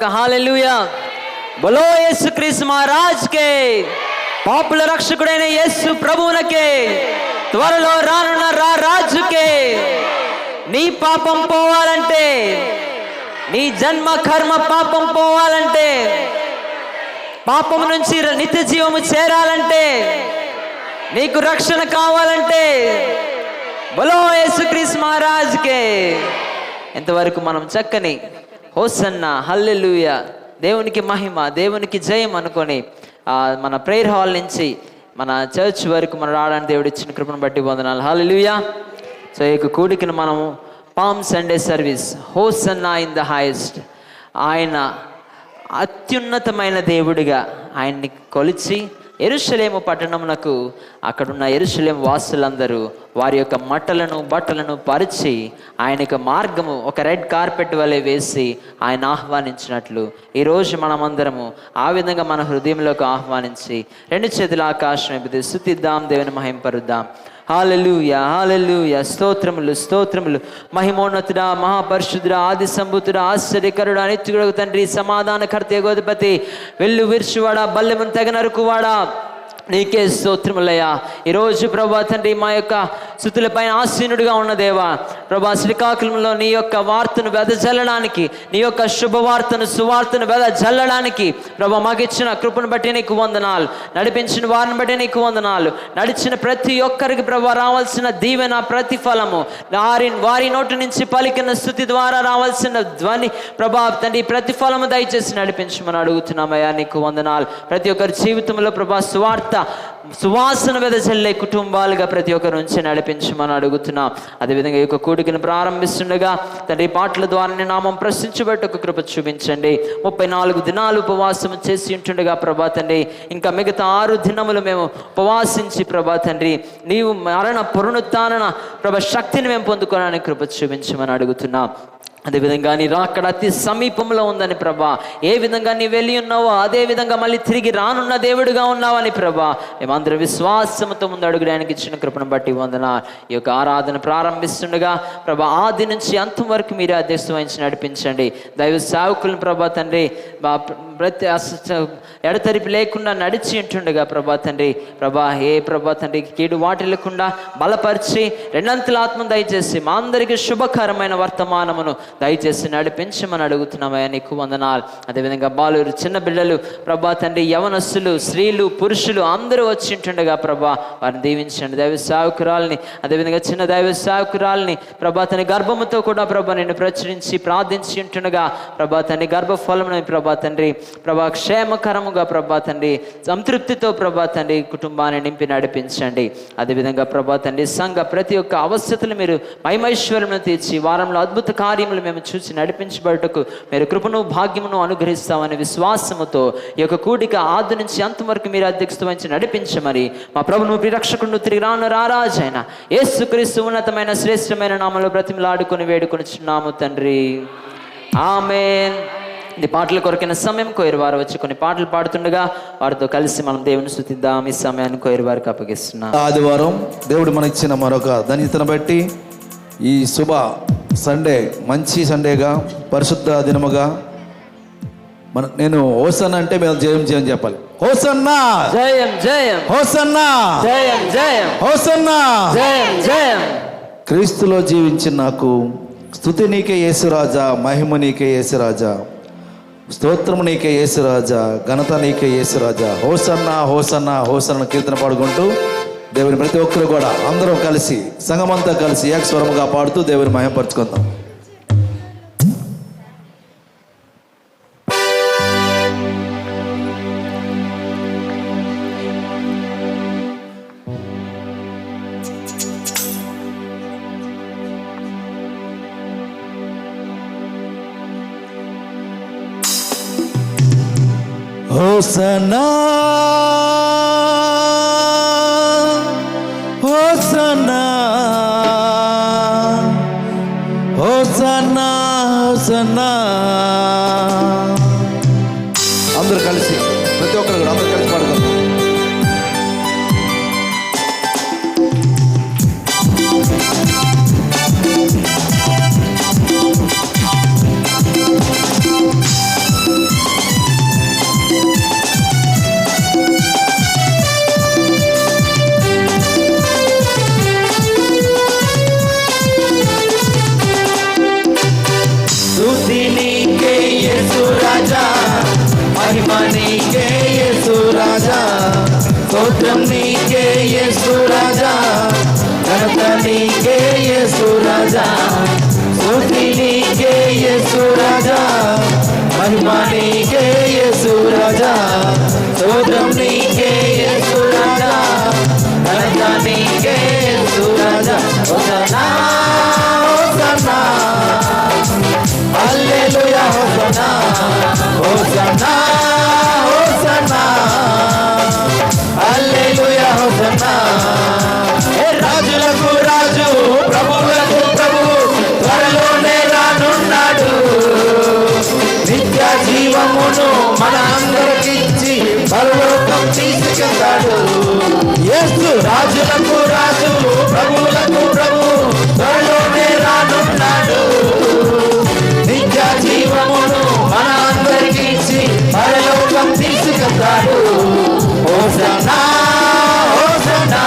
హల్లెలూయా, బోలో యేసుక్రీస్తు మహారాజ్ కే, పాపుల రక్షకుడైన యేసు ప్రభువునకే, త్వరలో రానున్న రాజుకే. నీ పాపం పోవాలంటే, నీ జన్మ కర్మ పాపం పోవాలంటే, పాపం నుంచి నిత్య జీవము చేరాలంటే, నీకు రక్షణ కావాలంటే బోలో యేసుక్రీస్తు మహారాజ్ కే. ఇంతవరకు మనం చక్కని హోసన్నా, హల్లెలూయా, దేవునికి మహిమ, దేవునికి జయం అనుకొని మన ప్రేయర్ హాల్ నుంచి మన చర్చ్ వరకు మనం రావడానికి దేవుడు ఇచ్చిన కృపను బట్టి వందనాలు. హల్లెలూయా. సో ఈ కూడికను మనము palm Sunday service, hosanna in the highest, ఆయన అత్యున్నతమైన దేవుడిగా ఆయన్ని కొలిచి యెరూషలేము పట్టణమునకు అక్కడున్న యెరూషలేము వాసులందరూ వారి యొక్క బట్టలను పరిచి ఆయన యొక్క మార్గము ఒక రెడ్ కార్పెట్ వలె వేసి ఆయన ఆహ్వానించినట్లు ఈరోజు మనమందరము ఆ విధంగా మన హృదయంలోకి ఆహ్వానించి రెండు చేతుల ఆకాశం ఎత్తి స్తుతిద్దాం, దేవుని మహింపరుద్దాం. హల్లెలూయా, హల్లెలూయా, స్తోత్రములు స్తోత్రములు. మహిమోన్నతుడా, మహాపరిశుద్ధుడా, ఆది సంభూతుడా, ఆశ్చర్యకరుడా, నిత్యుడు తండ్రి, సమాధానకర్త, యెహోవాపతి, వెళ్ళు విరుచువాడా, బల్లెమును తెగ నరుకువాడా, నీకే స్తోత్రములయ్యా. ఈరోజు ప్రభా తండ్రి, మా యొక్క స్తుతులపైన ఆసీనుడిగా ఉన్న దేవా ప్రభా, శ్రీకాకుళంలో నీ యొక్క వార్తను వెదజల్లడానికి, నీ యొక్క శుభవార్తను సువార్తను వెదజల్లడానికి ప్రభా మాకు ఇచ్చిన కృపను బట్టి నీకు వందనాలు, నడిపించిన వారిని బట్టి నీకు వందనాలు. నడిచిన ప్రతి ఒక్కరికి ప్రభా రావాల్సిన దీవెన ప్రతిఫలము, వారి నోటి నుంచి పలికిన స్తుతి ద్వారా రావాల్సిన ధ్వని ప్రభా తండ్రి ప్రతిఫలము దయచేసి నడిపించమని అడుగుతున్నామయ్యా, నీకు వందనాలు. ప్రతి ఒక్కరి జీవితంలో ప్రభా సువాసన వెదజల్లే కుటుంబాలుగా ప్రతి ఒక్కరి నుంచి నడిపించమని అడుగుతున్నాం. అదేవిధంగా ఈ యొక్క కూడికను ప్రారంభిస్తుండగా తండ్రి పాటల ద్వారా నీ నామం ప్రశ్నించబట్టి ఒక కృప చూపించండి. 34 దినాలు ఉపవాసం చేసి ఉంటుండగా ప్రభా తండ్రి, ఇంకా మిగతా 6 దినములు మేము ఉపవాసించి ప్రభా తండ్రి నీవు మరణ పునరుత్థాన ప్రభా శక్తిని మేము పొందుకోవడానికి కృప చూపించమని అడుగుతున్నాం. అదేవిధంగా నీ రాకడ అతి సమీపంలో ఉందని ప్రభా, ఏ విధంగా నీ వెళ్ళి ఉన్నావో అదే విధంగా మళ్ళీ తిరిగి రానున్న దేవుడిగా ఉన్నావని ప్రభా, మేమందరం విశ్వాసంతో ముందు అడుగుడానికి ఇచ్చిన కృపను బట్టి వందనా. ఈ యొక్క ఆరాధన ప్రారంభిస్తుండగా ప్రభా ఆది నుంచి అంతం వరకు మీరే అధ్యక్షత వహించి నడిపించండి. దైవ సేవకులను ప్రభా తండ్రి ప్రతి ఎడతెరిపి లేకుండా నడిచి ఉంటుండగా ప్రభా తండ్రి ఏ ప్రభా తండ్రి కీడు వాటిల్లకుండా బలపరిచి రెండంతల ఆత్మ దయచేసి మా అందరికీ శుభకరమైన వర్తమానమును దయచేసి నడిపించమని అడుగుతున్నామయ్యా, నీకు వందనాలు. అదేవిధంగా బాలురు, చిన్న బిడ్డలు ప్రభా తండ్రి, యవనస్తులు, స్త్రీలు, పురుషులు అందరూ వచ్చి ఉంటుండగా ప్రభా వారిని దీవించండి. దైవ సేవకురాలని, అదేవిధంగా చిన్న దైవ సేవకురాలని ప్రభా తండ్రి గర్భముతో కూడా ప్రభా నిన్ను ప్రచురించి ప్రార్థించి ఉంటుండగా ప్రభా తండ్రి గర్భఫలమును ప్రభా తండ్రి ప్రభా క్షేమకరముగా ప్రభా తండ్రి సంతృప్తితో ప్రభా తండ్రి కుటుంబాన్ని నింపి నడిపించండి. అదేవిధంగా ప్రభా తండ్రి సంఘ ప్రతి ఒక్క అవస్థలు మీరు మహిమైశ్వర్యమును తీర్చి వారంలో అద్భుత కార్యములు మేము చూసి నడిపించబడటకు మీరు కృపను భాగ్యమును అనుగ్రహిస్తామని విశ్వాసముతో ఈ యొక్క కూడిక ఆది నుంచి అంతం వరకు మీరు అధ్యక్షత వహించి నడిపించమని మా ప్రభును ప్రియరక్షకుడు తిరిగి రాను రారాజైన యేసుక్రీస్తు ఉన్నతమైన శ్రేష్టమైన నామములో బ్రతిమలాడుకొని వేడుకొనిచున్నాము తండ్రి, ఆమేన్. ఇది పాటల కొరకైన సమయం, కోయిరు వారు వచ్చి కొన్ని పాటలు పాడుతుండగా వారితో కలిసి మనం దేవుని స్తుతిద్దాం. ఈ సమయాన్ని కోయిరు వారికి అప్పగిస్తున్నాం. ఆదివారం దేవుడు మనకిచ్చిన మరొక ధన్యతను బట్టి ఈ శుభ సండే, మంచి సండేగా, పరిశుద్ధ దినముగా నేను హోసన్నా అంటే మేము జయం జయం చెప్పాలి. హోసన్నా జయం జయం, హోసన్నా జయం జయం, హోసన్నా జయం జయం. క్రీస్తులో జీవించిన నాకు స్తుతి నీకే యేసురాజా, మహిమ నీకే యేసురాజా, స్తోత్రము నీకే యేసురాజా, ఘనత నీకే యేసురాజా. హోసన్నా హోసన్నా హోసన్నా కీర్తన పాడుకుంటూ దేవుని ప్రతి ఒక్కరు కూడా అందరం కలిసి సంఘమంతా కలిసి ఏకస్వరముగా పాడుతూ దేవుని మహిమపరచుకుందాం. హోసన్నా హోసన్నా హోసన్నా హోసన్నా. అందరూ కలిసి ప్రతి ఒక్కరు కూడా అందరూ కలిసి పాడుకుందాం. నీకే యేసు రాజా, స్తోత్రం నీకే యేసు రాజా, ఘనత నీకే యేసు రాజా, స్తుతి నీకే యేసు రాజా, మహిమ నీకే యేసు రాజా, స్తోత్రం నీకే యేసు రాజా, ఘనత నీకే యేసు రాజా. హోసన్నా హోసన్నా హల్లెలూయా, హోసన్నా హోసన్నా హోసన్నా హల్లెలూయా, హోసన్నా. రాజులకు రాజు, ప్రభువులకు ప్రభువు, త్వరలోనే రానున్నాడు. నిత్య జీవమును మన అందరికిచ్చి పరలోకం తీసుకెళ్తాడు. యేసు రాజులకు రాజు, ప్రభువులకు ప్రభువు, త్వరలోనే రానున్నాడు. నిత్య జీవమును మన అందరికిచ్చి పరలోకం తీసుకెళ్తాడు. హోసన్నా హోసన్నా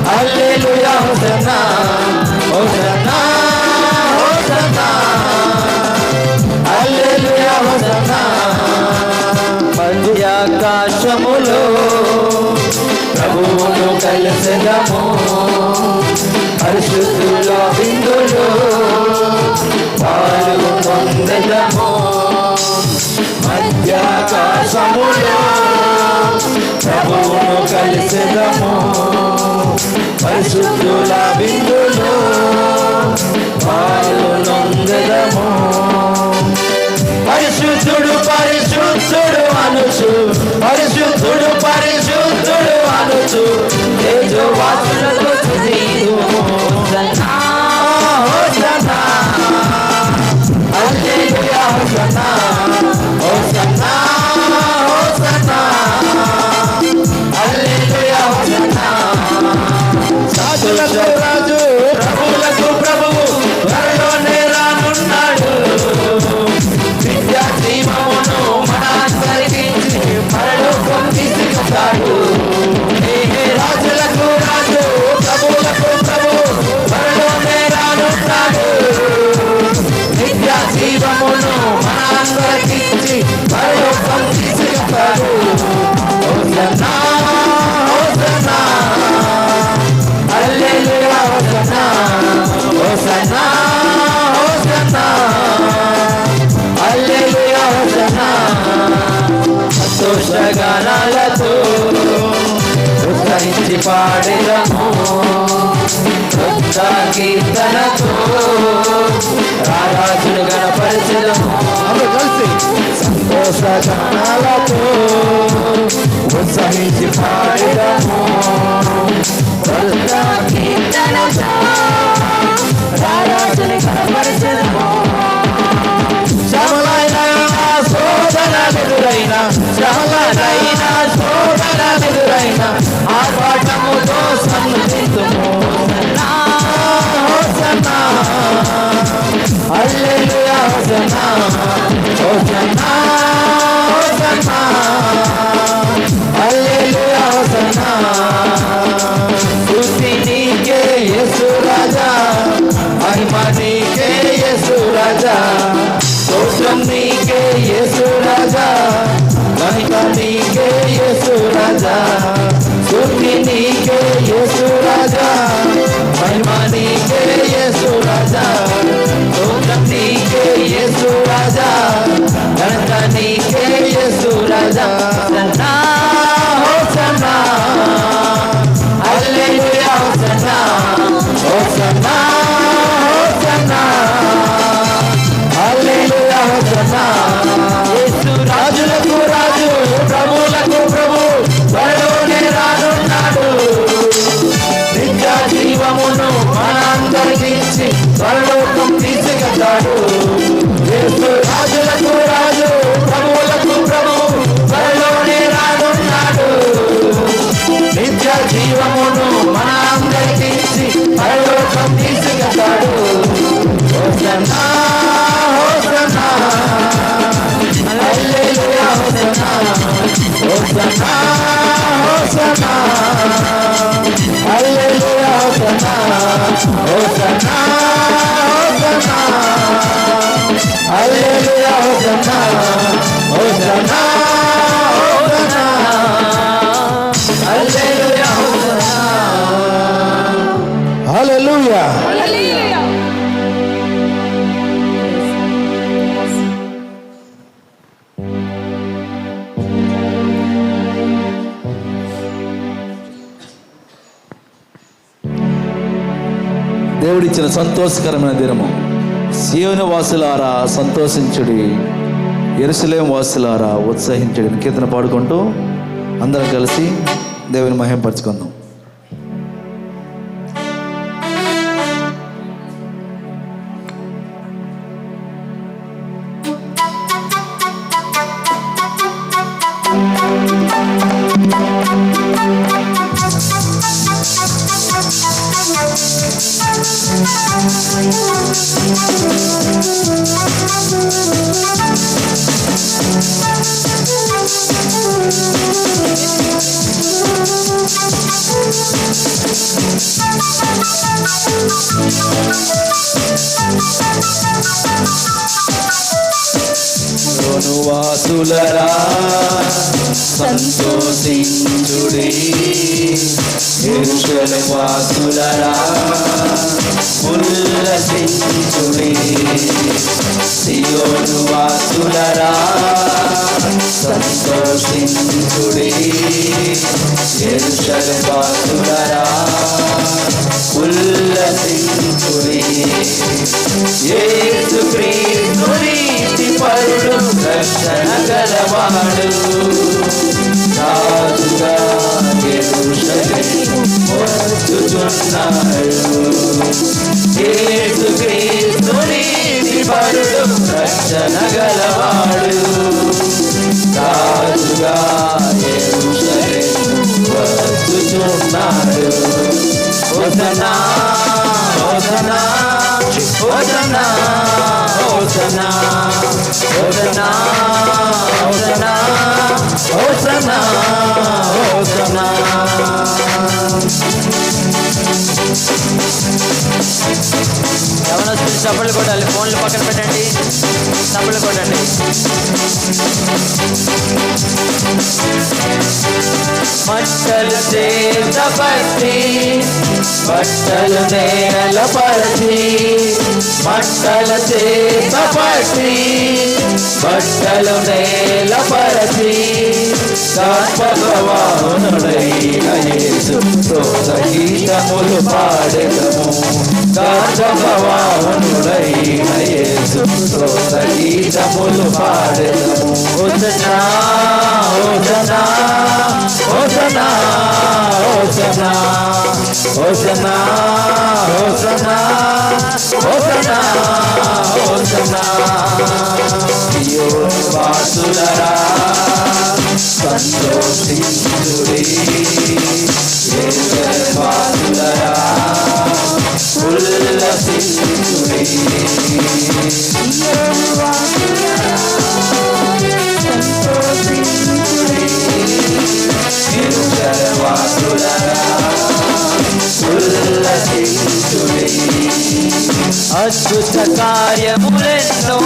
హల్లెలూయా, హోసన్నా హోసన్నా హోసన్నా హల్లెలూయా, హోసన్నా. మధ్యాకాశములో ప్రభువును కలిసెదము, పరిశుద్ధుల విందులో పాలు పొందెదము. మధ్యాకాశములో ప్రభువును కలిసెదము, పరిశుద్ధుల విందులో పాలు నొందెదము. పరిశుద్ధుడు పరిశుద్ధుడు అనుచు, పరిశుద్ధుడు పరిశుద్ధుడు అనుచు, తేజోవాసులతో స్తుతింతుము. హోసన్నా హోసన్నా హల్లెలూయా, హోసన్నా హోసన్నా హోసన్నా హల్లెలూయా, హోసన్నా. రాజులకు రాజు, ప్రభువులకు ప్రభువు, త్వరలోనే రానున్నాడు. నిత్య జీవమును మన అందరికిచ్చి పరలోకం తీసుకెళ్తాడు. రాజులకు రాజు, ప్రభువులకు ప్రభువు, త్వరలోనే రానున్నాడు. నిత్య జీవమును మన అందరికిచ్చి పరలోకం తీసుకెళ్తాడు. హోసన్నా హోసన్నా హల్లెలూయా, హోసన్నా హోసన్నా హోసన్నా హల్లెలూయా, హోసన్నా. సంతోషగానాలతో ఉత్సహించి పాడెదము, కొత్త కీర్తనతో రారాజును గణపరచెదము. కలిసి సంతోషగానాలతో ఉత్సహించి పాడెదము, కొత్త కీర్తనతో రారాజును గణపరచెదము. శ్రమలైన శోధనలెదురైన, శ్రమలైన శోధనలెదురైన ఆర్భాటముతో సన్నుతింతుము. హోసన్నా హల్లెలూయా, హోసన్నా హోసన్నా హోసన్నా హల్లెలూయా, హోసన్నా. స్తుతి నీకే యేసు రాజా, మహిమ నీకే యేసు రాజా, స్తోత్రం నీకే యేసు రాజా, మహిమ నీకే యేసు రాజా, స్తుతి నీకే యేసు రాజా, మహిమ నీకే యేసు రాజా, స్తోత్రం నీకే యేసు రాజా, ఘనత నీకే యేసు రాజా. హోసన్నా హోసన్నా హల్లెలూయా, హోసన్నా హోసన్నా హోసన్నా హల్లెలూయా, హోసన్నా. యేసు రాజులకు రాజు, ప్రభువులకు ప్రభు, త్వరలోనే రానున్నాడు. నిత్య జీవమును మన అందరికిచ్చి పరలోకం తీసుకెళ్తాడు. యేసు రాజులకు రాజు, ప్రభువులకు ప్రభువు, త్వరలోనే రానున్నాడు. నిత్య జీవమును మన అందరికిచ్చి పరలోకం తీసుకెళ్తాడు. హోసన్నా హోసన్నా హల్లెలూయా, హోసన్నా హోసన్నా హోసన్నా హల్లెలూయా, హోసన్నా హోసన్నా హోసన్నా హల్లెలూయా, హోసన్నా హోసన్నా హోసన్నా హోసన్నా హల్లెలూయా హల్లెలూయా. దేవుడిచ్చిన సంతోషకరమైన దినము. సీయోను వాసులారా సంతోషించుడి, యెరూషలేము వాసులారా ఉత్సహించుడి. కీర్తన పాడుకుంటూ అందరం కలిసి దేవుని మహిమపరచుకుందాం. సీయోను వాసులరా సంతోషించుడి, యెరూషలేము వాసులరా ఉల్లసించుడి. సీయోను వాసులరా సంతోషించుడి, యెరూషలేము వాసులరా ఉల్లసించుడి. యేసు క్రీస్తు నీతిపరుడు, రక్షణ గలవాడు, రాజుగా యెరూషలేము వచ్చుచున్నాడు. యేసు క్రీస్తు నీతిపరుడు, రక్షణ గలవాడు, రాజుగా యెరూషలేము వచ్చుచున్నాడు. హోసన్నా హోసన్నా హోసన్నా హోసన్నా హోసన్నా హోసన్నా హోసన్నా హోసన్నా. యవనస్తులు చప్పట్లు కొట్టాలి. ఫోన్లు పక్కన పెట్టండి, చప్పట్లు కొట్టండి. మంటలు చేతపట్టి బట్టలు నేలపరచి, మంటల చేతపట్టి బట్టలు నేలపరచి, భగవానుడైన యేసుతో సంగీతములు పాడెదము. భగవానుడైన యేసుతో సంగీతములు పాడెదము. హోసన్నా హోసన్నా హోసన్నా హోసన్నా హోసన్నా హోసన్నా హోసన్నా హోసన్నా. సీయోను వాసులరా సంతోషించుడి, యెరూషలేము వాసులరా ఉల్లసించుడి. సీయోను వాసులరా సంతోషించుడి, యెరూషలేము వాసులరా ఉల్లసించుడి. అద్భుత కార్యములెన్నో,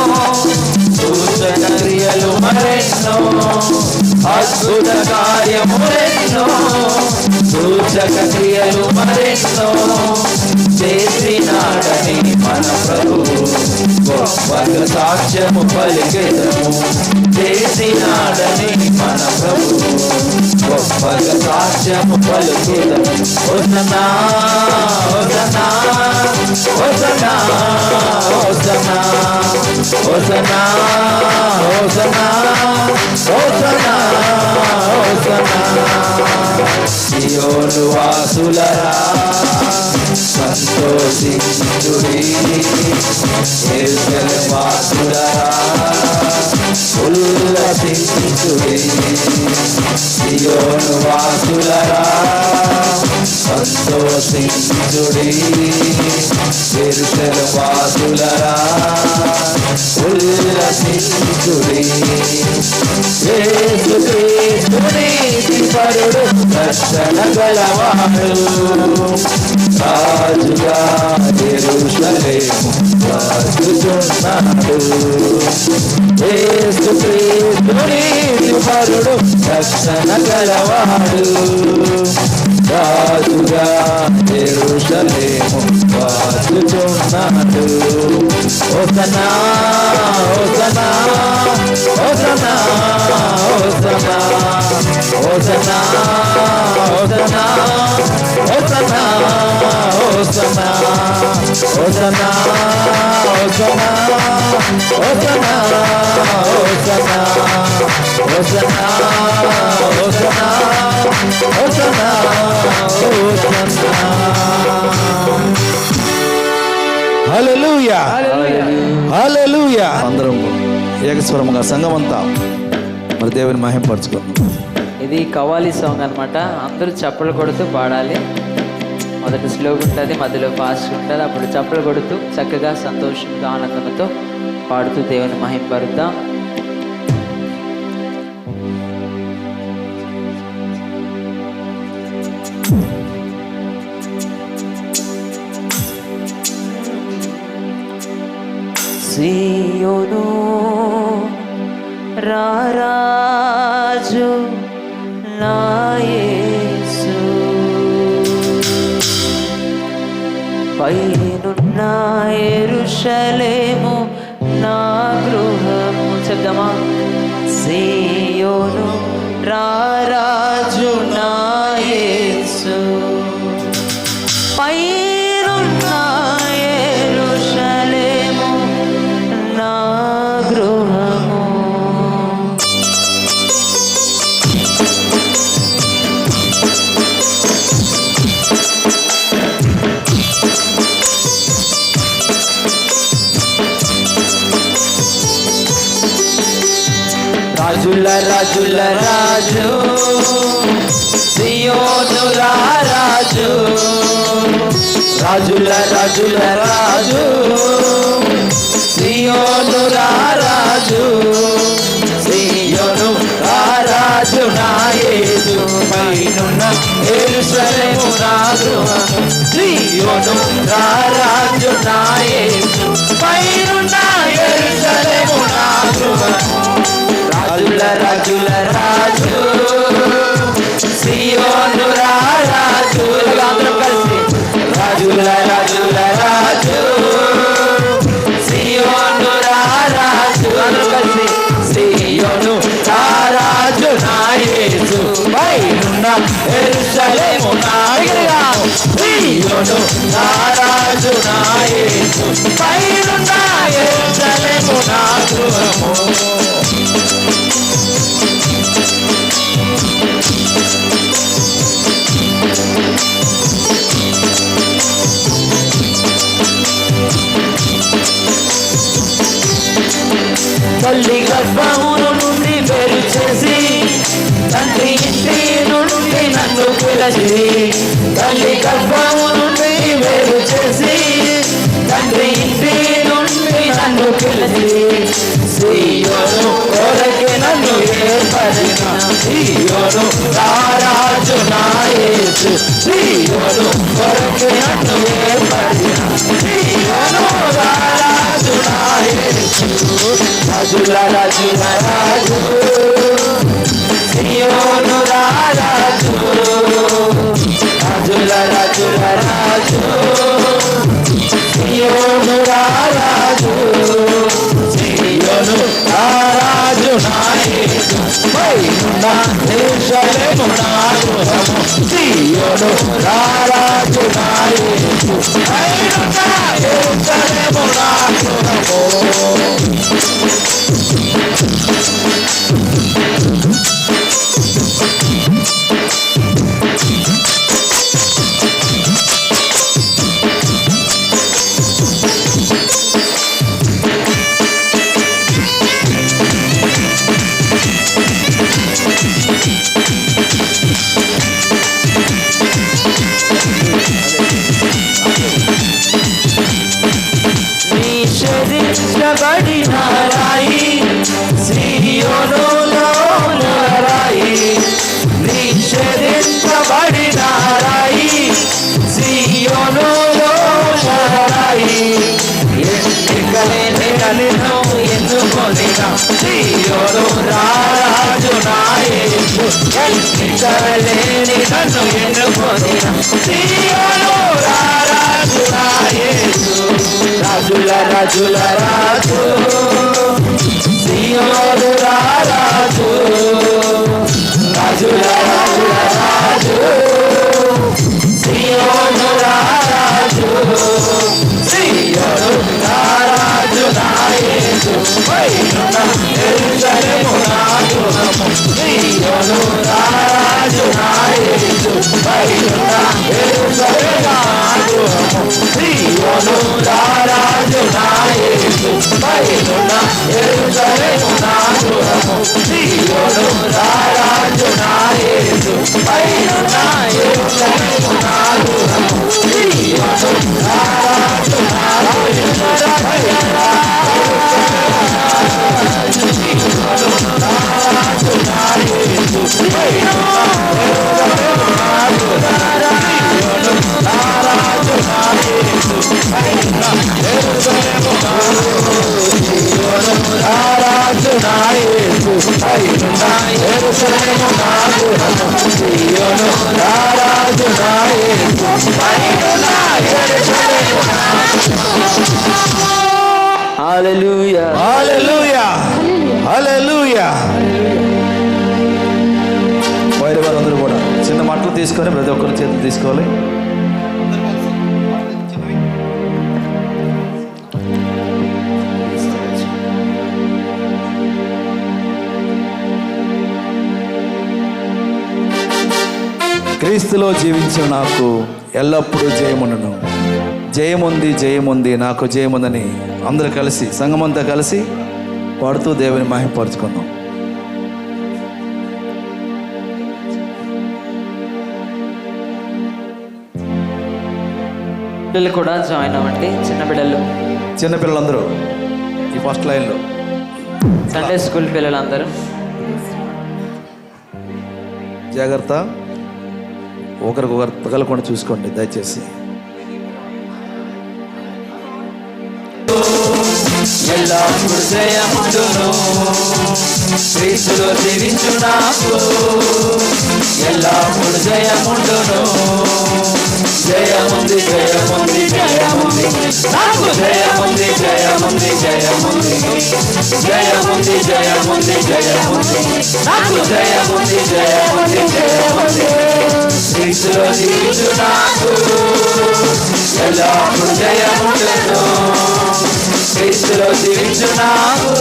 సూచన క్రియలు మరెన్నో, అద్భుత కార్యములెన్నో, సూచక క్రియలు మరెన్నో చేసినాడని మన ప్రభువు గొప్పగా సాక్ష్యము పలికెదము. చేసినాడని మన ప్రభువు గొప్పగా సాక్ష్యము పలికెదము. హోసన్నా హోసన్నా హోసన్నా హోసన్నా హోసన్నా హోసన్నా హోసన్నా హోసన్నా. సీయోను వాసులరా సంతోషించుడి, యెరూషలేము వాసులరా ఉల్లసించుడి. సీయోను వాసులరా సంతోషించుడి, యెరూషలేము వాసులరా ఉల్లసించుడి. యేసు క్రీస్తు నీతిపరుడు, రక్షణ గలవాడు, రాజుగా యెరూషలేము వచ్చుచున్నాడు. యేసు పరుడు రక్షణ గలవాడు రాజుగా యెరూషలేము వాచుచున్నాడు హోసన్నా హోసన్నా హోసన్నా హోసన్నా హోసన్నా హోసన్నా హోసన్నా హోసన్నా హోసన్నా హోసన్నా హోసన్నా హోసన్నా హోసన్నా హోసన్నా హోసన్నా హోసన్నా. హల్లెలూయా హల్లెలూయా. అందరం ఏకస్వరముగా సంఘమంతా మరి దేవుని మహిమపరచుకుందాం. ఇది కవ్వాలి సాంగ్ అన్నమాట. అందరూ చప్పలు కొడుతూ పాడాలి. మొదటి స్లోగా ఉంటుంది, మధ్యలో ఫాస్ట్ ఉంటుంది. అప్పుడు చప్పలు కొడుతూ చక్కగా సంతోషంగా ఆనందంతో పాడుతూ దేవుని మహిమపరుద్దాం. సీయోను రారాజు నా యేసు పైనున్న యెరూషలేము నా గృహము. చెప్దామా? సీయోను రారాజు నా యేసు పైనున్న యెరూషలేము నా గృహము. రాజుల రాజుల రాజు సియోను రాజు రాజుల రాజుల రాజు సియోను రాజు సియోను రాజు నా యేసు పైనున్న యెరూషలేము నా గృహము. సియోను రాజు నా యేసు పైనున్న యెరూషలేము నా గృహము. రాజుల రాజుల రాజు సియోను రాజు. అందరం కలిసి రాజుల రాజుల రాజు సియోను రాజు. అందరం కలిసి సియోను రాజు నా యేసు పైనున్న యెరూషలేము నా గృహము. సియోను రాజు నా యేసు పైనున్న యెరూషలేము నా గృహము. తల్లి గర్భమును నుండి వేరు చేసి తండ్రి ఇంటి నుండి నన్ను పిలిచి తల్లి గర్భము నుండి వేరు చేసి తండ్రి ఇంటి నుండి నన్ను పిలిచి సియోను కొరకే నన్ను ఏర్పరిచిన సియోను రాజు నా యేసు సియోను కొరకే నన్ను ఏర్పరిచిన సియోను రాజు నా యేసు. రాజుల రాజుల రాజు సియోను రాజు రాజుల రాజుల రాజు సియోను రాజు సియోను రాజు నా యేసు పైనున్న యెరూషలేము నా గృహము. సియోను రాజు నా యేసు పైనున్న యెరూషలేము నా గృహము. నిషేధించబడిన రాయి సియోనులో రాయి నిషేధించబడిన రాయి సియోనులో రాయి ఎన్నికలేని నన్ను ఎన్నుకొనిన సియోను రారాజు నా యేసు ఎన్నికలేని నన్ను ఎన్నుకొనిన సియోను రారాజు నా యేసు రాజుల రాజుల రాజు సియోను రారాజు రాజుల రాజుల రాజు సియోను రారాజు సియోను రారాజు నా యేసు పైనున్న యెరూషలేము నా గృహము సియోను రారాజు నా యేసు పైనున్న యెరూషలేము నా గృహము సియోను రారాజు నా యేసు పైనున్న యెరూషలేము నా గృహము సియోను రారాజు నా యేసు పైనున్న యెరూషలేము నా గృహము సియోను రారాజు నా యేసు పైనున్న హల్లెలూయా హల్లెలూయా హల్లెలూయా. బయట వారందరూ కూడా చిన్న మాటలు తీసుకొని ప్రతి ఒక్కరి చేతులు తీసుకోవాలి. క్రీస్తులో జీవించిన నాకు ఎల్లప్పుడూ జయముండును. జయముంది జయముంది నాకు జయముందని అందరూ కలిసి సంఘమంతా కలిసి పాడుతూ దేవుని మహిమపరుచుకుందాం. పిల్లలు కూడా జాయిన్ అవ్వండి. చిన్నపిల్లలందరూ ఈ ఫస్ట్ లైన్లో సండే స్కూల్ పిల్లలందరూ జాగ్రత్త, ఒకరికొకరు తగలకుండా చూసుకోండి దయచేసి. ఎల్లప్పుడు జయముండును క్రీస్తులో జీవించు నాకు ఎల్లప్పుడు జయముండును జయముంది జయముంది జయముంది నాకు జయముంది జయముంది జయముంది జయముంది జయముంది జయముంది నాకు జయముంది జయముంది జయముంది క్రీస్తులో జీవించు నాకు ఎల్లప్పుడు జయముండును క్రీస్తులో జీవించు నాకు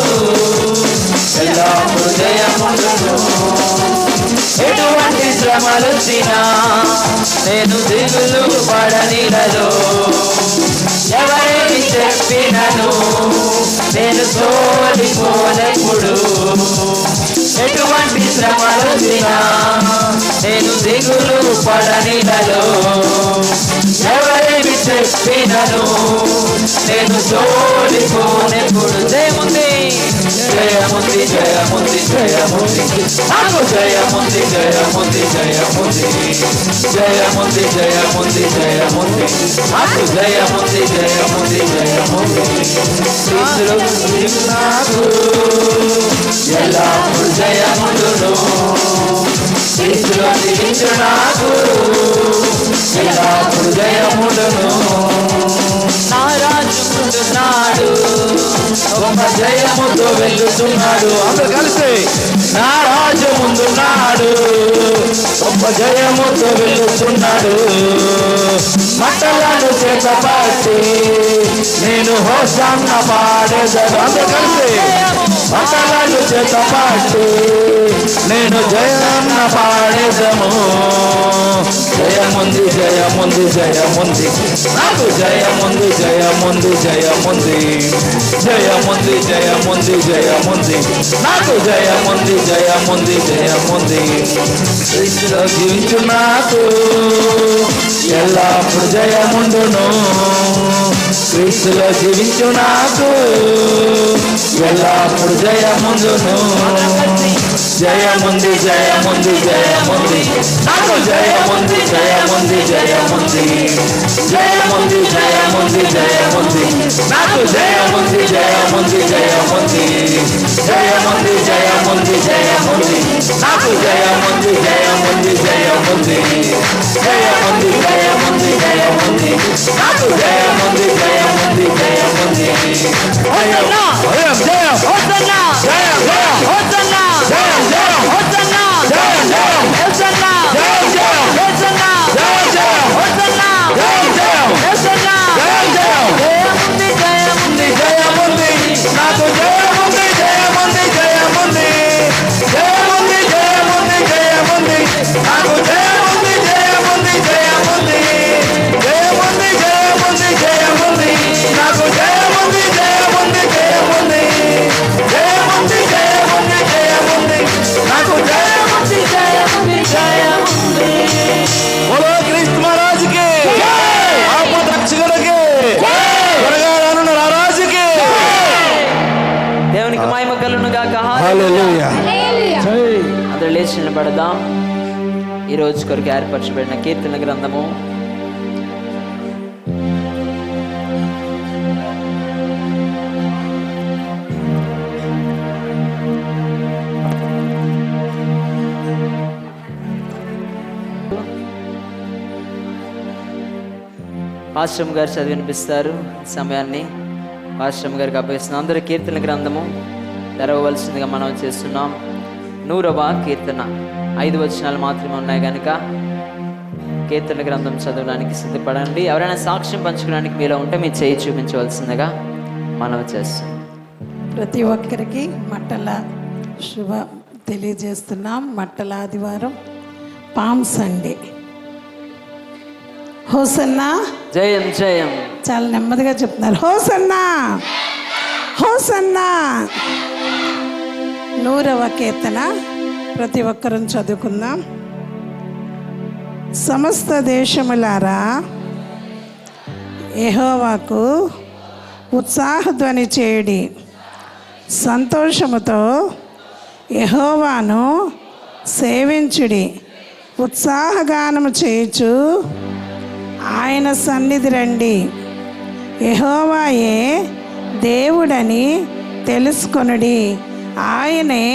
ఎల్లప్పుడు జయముండును ఎటువంటి శ్రమలొచ్చినా నేను దిగులు పడనిలలో ఎవరేమి చెప్పినను నేను సోలిపోనెప్పుడు ఎటువంటి శ్రమలొచ్చినా నేను దిగులు పడనిలలో ఎవరేమి చెప్పినను నేను సోలిపోనెప్పుడు జయముంది జయముంది జయముంది జయముంది నాకు జయముంది జయముంది జయముంది జయముంది జయముంది జయముంది నాకు జయముంది జయముంది జయముంది క్రీస్తులో జీవించు నాకు ఎల్లప్పుడు జయముండును క్రీస్తులో జీవించు నాకు ఎల్లప్పుడు జయముండును నా రాజు ముందున్నాడు గొప్ప జయముతో వెళ్ళుతున్నాడు అందరూ కలిసి నా రాజు ముందున్నాడు గొప్ప జయముతో వెళ్ళుతున్నాడు మంటలను చేత పట్టి నేను హోసన్న పాడేదను అందరూ కలిసి మంటలను చేత పట్టి నేను జయన్న పాడేదము జయముంది జయముంది జయముంది నాకు జయముంది జయముంది జయముంది జయముంది జయముంది జయముంది నాకు జయముంది జయముంది జయముంది క్రీస్తులో జీవించు నాకు ఎల్లప్పుడు జయముండును క్రీస్తులో జీవించు నాకు ఎల్లప్పుడు జయముండును జయముంది జయముంది జయముంది నాకు జయముంది జయముంది జయముంది జయముంది జయముంది జయముంది నాకు జయముంది జయముంది జయముంది జయముంది జయముంది జయముంది నాకు జయముంది జయముంది జయముంది జయముంది జయముంది జయముంది నాకు జయముంది జయముంది జయముంది హోసన్నా జయం జయం హోసన్నా జయం జయం హోసన్నా జయం జయం హోసన్నా జయం జయం హోసన్నా జయం జయం హోసన్నా జయం జయం హోసన్నా జయం జయం హోసన్నా జయం జయం జయముంది జయముంది జయముంది నాకు జయముంది జయముంది జయముంది జయముంది జయముంది జయముంది నాకు జయముంది జయముంది జయముంది జయముంది జయముంది జయముంది నాకు జయముంది జయముంది జయముంది జయముంది జయముంది జయముంది నాకు జయముంది జయముంది జయముంది బోలో క్రీస్తు మహారాజుకి ఆపద రక్షకుడికి త్వరగా రానున్న రారాజుకి దేవునికి మహిమ కలుగును గాక. హల్లెలూయా అందరూ లేచి నిలబడదాం. ఈ రోజు కొరకు ఏర్పరచబడిన కీర్తన గ్రంథము పాశ్రమ్ గారు చదివి వినిపిస్తారు. సమయాన్ని పాశ్రమ్ గారికి అప్పగిస్తున్నాం. అందరూ కీర్తన గ్రంథము తెరవవలసిందిగా మనం చేస్తున్నాం. 100వ కీర్తన 5 వచనాలు మాత్రమే ఉన్నాయి కనుక కీర్తన గ్రంథం చదవడానికి సిద్ధపడండి. ఎవరైనా సాక్ష్యం పంచుకోవడానికి మీలో ఉంటే మీ చేయి చూపించవలసిందిగా మనం చేస్తాం. ప్రతి ఒక్కరికి మట్టల శుభ తెలియజేస్తున్నాం. మట్టల ఆదివారం పామ్ సండే. హోసన్నా జయం జయం. చాలా నెమ్మదిగా చెప్తున్నారు. Hosanna hosanna. 100వ కీర్తన ప్రతి ఒక్కరూ చదువుకుందాం. సమస్త దేశములారా యెహోవాకు ఉత్సాహధ్వని చేయుడి. సంతోషముతో యెహోవాను సేవించుడి. ఉత్సాహగానము చేయుచు ఆయన సన్నిధి రండి. యెహోవాయే దేవుడని తెలుసుకొనుడి. ఆయనే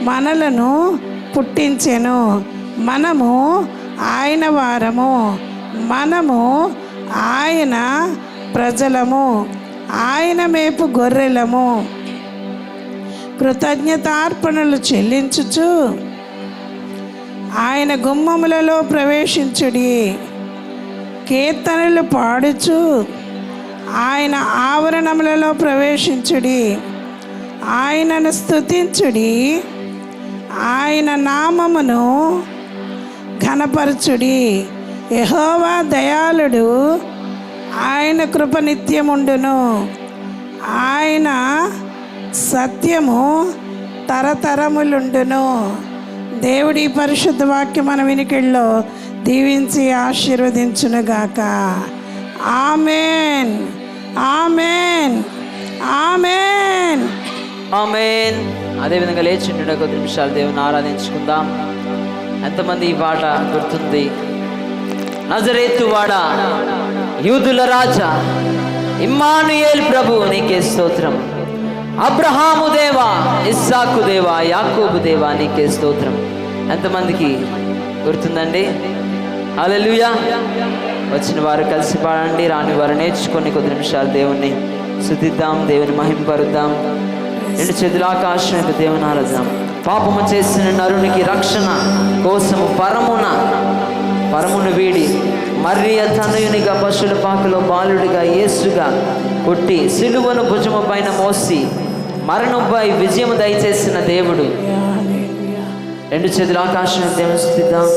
మనలను పుట్టించెను. మనము ఆయన వారము. మనము ఆయన ప్రజలము. ఆయన మేపు గొర్రెలము. కృతజ్ఞతార్పణలు చెల్లించుచు ఆయన గుమ్మములలో ప్రవేశించుడి. కీర్తనలు పాడుచు ఆయన ఆవరణములలో ప్రవేశించుడి. ఆయనను స్తుతించుడి. ఆయన నామమును ఘనపరచుడి. యెహోవా దయాళుడు. ఆయన కృప నిత్యముండును. ఆయన సత్యము తరతరములుండును. దేవుడి పరిశుద్ధ వాక్యం మన వినికిడిలో దీవించి ఆశీర్వదించునుగాక. ఆమేన్ ఆమేన్ ఆమేన్ ఆమేన్. అదేవిధంగా లేచి ఉండే కొద్ది నిమిషాలు దేవుని ఆరాధించుకుందాం. ఎంతమంది ఈ పాట గుర్తుంది? నజరేతు వాడ, యూదుల రాజా, ఇమ్మానుయేల్ ప్రభు నీకే స్తోత్రం. అబ్రహాము దేవా, ఇస్సాకు దేవా, యాకోబు దేవా నీకే స్తోత్రం. ఎంతమందికి గుర్తుందండి? హల్లెలూయా. వచ్చిన వారు కలిసి పాడండి, రాని వారు నేర్చుకొని కొద్ది నిమిషాలు దేవుణ్ణి స్తుతిద్దాం, దేవుని మహింపరుద్దాం. 2 చేతుల ఆకాశం యొక్క దేవుని ఆరాధన. పాపము చేసిన నరునికి రక్షణ కోసము పరమును వీడి మరియ తనయునిగా పశువుల పాకలో బాలుడిగా యేసుగా పుట్టి సిలువను భుజము పైన మోసి మరణంపై విజయము దయచేసిన దేవుడు. 2 చేతుల ఆకాశం దేవుని స్తుతిద్దాం.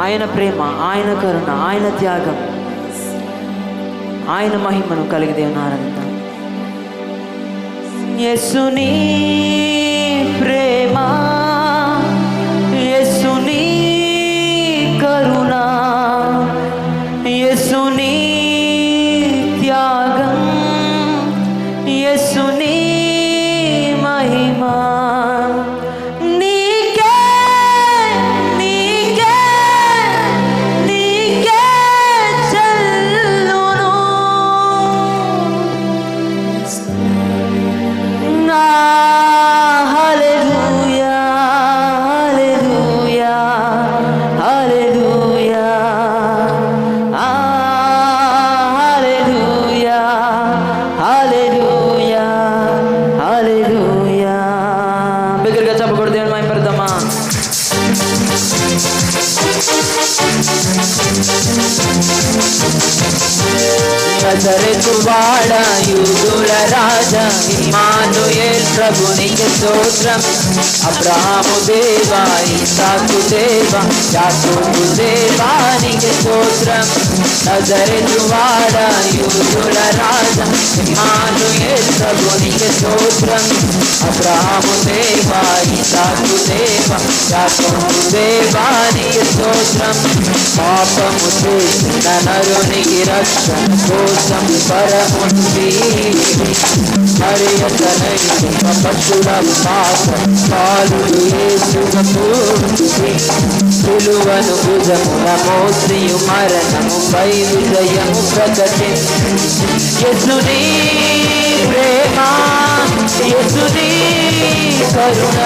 ఆయన ప్రేమ, ఆయన కరుణ, ఆయన త్యాగం, ఆయన మహిమను కలిగి దేవుని ఆరాధిద్దాం. యేసుని ప్రేమ, యేసుని కరుణ, యేసుని త్యాగం, యేసుని నజరేతు వాడా యూదుల రాజా ఇమ్మానుయేల్ ప్రభునికి స్తోత్రం. అబ్రహాము దేవా ఇస్సాకు దేవా యాకోబు దేవానికి స్తోత్రం. నజరేతు వాడా యూదుల రాజా ఇమ్మానుయేల్ ప్రభునికి స్తోత్రం. అబ్రహాము దేవా ఇస్సాకు దేవా యాకోబు దేవానికి స్తోత్రం. పాపము చేసిన నరునికి రక్షణ కోసం పరముంది మరియతనైన పశుల పాప పాలుడు యేసును పూర్తి సిలువను భుజముల మోసియు మరణముపై విజయము ప్రకటించి యేసుని ప్రేమ యేసుని కరుణ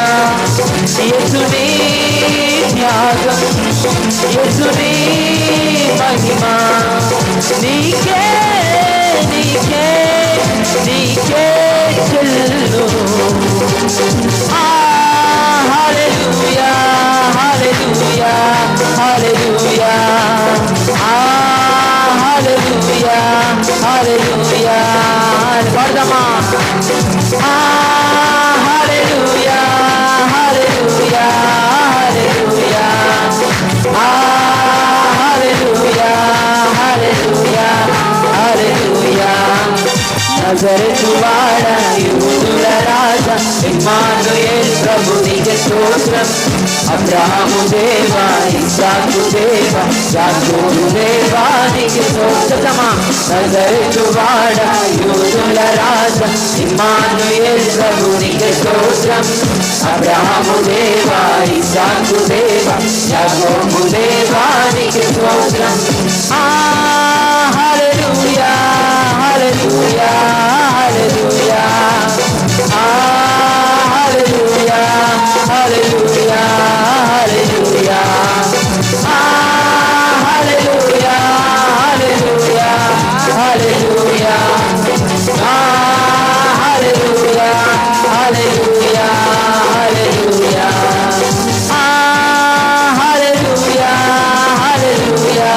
యేసుని త్యాగం యేసుని మహిమ నీకే నీకే నీకే చెల్లు. హల్లెలూయా హల్లెలూయా హల్లెలూయా హల్లెలూయా హల్లెలూయా పాడదామా. హల్లెలూయా హల్లెలూయా హల్లెలూయా హల్లెలూయా హల్లెలూయా హల్లెలూయా. నజరేతు వాడా యూదుల రాజా ఇమ్మానుయేల్ ప్రభునికి స్తోత్రం. అబ్రహాము దేవా ఇస్సాకు దేవా యాకోబు దేవానికి స్తోత్రం. నజరేతు వాడా యూదుల రాజా ఇమ్మానుయేల్ ప్రభునికి స్తోత్రం. అబ్రహాము దేవా ఇస్సాకు దేవా యాకోబు దేవానికి స్తోత్రం. హల్లెలూయా హల్లెలూయా హల్లెలూయా హల్లెలూయా హల్లెలూయా హల్లెలూయా హల్లెలూయా హల్లెలూయా హల్లెలూయా హల్లెలూయా హల్లెలూయా హల్లెలూయా హల్లెలూయా హల్లెలూయా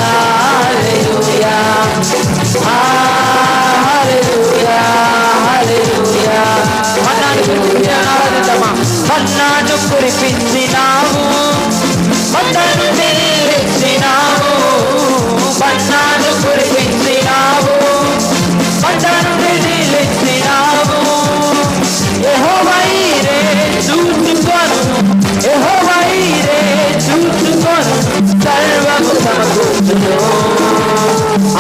హల్లెలూయా హల్లెలూయా హల్లెలూయా. మన్నాను కురిపించినావు మన్నాను నిలిచినావు మన్నాను కురిపించినావు మన్నాను నిలిచినావు. యెహోవా ఈరే చూచుకొను యెహోవా ఈరే చూచుకొను సర్వము సమకూర్చును.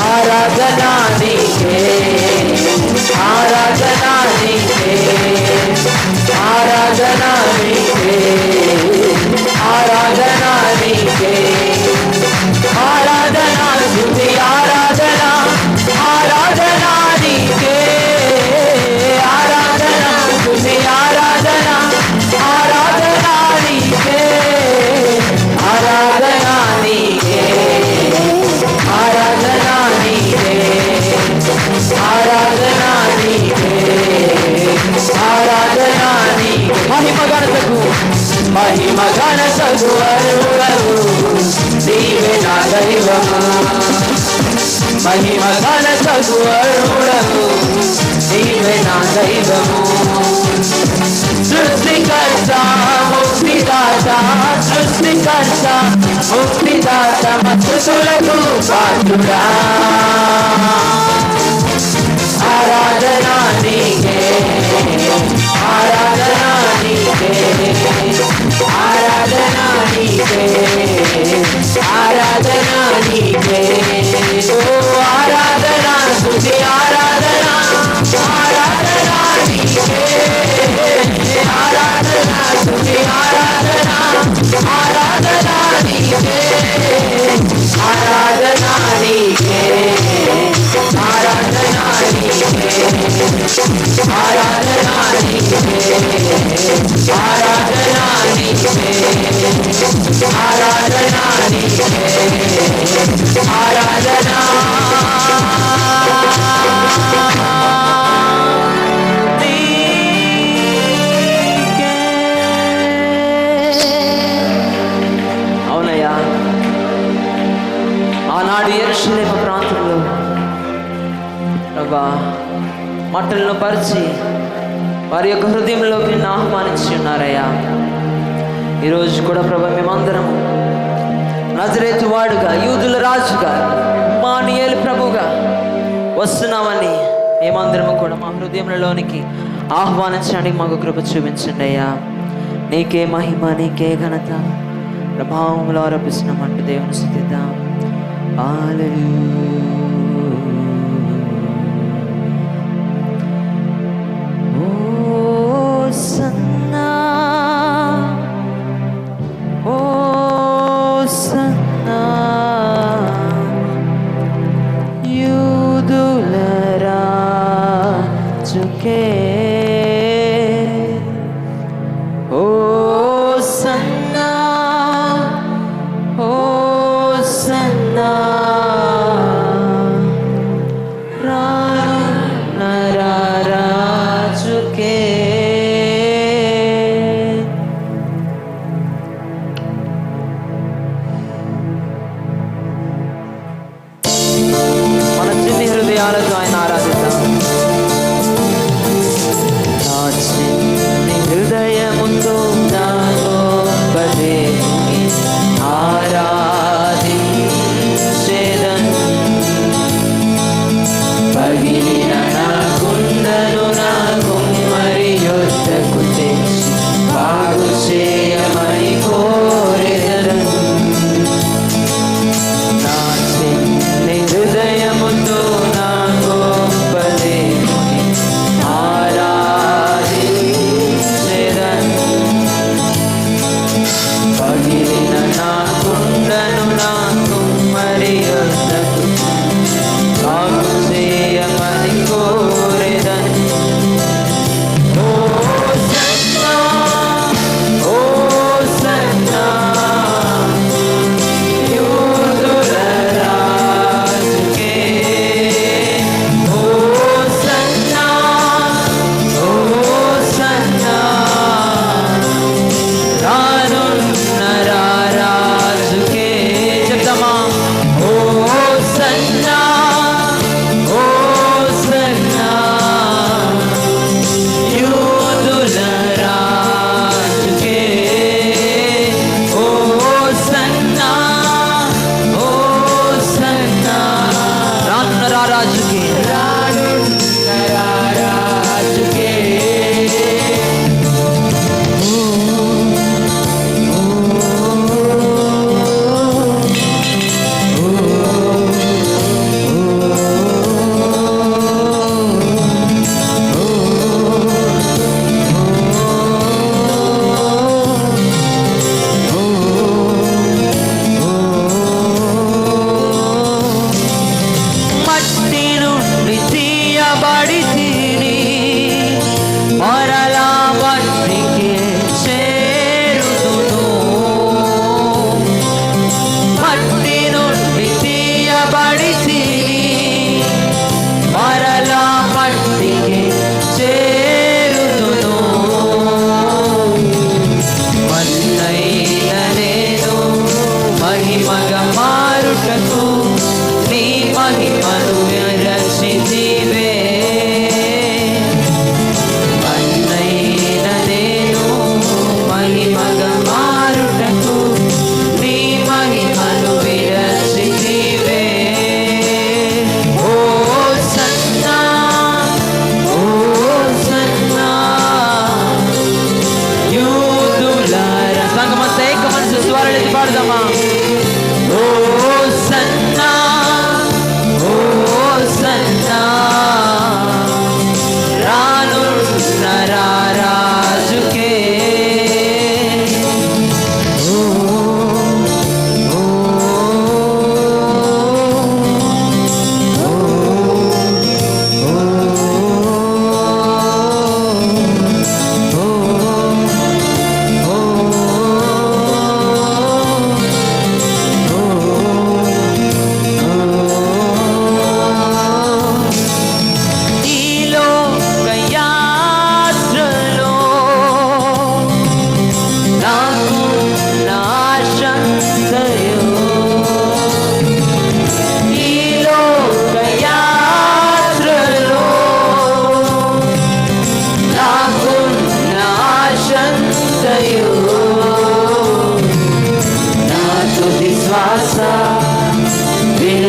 ఆరాధనా నీకే ఆరాధనా నీకే ఆరాధనా నీకే ఆరాధనా నీకే ఆరాధనా స్తుతి ఆరాధనా ఆరాధనా నీకే ఆరాధనా స్తుతి ఆరాధనా ఆరాధనా నీకే ఆరాధనా నీకే ఆరాధనా నీకే ఆరాధనా నీకే ఆరాధనా నీకే. మహిమ ఘనతకు అర్హుడవు నీవే నా దైవము. మహిమ ఘనతకు అర్హుడవు నీవే నా దైవము. సృష్టికర్త ముక్తిదాత సృష్టికర్త ముక్తిదాత మస్తులకు పాత్రుడా. ఆరాధనా నీకే ఆరాధనా నీకే ఆరాధనా నీకే ఆరాధనా నీకే. ఓ ఆరాధనా స్తుతి ఆరాధనా ఆరాధనా నీకే ఆరాధనా స్తుతి ఆరాధనా ఆరాధనా నీకే ఆరాధనా నీకే ఆరాధనా నీకే ఆరాధనా నీకే ఆరాధనా నీకే ఆరాధనా నీకే ఆరాధనా నీకే. అవునయ్యా, ఆనాడు యెరూషలేము ప్రాంతంలో మాటలను పరిచి వారి యొక్క హృదయంలోకి నిన్ను ఆహ్వానించి ఉన్నారయ్యా. ఈరోజు కూడా ప్రభు మేమందరము నజరేతు వాడుగా, యూదుల రాజుగా, ఇమ్మానుయేలు ప్రభుగా వస్తున్నామని మేమందరము కూడా మా హృదయంలోనికి ఆహ్వానించడానికి మాకు కృప చూపించండి అయ్యా. నీకే మహిమ, నీకే ఘనత, ప్రభావంలో ఆరోపిస్తున్నామంటూ దేవుని స్తుతిద్దాం. హల్లెలూయా. హోసన్నా, హోసన్నా, యూదుల రాజుకే. హోసన్నా,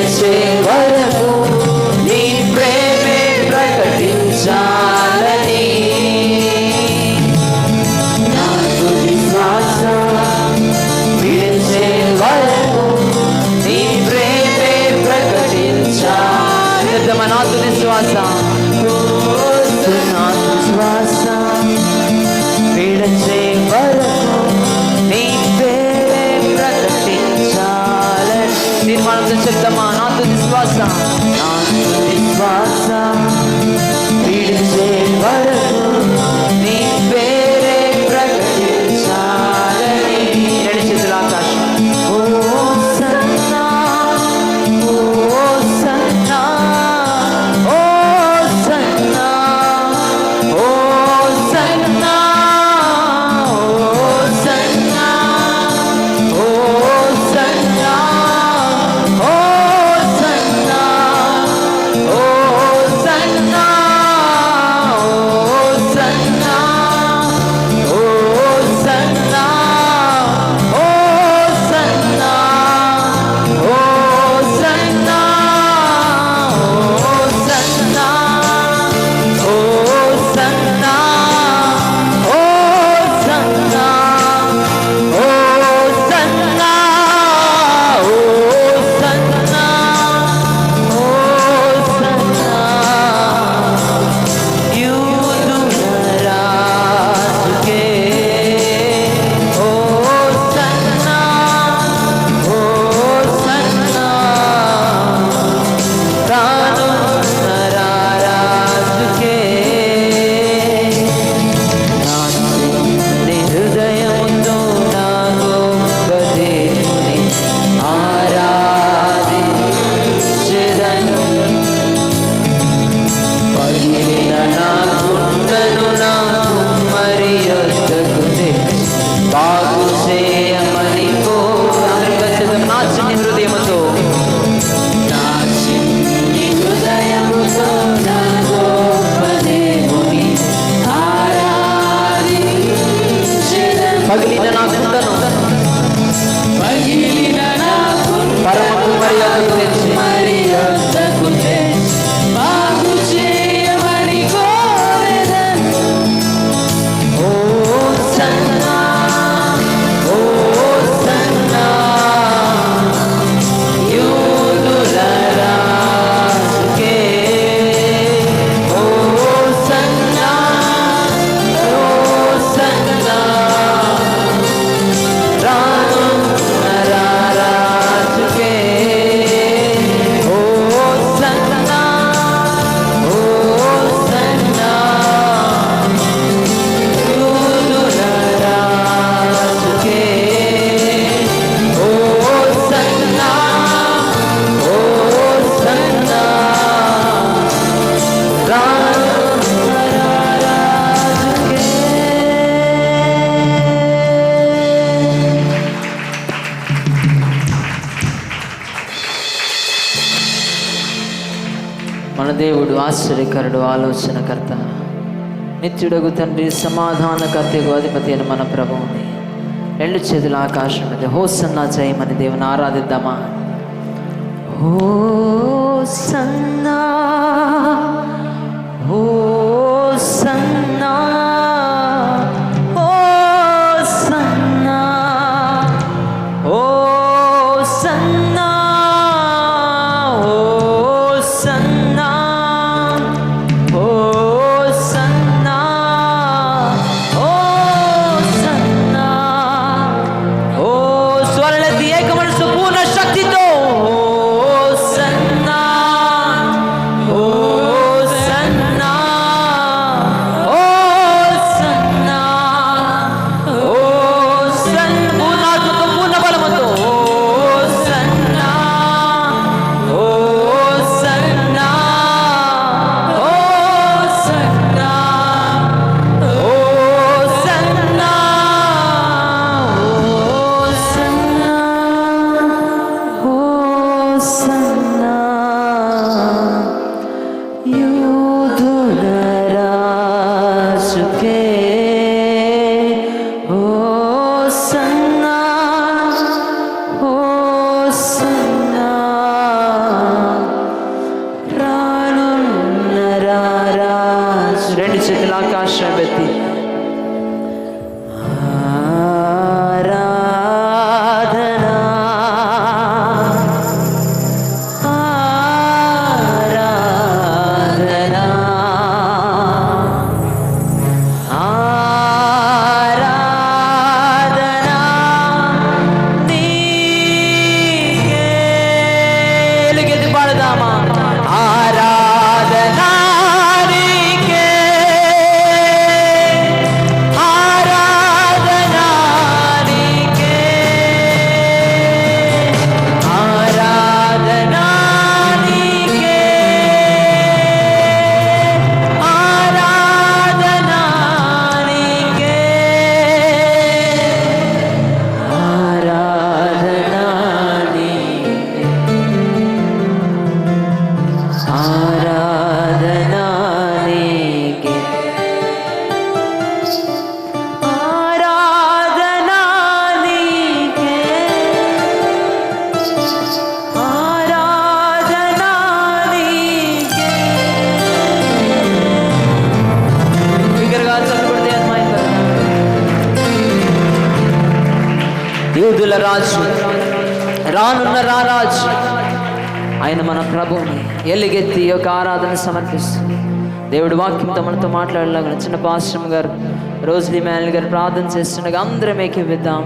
పిలిచే వరకు నీ ప్రేమే ప్రకటించాలని నా తుది శ్వాస పిలిచే వరకు నీ ప్రేమే ప్రకటించాలి. నా తుది శ్వాస నా తుది శ్వాస పిలిచే వరకు నీ పేరే ప్రకటించాలని. తీర్మానంతో చెప్తామా? నా తుది శ్వాస పిలిచే వరకు నీ పేరే ప్రకటించాలని. రెండు చేతుల ఆకాశం. ఓ సన్నా ఓ సన్నా ఓ సన్నా ఓ సన్నా ఓ సన్నా ఓ సన్నా ఓ సన్నా ఓ సన్నా ఓ సన్నా ఓ సన్నా ఓ సన్నా ఓ సన్నా ఓ సన్నా ఓ సన్నా ఓ సన్నా ఓ సన్నా యూదురాజుకే ఓ సన్నా ఓ సన్నా రాజుకే నీ హృదయముతో నా గొప్ప దేవుని ఆరాధించెదను. పగిలిన నా గుండెను నా కుమ్మరి యొద్దకు తెచ్చి బాగు చేయమని నా చిన్ని హృదయముతో నా చిన్ని హృదయముతో నా గొప్ప దేవుని ఆరాధించెదను. పగిలిన నా గుండెను పరమ కుమ్మరి యొద్దకు తెచ్చి బాగు చేయమని కోరెదను. ఓ సన్నా ఓ సన్నా యూదుల రాజుకే ఓ సన్నా ఓ సన్నా రాజుకే ఓ సన్నా ఓ సన్నా యూదుల రాజుకే ఓ సన్నా ఓ సన్నా మన దేవుడు ఆశ్చర్యకరుడు, ఆలోచనకర్త, నిత్యుడగు తండ్రి, సమాధానకర్తకు అధిపతి అయిన మన ప్రభువుని రెండు చేతుల ఆకాశం మీద హోసన్నా చేయమని దేవుని ఆరాధిద్దామా? హోసన్నా హోసన్నా హోసన్నా హోసన్నా హోసన్నా హోసన్నా హోసన్నా ఓ స్వరలెత్తి ఏక మనసు పూర్ణ శక్తితో హోసన్నా హోసన్నా యూదుల రాజు, రానున్న రారాజు ఆయన మన ప్రభువుని ఎలుగెత్తి యొక్క ఆరాధన సమర్పిస్తుంది. దేవుడి వాక్యంతో మనతో మాట్లాడలాగా చిన్న పాస్టర్ గారు, రోజులీ మేనల్ గారు ప్రార్థన చేస్తుండగా అందరం ఏకీవిద్దాం,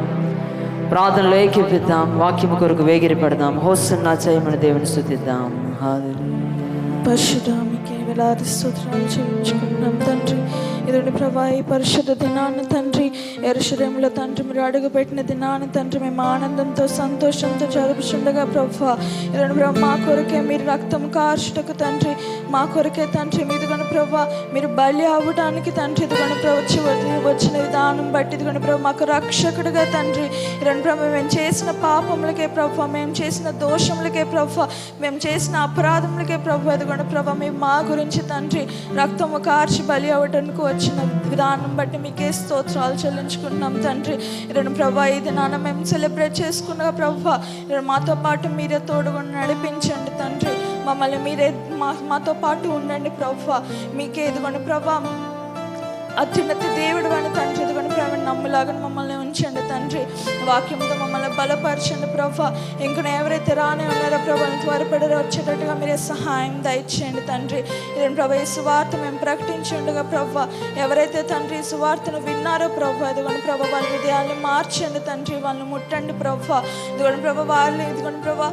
ప్రార్థనలో ఏకీవిద్దాం, వాక్యము కొరకు వేగిరి పడదాం. హోసన్నా చేయమని దేవుని స్తుతిద్దాం. పరిశుద్ధామికి వేలాది స్తోత్రాలు చెల్లించుకుంటున్నాం తండ్రి. ఇదండి ప్రభా, ఈ పరిశుద్ధ దినాన్ని తండ్రి, యెరూషలేములో తండ్రి మీరు అడుగుపెట్టిన దినాన్ని తండ్రి మేము ఆనందంతో సంతోషంతో జరుపుచుండగా ప్రభా, ఇదండి ప్రభా మా కొరకే మీరు రక్తం కార్చుటకు తండ్రి, మా కొరకే తండ్రి ఇదిగోని ప్రభా మీరు బలి అవ్వడానికి తండ్రి ఇదిగోని ప్రభు వచ్చిన విధానం బట్టి ఇదిగోని ప్రభు మాకు రక్షకుడిగా తండ్రి, ఇదండి ప్రభా మేము చేసిన పాపములకే ప్రభా, మేము చేసిన దోషములకే ప్రభా, మేము చేసిన అపరాధములకే ప్రభు ఇదిగోని ప్రభా మేము మా గురించి తండ్రి రక్తము కార్చి బలి అవ్వడానికి వచ్చిన విధానం బట్టి మీకే స్తోత్రాలు చెల్లించుకుంటున్నాం తండ్రి. ఇరవై ప్రభా ఇది నాన్న మేము సెలబ్రేట్ చేసుకున్న ప్రభా, మాతో పాటు మీరే తోడుగా నడిపించండి తండ్రి, మమ్మల్ని మీరే మాతో పాటు ఉండండి ప్రభా. మీకే ఇదిగోండి ప్రభా అత్యున్నత దేవుడు అని తండ్రి ఇదిగోండి ప్రభా నమ్ములాగా మమ్మల్ని ఉంచండి తండ్రి, వాక్యంతో మమ్మల్ని బలపరచండి ప్రభా. ఇంకా ఎవరైతే రాని ఉన్నారో ప్రభాని త్వరపడి వచ్చేటట్టుగా మీరే సహాయం దయచేయండి తండ్రి. ఇదండి ప్రభా ఈ సువార్త మేము ప్రకటించండుగా ప్రభా, ఎవరైతే తండ్రి ఈ సువార్తను విన్నారో ప్రభా ఇదిగోండి ప్రభా వాళ్ళ హృదయాన్ని మార్చండి తండ్రి, వాళ్ళని ముట్టండి ప్రభా. ఇదిగోండి ప్రభా వాళ్ళు ఇదిగోండి ప్రభా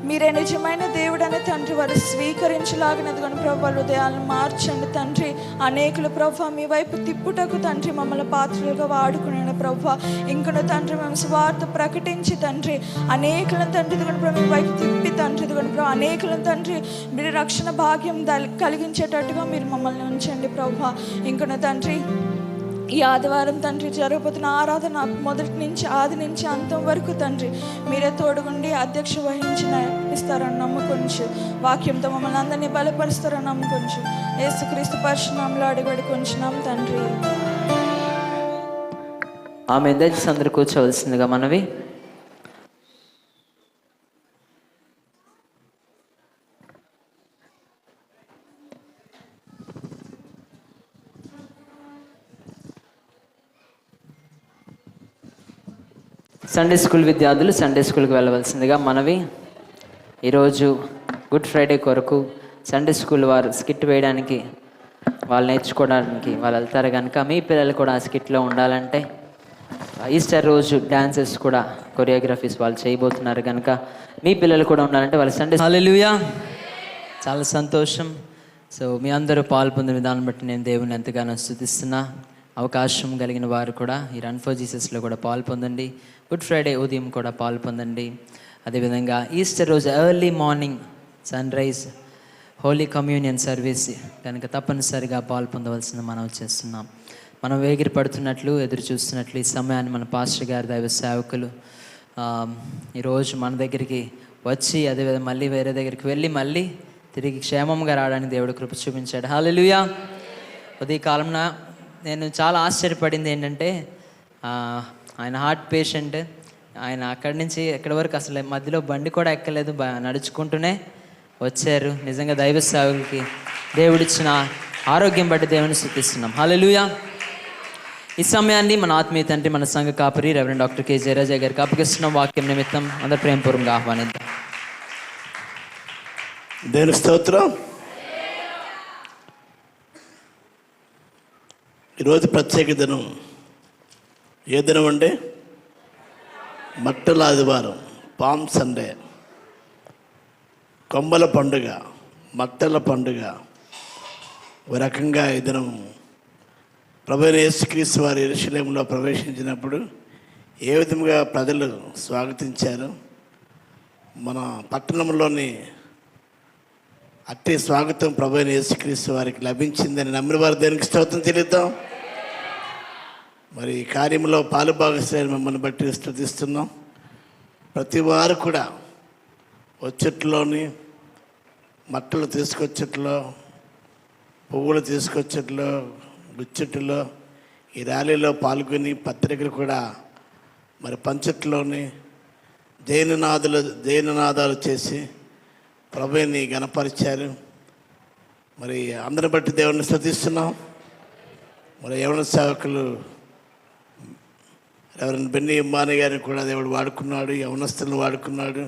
మీరే నిజమైన దేవుడని తండ్రి వారు స్వీకరించలాగినదిగోని ప్రభా హృదయాలను మార్చండి తండ్రి. అనేకులు ప్రభా మీ వైపు తిప్పుటకు తండ్రి మమ్మల్ని పాత్రలుగా వాడుకునే ప్రభా, ఇంకను తండ్రి మేము స్వార్థ ప్రకటించి తండ్రి అనేకులను తండ్రి ఇదిగోని ప్రభా మీ వైపు తిప్పి తండ్రి ఇదిగోని ప్రభా అనేకులను తండ్రి మీరు రక్షణ భాగ్యం కలిగించేటట్టుగా మీరు మమ్మల్ని ఉంచండి ప్రభా. ఇంకను తండ్రి ఈ ఆదివారం తండ్రి జరగబోతున్న ఆరాధన ఆది నుంచి అంతం వరకు తండ్రి మీరే తోడుగుండి అధ్యక్ష వహించి ఇస్తారని నమ్ముకొంచు, వాక్యంతో మమ్మల్ని అందరినీ బలపరుస్తారని నమ్ముకొంచు. యేసుక్రీస్తు పరిశునామములో అడిగి వేడుకొంచున్నాం తండ్రి. ఆమె దయచేసి అందరూ కూర్చోవలసిందిగా మనవి. సండే స్కూల్ విద్యార్థులు సండే స్కూల్కి వెళ్ళవలసిందిగా మనవి. ఈరోజు గుడ్ ఫ్రైడే కొరకు సండే స్కూల్ వారు స్కిట్ వేయడానికి వాళ్ళు నేర్చుకోవడానికి వాళ్ళు వెళ్తారు కనుక మీ పిల్లలు కూడా ఆ స్కిట్లో ఉండాలంటే ఈస్టర్ రోజు డ్యాన్సెస్ కూడా కొరియోగ్రఫీస్ వాళ్ళు చేయబోతున్నారు కనుక మీ పిల్లలు కూడా ఉండాలంటే వాళ్ళు సండే. హల్లెలూయా, చాలా సంతోషం. సో మీ అందరూ పాల్పొందిన విధానం బట్టి నేను దేవుని ఎంతగానో స్తుతిస్తున్నా. అవకాశం కలిగిన వారు కూడా ఈ రన్ ఫర్ జీసస్లో కూడా పాల్పొందండి. గుడ్ ఫ్రైడే ఉదయం కూడా పాల్పొందండి. అదేవిధంగా ఈస్టర్ రోజు early morning sunrise holy communion service కనుక తప్పనిసరిగా పాల్పొందవలసిన మనం చేస్తున్నాం. మనం వేగిరి పడుతున్నట్లు ఎదురు చూస్తున్నట్లు ఈ సమయాన్ని మన పాస్టర్ గారి దైవ సేవకులు ఈరోజు మన దగ్గరికి వచ్చి అదేవిధంగా మళ్ళీ వేరే దగ్గరికి వెళ్ళి మళ్ళీ తిరిగి క్షేమంగా రావడానికి దేవుడు కృప చూపించాడు. హల్లెలూయా. ఉదయకాలంన నేను చాలా ఆశ్చర్యపడింది ఏంటంటే ఆయన హార్ట్ పేషెంట్, ఆయన అక్కడి నుంచి ఎక్కడి వరకు అసలు మధ్యలో బండి కూడా ఎక్కలేదు, నడుచుకుంటూనే వచ్చారు. నిజంగా దైవ సేవకులకి దేవుడిచ్చిన ఆరోగ్యం బట్టి దేవుని స్తుతిస్తున్నాం. హల్లెలూయా. ఈ సమయాన్ని మన ఆత్మీయ తండ్రి మన సంఘ కాపరి రెవరెండ్ డాక్టర్ కె జయరాజా గారికి అప్పగిస్తున్నాం. వాక్యం నిమిత్తం అందరు ప్రేమపూర్వకంగా ఆహ్వానిద్దాం. దేవుని స్తోత్రం. ఈరోజు ప్రత్యేక దినం. ఏ దినం అంటే మట్టల ఆదివారం, పామ్ సండే, కొమ్మల పండుగ, మట్టల పండుగ. ఒక రకంగా ఈ దినం ప్రభువైన యేసుక్రీస్తు వారి యెరూషలేములో ప్రవేశించినప్పుడు ఏ విధంగా ప్రజలు స్వాగతించారు, మన పట్టణంలోని అట్టి స్వాగతం ప్రభువైన యేసుక్రీస్తు వారికి లభించిందని నమ్మిన వారు దేనికి స్తోత్రం చెల్లిద్దాం. మరి ఈ కార్యంలో పాలుభాగస్తులైన మిమ్మల్ని బట్టి స్తుతిస్తున్నాం. ప్రతి వారు కూడా వచ్చేట్లోని మట్టలు తీసుకొచ్చట్లో, పువ్వులు తీసుకొచ్చట్లో, గుచ్చెట్లో ఈ ర్యాలీలో పాల్గొని పత్రికలు కూడా మరి పంచట్లోని జైననాదాలు చేసి ప్రభువుని గణపరిచారు. మరి అందరిని బట్టి దేవుని స్తుతిస్తున్నాం. మరి యవన సేవకులు రెవరెండ్ బెన్నీ ఇమ్మాని గారిని కూడా దేవుడు వాడుకున్నాడు, యవనస్తులను వాడుకున్నాడు,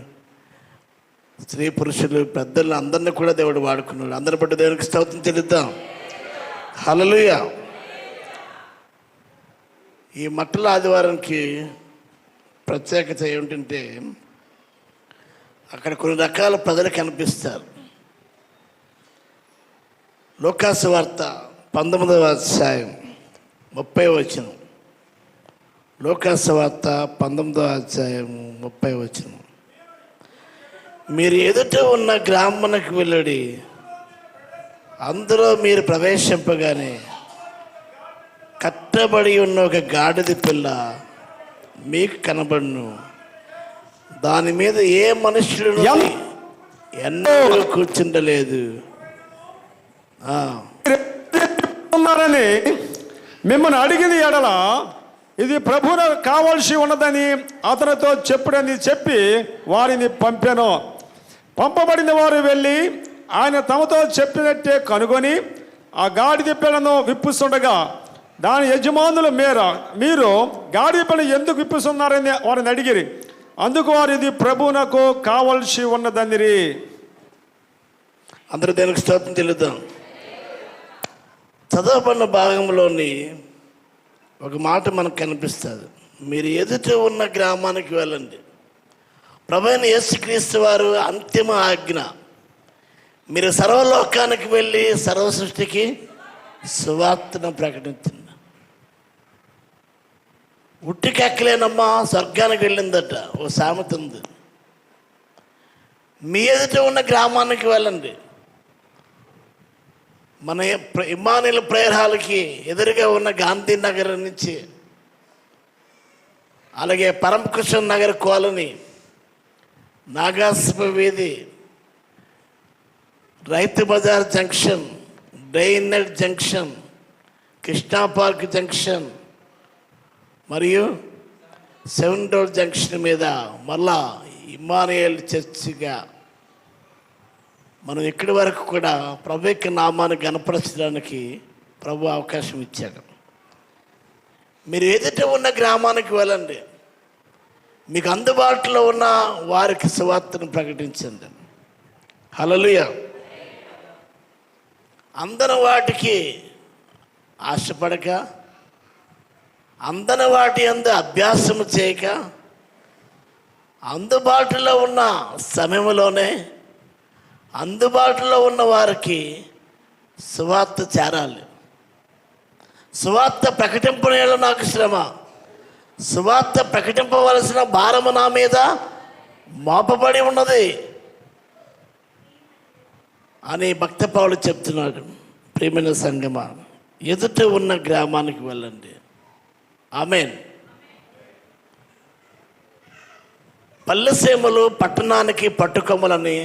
స్త్రీ పురుషులు పెద్దలు అందరినీ కూడా దేవుడు వాడుకున్నాడు. అందరి బట్టి దేవునికి స్తోత్రం చెల్లిద్దాం. హల్లెలూయా. ఈ మట్టల ఆదివారానికి ప్రత్యేకత ఏమిటంటే అక్కడ కొన్ని రకాల ప్రజలు కనిపిస్తారు. లూకాసు వార్త 19వ అధ్యాయం 30వ వచనం. లూకాసు వార్త 19వ అధ్యాయం 30వ వచనం. మీరు ఎదుట ఉన్న గ్రామానికి వెళ్ళడి, అందులో మీరు ప్రవేశింపగానే కట్టబడి ఉన్న ఒక గాడిద పిల్ల మీకు కనబడును. దాని మీద ఏ మనుషుడు ఎన్నడూ కూర్చుండలేదు. ఉన్నారని మిమ్మల్ని అడిగింది ఎడల ఇది ప్రభువుకు కావాల్సి ఉన్నదని అతనితో చెప్పుడని చెప్పి వారిని పంపాను. పంపబడిన వారు వెళ్ళి ఆయన తమతో చెప్పినట్టే కనుగొని ఆ గాడిద పిల్లను విప్పుస్తుండగా దాని యజమానుల మీరు గాడిద పిల్లను ఎందుకు విప్పుస్తున్నారని వారిని అడిగిరి. అందుకు వారు ఇది ప్రభువునకు కావలసి ఉన్నదనిరి. అందరూ దేనికి స్తోత్రం చెల్లిద్దాం. చదవబడిన భాగంలోని ఒక మాట మనకు కనిపిస్తుంది. మీరు ఎదుట ఉన్న గ్రామానికి వెళ్ళండి. ప్రభువైన యేసుక్రీస్తు వారు అంతిమ ఆజ్ఞ, మీరు సర్వలోకానికి వెళ్ళి సర్వ సృష్టికి సువార్తను ప్రకటించండి. ఉట్టికెక్కలేనమ్మా స్వర్గానికి వెళ్ళిందట ఓ సామెత ఉంది. మీ ఎదుట ఉన్న గ్రామానికి వెళ్ళండి. మన ఇమ్మానుయేల్ ప్రేయర్ హాల్కి ఎదురుగా ఉన్న గాంధీనగర్ నుంచి, అలాగే పరమకృష్ణ నగర్ కాలనీ, నాగాసభ వీధి, రైతు బజార్ జంక్షన్, డైనెట్ జంక్షన్, కృష్ణా పార్క్ జంక్షన్ మరియు 7 రోడ్ జంక్షన్ మీద మళ్ళా ఇమ్మానుయేల్ చర్చిగా మనం ఇక్కడి వరకు కూడా ప్రభు యొక్క నామాన్ని గణపరచడానికి ప్రభు అవకాశం ఇచ్చాడు. మీరు ఎదుట ఉన్న గ్రామానికి వెళ్ళండి, మీకు అందుబాటులో ఉన్న వారికి సువార్తను ప్రకటించండి. హల్లెలూయా. అందరి వాటికి ఆశపడక, అందరి వాటి అందు అభ్యాసము చేయక, అందుబాటులో ఉన్న సమయంలోనే అందుబాటులో ఉన్న వారికి సువార్త చేరాలి. సువార్త ప్రకటింపనేలా నాకు శ్రమ, సువార్త ప్రకటింపవలసిన భారము నా మీద మోపబడి ఉన్నది అని భక్త పౌలు చెప్తున్నాడు. ప్రియమైన సంగమా, ఎదుట ఉన్న గ్రామానికి వెళ్ళండి. ఆమేన్. పల్లెసీమలు పట్టణానికి పట్టుకొమ్మలని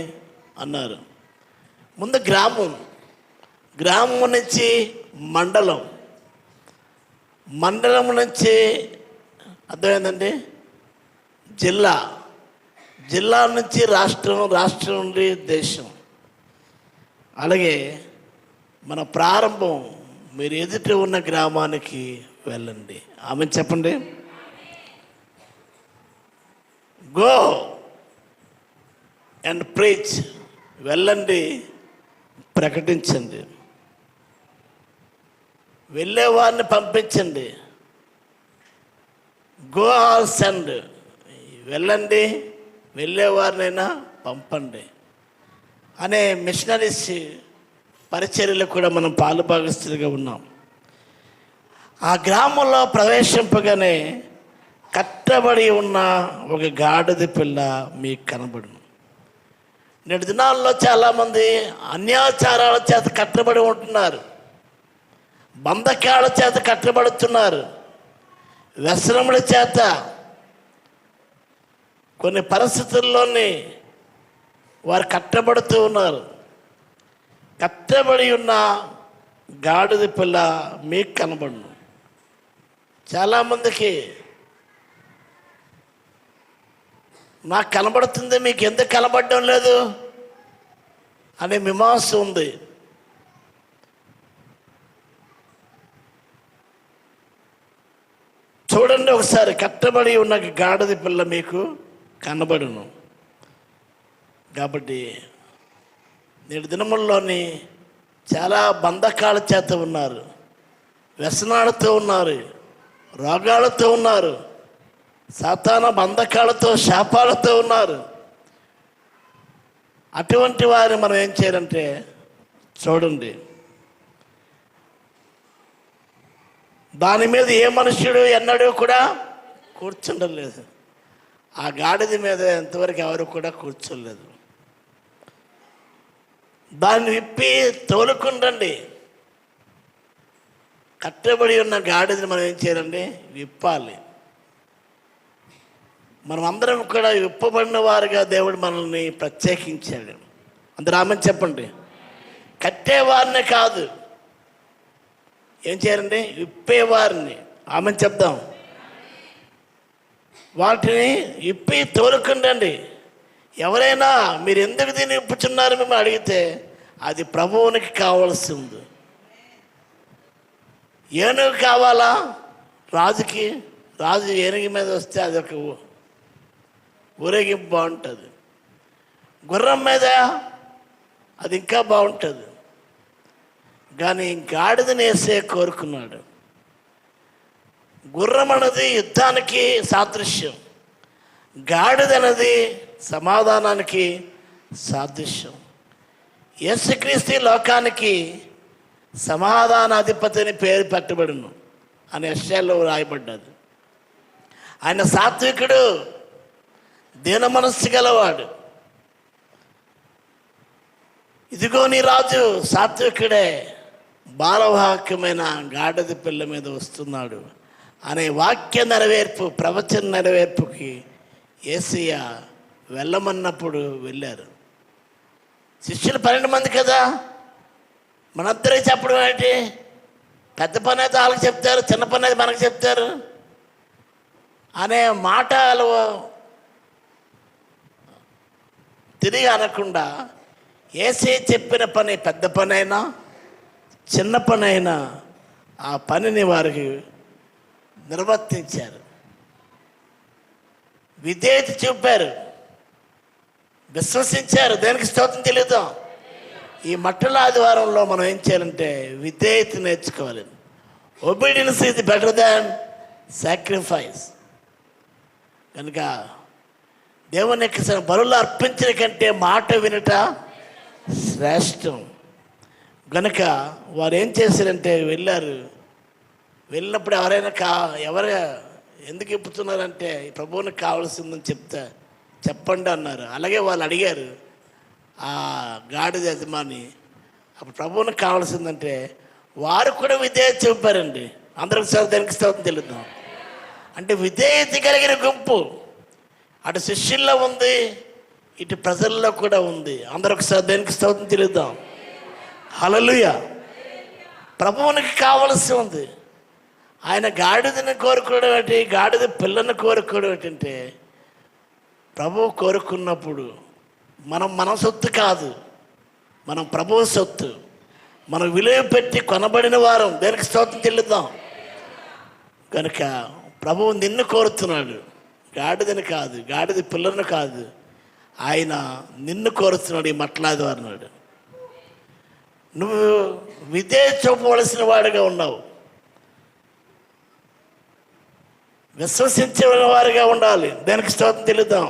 అన్నారు. ముందు గ్రామం నుంచి మండలం, మండలం నుంచి అర్థమైందండి జిల్లా నుంచి రాష్ట్రం, రాష్ట్రం నుండి దేశం. అలాగే మన ప్రారంభం మీరు ఎదుట ఉన్న గ్రామానికి వెళ్ళండి. ఆమె చెప్పండి. గో అండ్ ప్రీచ్, వెళ్ళండి, ప్రకటించండి. వెళ్ళేవారిని పంపించండి. గో ఆర్ సెండ్, వెళ్ళండి, వెళ్ళేవారినైనా పంపండి అనే మిషనరీస్ పరిచర్యలు కూడా మనం పాలుభాగస్తులుగా ఉన్నాం. ఆ గ్రామంలో ప్రవేశింపగానే కట్టబడి ఉన్న ఒక గాడిద పిల్ల మీకు కనబడును. నేటి దినాల్లో చాలామంది అన్యాచారాల చేత కట్టబడి ఉంటున్నారు, బంధకాల చేత కట్టబడుతున్నారు, వ్యసనముల చేత, కొన్ని పరిస్థితుల్లోని వారు కట్టబడుతూ ఉన్నారు. కట్టబడి ఉన్న గాడిద పిల్ల మీకు కనబడును. చాలామందికి నాకు కనబడుతుంది, మీకు ఎందుకు కనబడడం లేదు అనే మీమాంస ఉంది. చూడండి ఒకసారి, కట్టబడి ఉన్న గాడిద పిల్ల మీకు కనబడును. కాబట్టి నేటి దినముల్లోని చాలా బంధకాల చేత ఉన్నారు, వ్యసనాలతో ఉన్నారు, రోగాలతో ఉన్నారు, సాతాన బంధకాలతో శాపాలతో ఉన్నారు. అటువంటి వారిని మనం ఏం చేయాలంటే చూడండి, దాని మీద ఏ మనుష్యుడు ఎన్నడూ కూడా కూర్చుండలేదు. ఆ గాడిద మీద ఎంతవరకు ఎవరు కూడా కూర్చోలేదు. దాన్ని విప్పి తోలుకుండండి. కట్టబడి ఉన్న గాడిదని మనం ఏం చేయాలండి? విప్పాలి. మనం అందరం కూడా విప్పబడిన వారుగా దేవుడు మనల్ని ప్రత్యేకించాడు. అందరూ ఆమెను చెప్పండి. కట్టేవారిని కాదు, ఏం చేయాలండి? విప్పేవారిని. ఆమెను చెప్దాం. వాటిని విప్పి తోలుకుండండి. ఎవరైనా మీరు ఎందుకు దీన్ని విప్పుచున్నారు మేము అడిగితే అది ప్రభువునికి కావాల్సి ఉంది. ఏనుగు కావాలా రాజుకి? రాజు ఏనుగు మీద వస్తే అది ఒక ఊరేగింపు బాగుంటుంది. గుర్రం మీద అది ఇంకా బాగుంటుంది. కానీ గాడిదని వేసే కోరుకున్నాడు. గుర్రం అన్నది యుద్ధానికి సాదృశ్యం, గాడిద అనేది సమాధానానికి సాదృశ్యం. యేసుక్రీస్తు లోకానికి సమాధానాధిపతిని పేరు పెట్టబడును అని యెషయాలో రాయబడ్డది. ఆయన సాత్వికుడు, దీన మనస్సు గలవాడు. ఇదిగో నీ రాజు సాత్వికుడే, బాలవాక్యమైన గాడిద పిల్ల మీద వస్తున్నాడు అనే వాక్య నెరవేర్పు, ప్రవచన నెరవేర్పుకి యేసయ్య వెళ్ళమన్నప్పుడు వెళ్ళారు. శిష్యులు 12 మంది కదా, మనందరికీ చెప్పడం ఏంటి? పెద్ద పని అయితే వాళ్ళకి చెప్తారు, చిన్న పని అయితే మనకు చెప్తారు అనే మాటలు తిరిగి అనకుండా యేసయ్య చెప్పిన పని, పెద్ద పని అయినా చిన్న పని అయినా ఆ పనిని వారికి నిర్వర్తించారు. విధేయత చూపారు, విశ్వసించారు. దేనికి స్తోత్రం తెలియదాం. ఈ మట్టల ఆదివారంలో మనం ఏం చేయాలంటే విధేయత నేర్చుకోవాలి. Obedience is better than sacrifice. కనుక దేవుని యొక్క బలులు అర్పించిన కంటే మాట వినట శ్రేష్టం. కనుక వారు ఏం చేశారంటే వెళ్ళారు. వెళ్ళినప్పుడు ఎవరైనా ఎవరు ఎందుకు ఇప్పుతున్నారంటే ప్రభువునికి కావాల్సిందని చెప్పండి అన్నారు. అలాగే వాళ్ళు అడిగారు ఆ గాడిద యజమాని. అప్పుడు ప్రభువునికి కావాల్సిందంటే వారు కూడా విధేయత చూపారండి. అందరికి దానికి స్తోత్రం తెలుద్దాం. అంటే విధేయత కలిగిన గుంపు అటు శిష్యుల్లో ఉంది, ఇటు ప్రజల్లో కూడా ఉంది. అందరికి దానికి స్తోత్రం తెలుద్దాం. హల్లెలూయా. ప్రభువునికి కావలసి ఉంది. ఆయన గాడిదని కోరుకోవడం ఏంటి? గాడిద పిల్లని కోరుకోవడం ఏంటంటే ప్రభువు కోరుకున్నప్పుడు మన సొత్తు కాదు, మనం ప్రభువు సొత్తు. మనం విలువ పెట్టి కొనబడిన వారం. దేనికి స్తోత్రం చెల్లిద్దాం. కనుక ప్రభువు నిన్ను కోరుతున్నాడు, గాడిదని కాదు, గాడిద పిల్లను కాదు. ఆయన నిన్ను కోరుతున్నాడు. ఈ మట్లాది అన్నాడు, నువ్వు విధేయత చూపవలసిన వాడిగా ఉన్నావు, విశ్వసించే వారిగా ఉండాలి. దానికి స్తోత్రం తెలుద్దాం.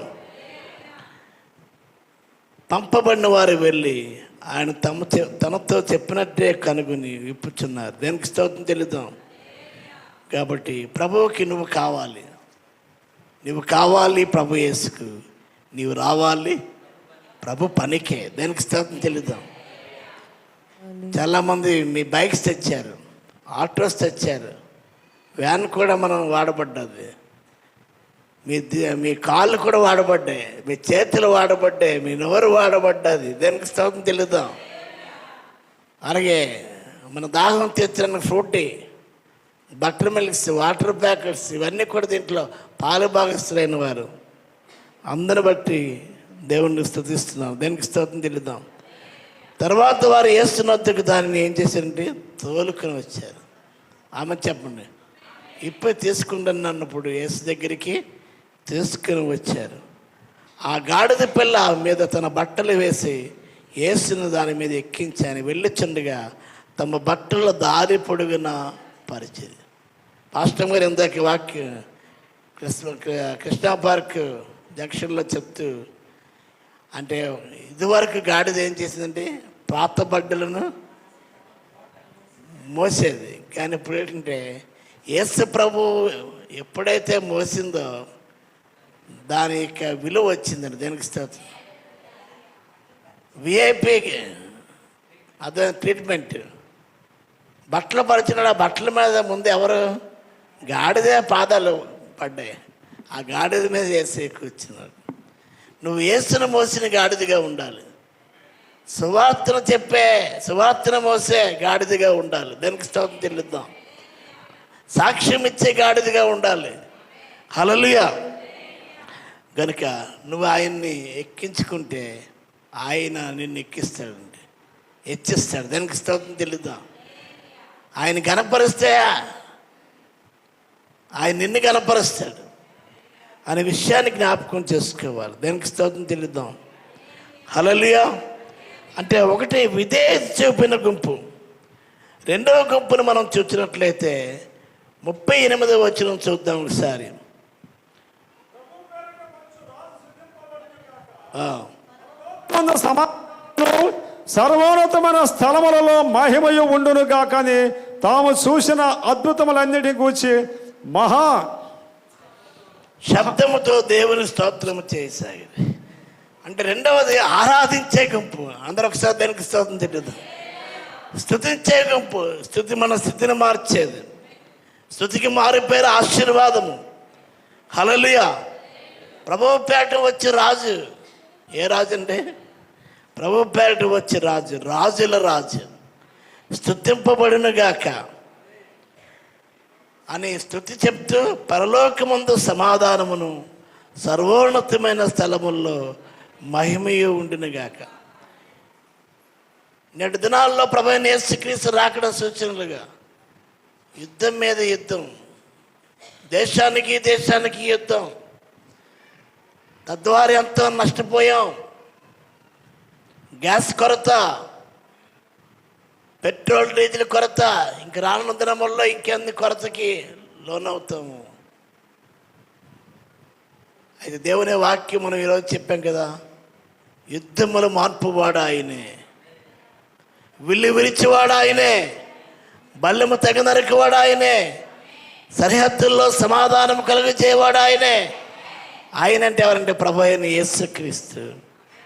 పంపబడిన వారు వెళ్ళి ఆయన తనతో చెప్పినట్టే కనుగొని విప్పుచున్నారు. దేనికి స్తోత్రం తెలుద్దాం. కాబట్టి ప్రభువుకి నువ్వు కావాలి, ప్రభు యేసుకు నీవు రావాలి, ప్రభు పనికే. దేనికి స్తోత్రం తెలుద్దాం. చాలామంది మీ బైక్స్ తెచ్చారు, ఆటోస్ తెచ్చారు, వ్యాన్ కూడా మనం వాడబడ్డది, మీ కాళ్ళు కూడా వాడబడ్డాయి, మీ చేతులు వాడబడ్డాయి, మీ నోరు వాడబడ్డది. దేనికి స్తోత్రం తెలుద్దాం. అలాగే మన దాహం తీర్చడానికి Frooti, butter milks, water packets ఇవన్నీ కూడా దీంట్లో పాలు భాగస్తులైన వారు అందరిని బట్టి దేవుణ్ణి స్తుతిస్తున్నాం. దేనికి స్తోత్రం తెలుద్దాం. తర్వాత వారు యేసునొద్దకు దానిని ఏం చేశారంటే తోలుకొని వచ్చారు. ఆమె చెప్పండి, ఇప్పుడే తీసుకుంటాను అన్నప్పుడు యేసు దగ్గరికి తీసుకుని వచ్చారు. ఆ గాడిద పిల్ల మీద తన బట్టలు వేసి యేసును దాని మీద ఎక్కించి ఆయన వెళ్ళుచుండగా తమ బట్టల దారి పొడుగున పరిచేది. పాస్టర్ గారు ఇందాక వాక్యం కృష్ణా పార్క్ జంక్షన్లో చెప్తూ, అంటే ఇదివరకు గాడిద ఏం చేసిందంటే పాత బట్టలను మోసేది. కానీ ఇప్పుడు ఏంటంటే యేసు ప్రభు ఎప్పుడైతే మోసిందో దాని యొక్క విలువ వచ్చిందండి. దేనికి స్తోత్రం. విఐపికి అదే ట్రీట్మెంట్. బట్టలు పరిచిన ఆ బట్టల మీద ముందు ఎవరు గాడిదే పాదాలు పడ్డాయి. ఆ గాడిద మీద యేసు కూర్చున్నాడు. నువ్వు యేసును మోసిన గాడిదగా ఉండాలి. సువార్తను మోసే గాడిదగా ఉండాలి. దానికి స్తోత్రం చెల్లిద్దాం. సాక్ష్యం ఇచ్చే గాడిదగా ఉండాలి. హల్లెలూయా. కనుక నువ్వు ఆయన్ని ఎక్కించుకుంటే ఆయన నిన్ను ఎక్కిస్తాడండి, హెచ్చిస్తాడు. దానికి స్తోత్రం చెల్లిద్దాం. ఆయన గణపరిస్తే ఆయన నిన్ను గణపరుస్తాడు అనే విషయాన్ని జ్ఞాపకం చేసుకోవాలి. దానికి స్తోత్రం చెల్లిద్దాం. హల్లెలూయా. అంటే ఒకటి విధేయత చూపిన గుంపు. రెండవ గుంపును మనం చూసినట్లయితే 38వ వచనం చూద్దాం ఒకసారి. సర్వోన్నతమైన స్థలములలో మహిమయు ఉండును గాకని తాము చూసిన అద్భుతములన్నిటిని గూర్చి మహా శబ్దముతో దేవుని స్తోత్రము చేసాగింది. అంటే రెండవది ఆరాధించే గుంపు. అందరూ ఒకసారి దానికి స్తోత్రం తెలియదు. స్తుతించే గుంపు. స్తుతి మన స్థితిని మార్చేది. స్తుతికి మారిపోయారు ఆశీర్వాదము. హల్లెలూయా. ప్రభువు పేట వచ్చి రాజు. ఏ రాజు అంటే ప్రభువు పేట వచ్చి రాజు, రాజుల రాజు, స్తుతింపబడును గాక అని స్తుతి చెప్తూ పరలోకమందు సమాధానమును సర్వోన్నతమైన స్థలముల్లో మహిమయు ఉండునుగాక. నేటి దినాల్లో ప్రభువైన యేసుక్రీస్తు రాకడ సూచనలుగా యుద్ధం మీద యుద్ధం, దేశానికి యుద్ధం. తద్వారా ఎంతో నష్టపోయాం. గ్యాస్ కొరత, పెట్రోల్ డీజిల్ కొరత, ఇంక రానున్న దినముల్లో ఇంకెన్ని కొరతకి లోనవుతాము. అయితే దేవుని వాక్యం మనం ఈరోజు చెప్పాం కదా, యుద్ధములు మార్పువాడు ఆయనే, విల్లు విరిచేవాడు ఆయనే, బల్లెము తెగ నరికేవాడు ఆయనే, సరిహద్దుల్లో సమాధానం కలుగజేయవాడు ఆయనే. ఆయన అంటే ఎవరంటే ప్రభు అయిన యేసుక్రీస్తు.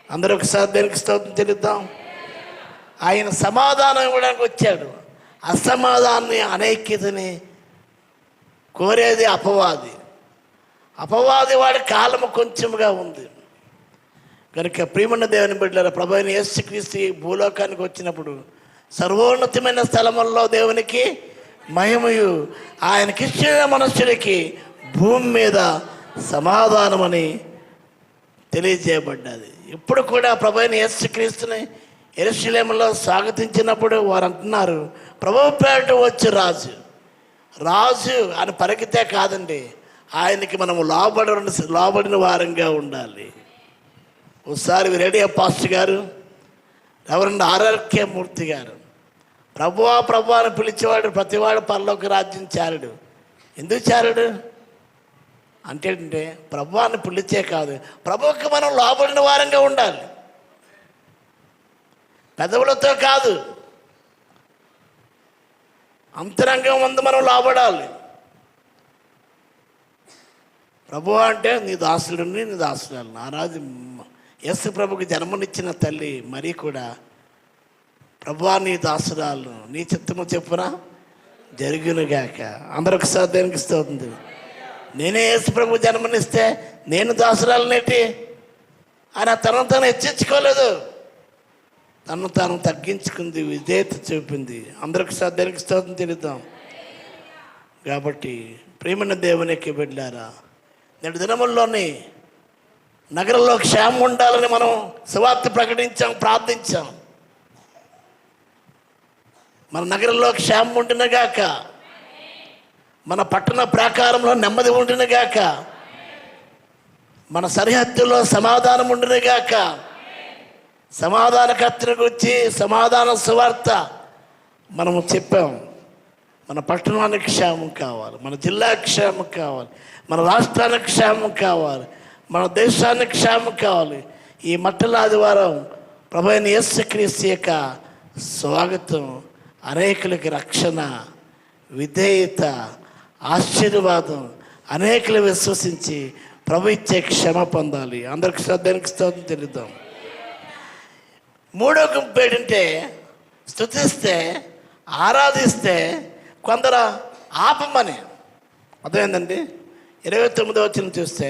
అందరూ ఒకసారి దేనికి స్తోత్రం చెల్లిద్దాం. ఆయన సమాధానం ఇవ్వడానికి వచ్చాడు. అసమాధానాన్ని, అనైక్యతని కోరేది అపవాది వాడి కాలము కొంచెముగా ఉంది. కనుక ప్రియమైన దేవుని బిడ్డలారా, ప్రభు అయిన యేసుక్రీస్తు భూలోకానికి వచ్చినప్పుడు సర్వోన్నతమైన స్థలముల్లో దేవునికి మహిమయు, ఆయనకిచ్చిన మనుష్యుడికి భూమి మీద సమాధానమని తెలియజేయబడ్డది. ఇప్పుడు కూడా ప్రభు అయిన యేసుక్రీస్తుని యెరూషలేములో స్వాగతించినప్పుడు వారు అంటున్నారు, ప్రభువు పేరిట వచ్చి రాజు అని పరిగితే కాదండి, ఆయనకి మనము లోబడిన వారంగా ఉండాలి. ఒకసారి రేడియో పాస్టర్ గారు, రెవరెండ్ ఆర్ఆర్కే మూర్తి గారు, ప్రభువా అని పిలిచేవాడు ప్రతివాడు పరలోక రాజ్యం చేరడు. ఎందుకు చేరడు అంటే ప్రభువాన్ని పిలిచే కాదు, ప్రభువుకి మనం లోబడిన వారంగా ఉండాలి. పెదవులతో కాదు, అంతరంగం ముందు మనం లోబడాలి. ప్రభువా అంటే నీ దాసుడిని, నీ దాసురాలు. ఆ రాజు యేసు ప్రభుకి జన్మనిచ్చిన తల్లి మరి కూడా, ప్రభువా నీ దాసురాలు, నీ చిత్తము చెప్పున జరుగునుగాక. అందరూ ఒకసారి దేనికి ఇస్తుంది. నేనే యేసు ప్రభు జన్మనిస్తే నేను దాసురాలనేటి? ఆయన తనను తాను హెచ్చించుకోలేదు, తను తాను తగ్గించుకుంది, విధేయత చూపింది. అందరికి దేనికి స్తోత్రం తెలుద్దాం. కాబట్టి ప్రియమైన దేవునికి బిడ్డలారా, నేటి దినముల్లోని నగరంలో క్షేమం ఉండాలని మనం సువార్త ప్రకటించాం, ప్రార్థించాం. మన నగరంలో క్షేమం ఉండునుగాక, మన పట్టణ ప్రాకారంలో నెమ్మది ఉండునుగాక, మన సరిహద్దులో సమాధానం ఉండునుగాక. సమాధానకర్తను గురించి సమాధాన సువార్త మనము చెప్పాం. మన పట్టణానికి క్షేమం కావాలి, మన జిల్లాకి క్షేమం కావాలి, మన రాష్ట్రానికి క్షేమం కావాలి, మన దేశానికి క్షేమం కావాలి. ఈ మట్టల ఆదివారం ప్రభువైన యేసుక్రీస్తు యొక్క స్వాగతం అనేకులకి రక్షణ, విధేయత, ఆశీర్వాదం, అనేకులు విశ్వసించి ప్రభు ఇచ్చే క్షమ పొందాలి. అందరికి శ్రద్ధకి స్తోత్రం తెలుద్దాం. మూడో గుంపు ఏంటంటే స్తుతిస్తే, ఆరాధిస్తే కొందరు ఆపమని. అర్థమైందండి. 29వ వచనం చూస్తే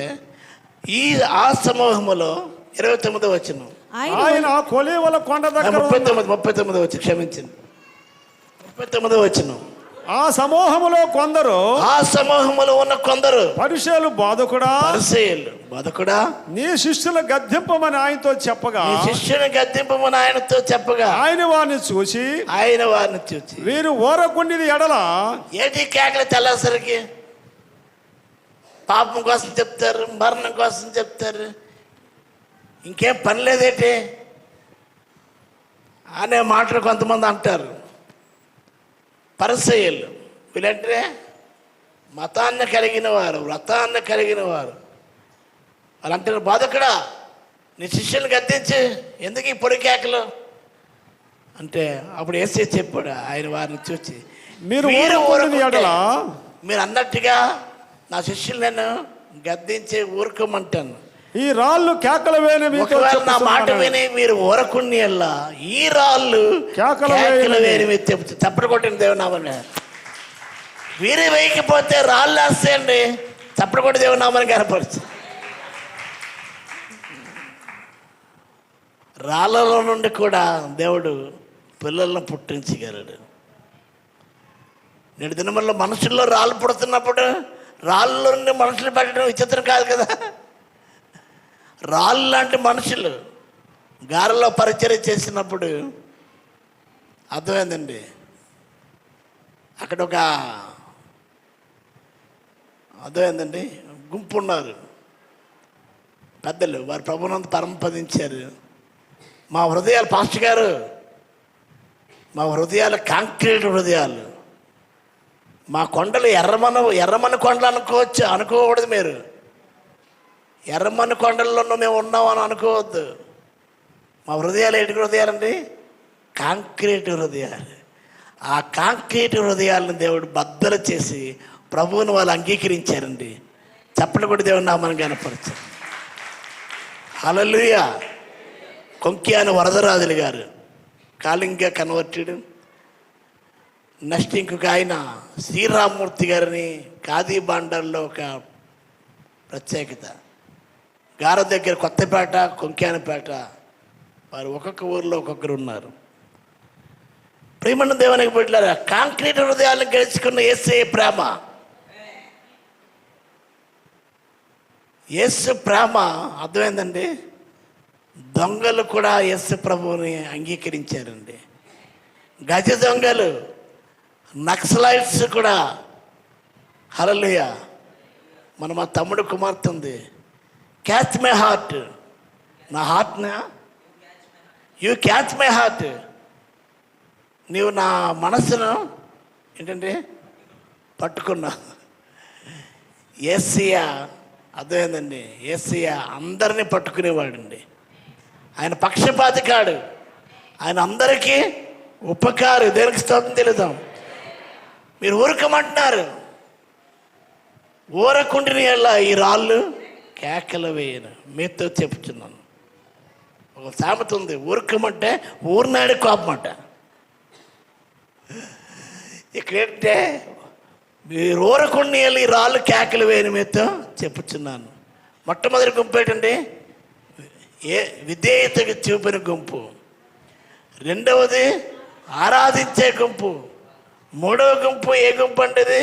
ఆ సమూహములో 29వ వచనం, ఆయన కొలీవల కొండ దగ్గర 39వ వచనం, క్షమించింది, 39వ వచనం. ఆ సమూహములో ఉన్న కొందరు పరిసయ్యులు బోధకుడా నీ శిష్యుల గద్దెంపమని ఆయనతో చెప్పగా, ఆయన వారిని చూసి వీరు ఓరకుండిది ఎడల. ఏంటి కేకలు తెల్లాసరికి? పాపం కోసం చెప్తారు, మరణం కోసం చెప్తారు, ఇంకేం పని లేదేంటి అనే మాటలు కొంతమంది అంటారు. పరిసయ్యులు వీళ్ళంటే మతాన్ని కలిగిన వారు, వ్రతాన్ని కలిగిన వారు. వాళ్ళు అంటారు, బోధకుడా నీ శిష్యులు గద్దించి ఎందుకు ఈ పొడి కేకలు అంటే, అప్పుడు యేసే చెప్పాడు ఆయన వారిని చూసి, మీరు అన్నట్టుగా నా శిష్యులు నేను గద్దించి ఊరుకోమంటాను. ఈ రాళ్ళు కేకలు ఒకవేళ నా మాట విని మీరు ఊరకుని అల్లా ఈ రాళ్ళు కేకలు వేని మీరు చప్పటి కొట్టిన దేవునామని. వీరే వేయకపోతే రాళ్ళు వేస్తాయండి, చప్పటి కొట్టి దేవునామని కనపరచు. రాళ్ళలో నుండి కూడా దేవుడు పిల్లలను పుట్టించగలడు. నేటి దినముల్లో మనుషుల్లో రాళ్ళు పుడుతున్నప్పుడు రాళ్ళలో నుండి మనుషులు పెట్టడం విచిత్రం కాదు కదా. రాళ్ళు లాంటి మనుషులు గారెలో పరిచర్య చేసినప్పుడు అర్థమైందండి. అక్కడ ఒక అర్థమైందండి గుంపు ఉన్నారు పెద్దలు, వారి ప్రభునందు పరమపదించారు. మా హృదయాలు పాస్టర్ గారు, మా హృదయాలు కాంక్రీట్ హృదయాలు, మా కొండలు ఎర్రమన్న కొండలు అనుకోకూడదు. మీరు ఎర్రమన్న కొండల్లో మేము ఉన్నామని అనుకోవద్దు. మా హృదయాలు ఏంటి హృదయాలండి? కాంక్రీట్ హృదయాలు. ఆ కాంక్రీట్ హృదయాలను దేవుడు బద్దలు చేసి ప్రభువుని వాళ్ళు అంగీకరించారండి. చప్పట్లు కూడా దేవుని నామని కనపరిచారు. హల్లెలూయా. కొంక్యాని వరదరాజులు గారు కాళింగ కన్వర్టెడ్. నెక్స్ట్ ఇంకొక ఆయన శ్రీరామ్మూర్తి గారిని ఖాదీ బాండర్లో ఒక ప్రత్యేకత. గార దగ్గర కొత్తపేట, కొంక్యానిపేట, వారు ఒక్కొక్క ఊరిలో ఒక్కొక్కరు ఉన్నారు. ప్రేమన్న దేవునికి పెట్టారు. కాంక్రీట్ హృదయాలను గెలుచుకున్న యేసే ప్రేమ, యేసు ప్రేమ అర్థమైందండి. దొంగలు కూడా యేసు ప్రభువుని అంగీకరించారండి. గజ దొంగలు, నక్సలైట్స్ కూడా. హల్లెలూయా. మా తమ్ముడు కుమార్తె ఉంది, క్యాచ్ మై హార్ట్, నా హార్ట్నా యూ క్యాచ్ మై హార్ట్, నీవు నా మనస్సును ఏంటంటే పట్టుకున్నా. యేసయ్య అర్థమైందండి. యేసయ్య అందరినీ పట్టుకునేవాడండి. ఆయన పక్షపాతి కాడు, ఆయన అందరికీ ఉపకారి. దేనికి స్తోత్రం తెలుద్దాం. మీరు ఊరకమంటున్నారు, ఊరకుండిని ఎలా ఈ రాళ్ళు కేకలు వేయను. మీతో చెప్తున్నాను. ఒక సామెత ఉంది, ఊరకమంటే ఊరినాడి కోపమంట. ఇక్కడంటే మీరు ఊరకుండి ఈ రాళ్ళు కేకలు వేయను మీతో చెప్పుచున్నాను. మొట్టమొదటి గుంపు ఏంటండి? విధేయతకు చూపిన గుంపు. రెండవది ఆరాధించే గుంపు. మూడవ గుంపు ఏ గుంపు అంటే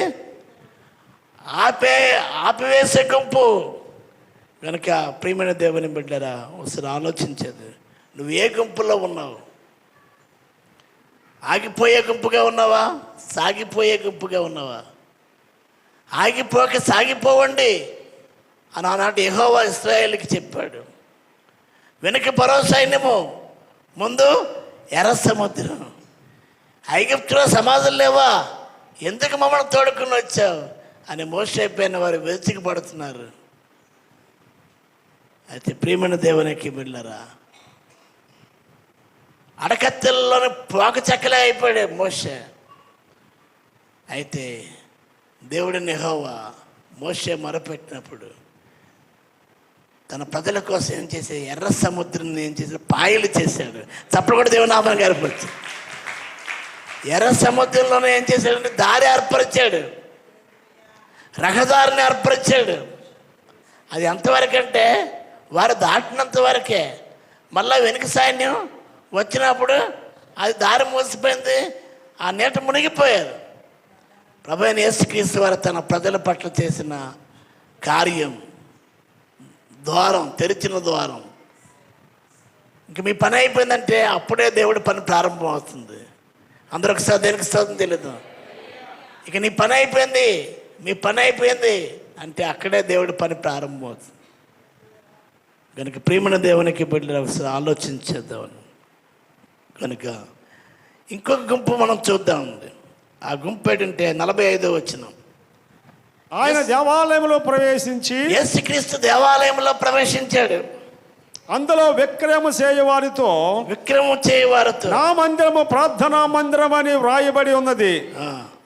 ఆపివేసే గుంపు. కనుక ప్రియమైన దేవుని బిడ్డలారా, ఒకసారి ఆలోచించేది, నువ్వు ఏ గుంపులో ఉన్నావు? ఆగిపోయే గుంపుగా ఉన్నావా? సాగిపోయే గుంపుగా ఉన్నావా? ఆగిపోక సాగిపోవండి అని ఆనాటి యెహోవా ఇశ్రాయేలుకి చెప్పాడు. వెనుక ఫరో సైన్యము, ముందు ఎర్ర సముద్రం. ఐగుప్తులో సమాధులు లేవా, ఎందుకు మమ్మల్ని తోడుకుని వచ్చావు అని మోషే అయిపోయిన వారు వెతికిపడుతున్నారు. అయితే ప్రియమైన దేవునికి బిడ్డలారా, అడకత్తెల్లోని పోక చెక్కలే అయిపోయాడు మోషే. అయితే దేవుడిని యెహోవా మోషే మొరపెట్టినప్పుడు తన ప్రజల కోసం ఏం చేశాడు? ఎర్ర సముద్రం ఏం చేశాడు? పాయలు చేశాడు. చప్పుడు కూడా దేవుని నామం గర్పచ్చు. ఎర్ర సముద్రంలోనే ఏం చేశాడంటే దారి ఏర్పరిచాడు, రహదారిని ఏర్పరిచాడు. అది ఎంతవరకు అంటే వారు దాటినంత వరకే. మళ్ళా వెనుక సైన్యం వచ్చినప్పుడు అది దారి మూసిపోయింది, ఆ నీట మునిగిపోయారు. ప్రభు అయిన యేసుక్రీస్తు వారు తన ప్రజల పట్ల చేసిన కార్యం, ద్వారం, తెరిచిన ద్వారం. ఇంక మీ పని అయిపోయిందంటే అప్పుడే దేవుడి పని ప్రారంభం అవుతుంది. అందరూ ఒకసారి దేనికి స్తోత్రం తెలియదు. ఇక నీ పని అయిపోయింది, మీ పని అయిపోయింది అంటే అక్కడే దేవుడి పని ప్రారంభం అవుతుంది. కనుక ప్రియమైన దేవునికి బిడ్డలు ఆలోచించేద్దామని. కనుక ఇంకొక గుంపు మనం చూద్దాం. ఆ గుంపు ఏంటంటే 45వ వచనం. ఆయన దేవాలయంలో ప్రవేశించి, యేసుక్రీస్తు దేవాలయంలో ప్రవేశించాడు. అందులో విక్రయము చేయవారితో నా మందిరము ప్రార్థనా మందిరం అని వ్రాయబడి ఉన్నది.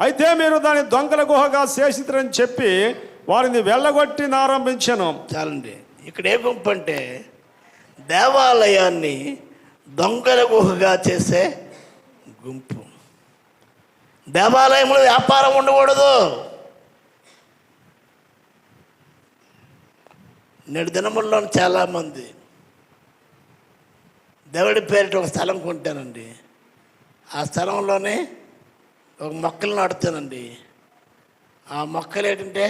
అయితే మీరు దాని దొంగల గుహగా చేసిరని చెప్పి వారిని వెళ్ళగొట్టి ఆరంభించాను. చాలండి. ఇక్కడ ఏ గుంపు అంటే దేవాలయాన్ని దొంగల గుహగా చేసే గుంపు. దేవాలయంలో వ్యాపారం ఉండకూడదు. నేడు దినముల్లో చాలామంది దేవుడి పేరిట ఒక స్థలం కొంటానండి, ఆ స్థలంలోనే ఒక మొక్కలు నాటుతానండి. ఆ మొక్కలు ఏంటంటే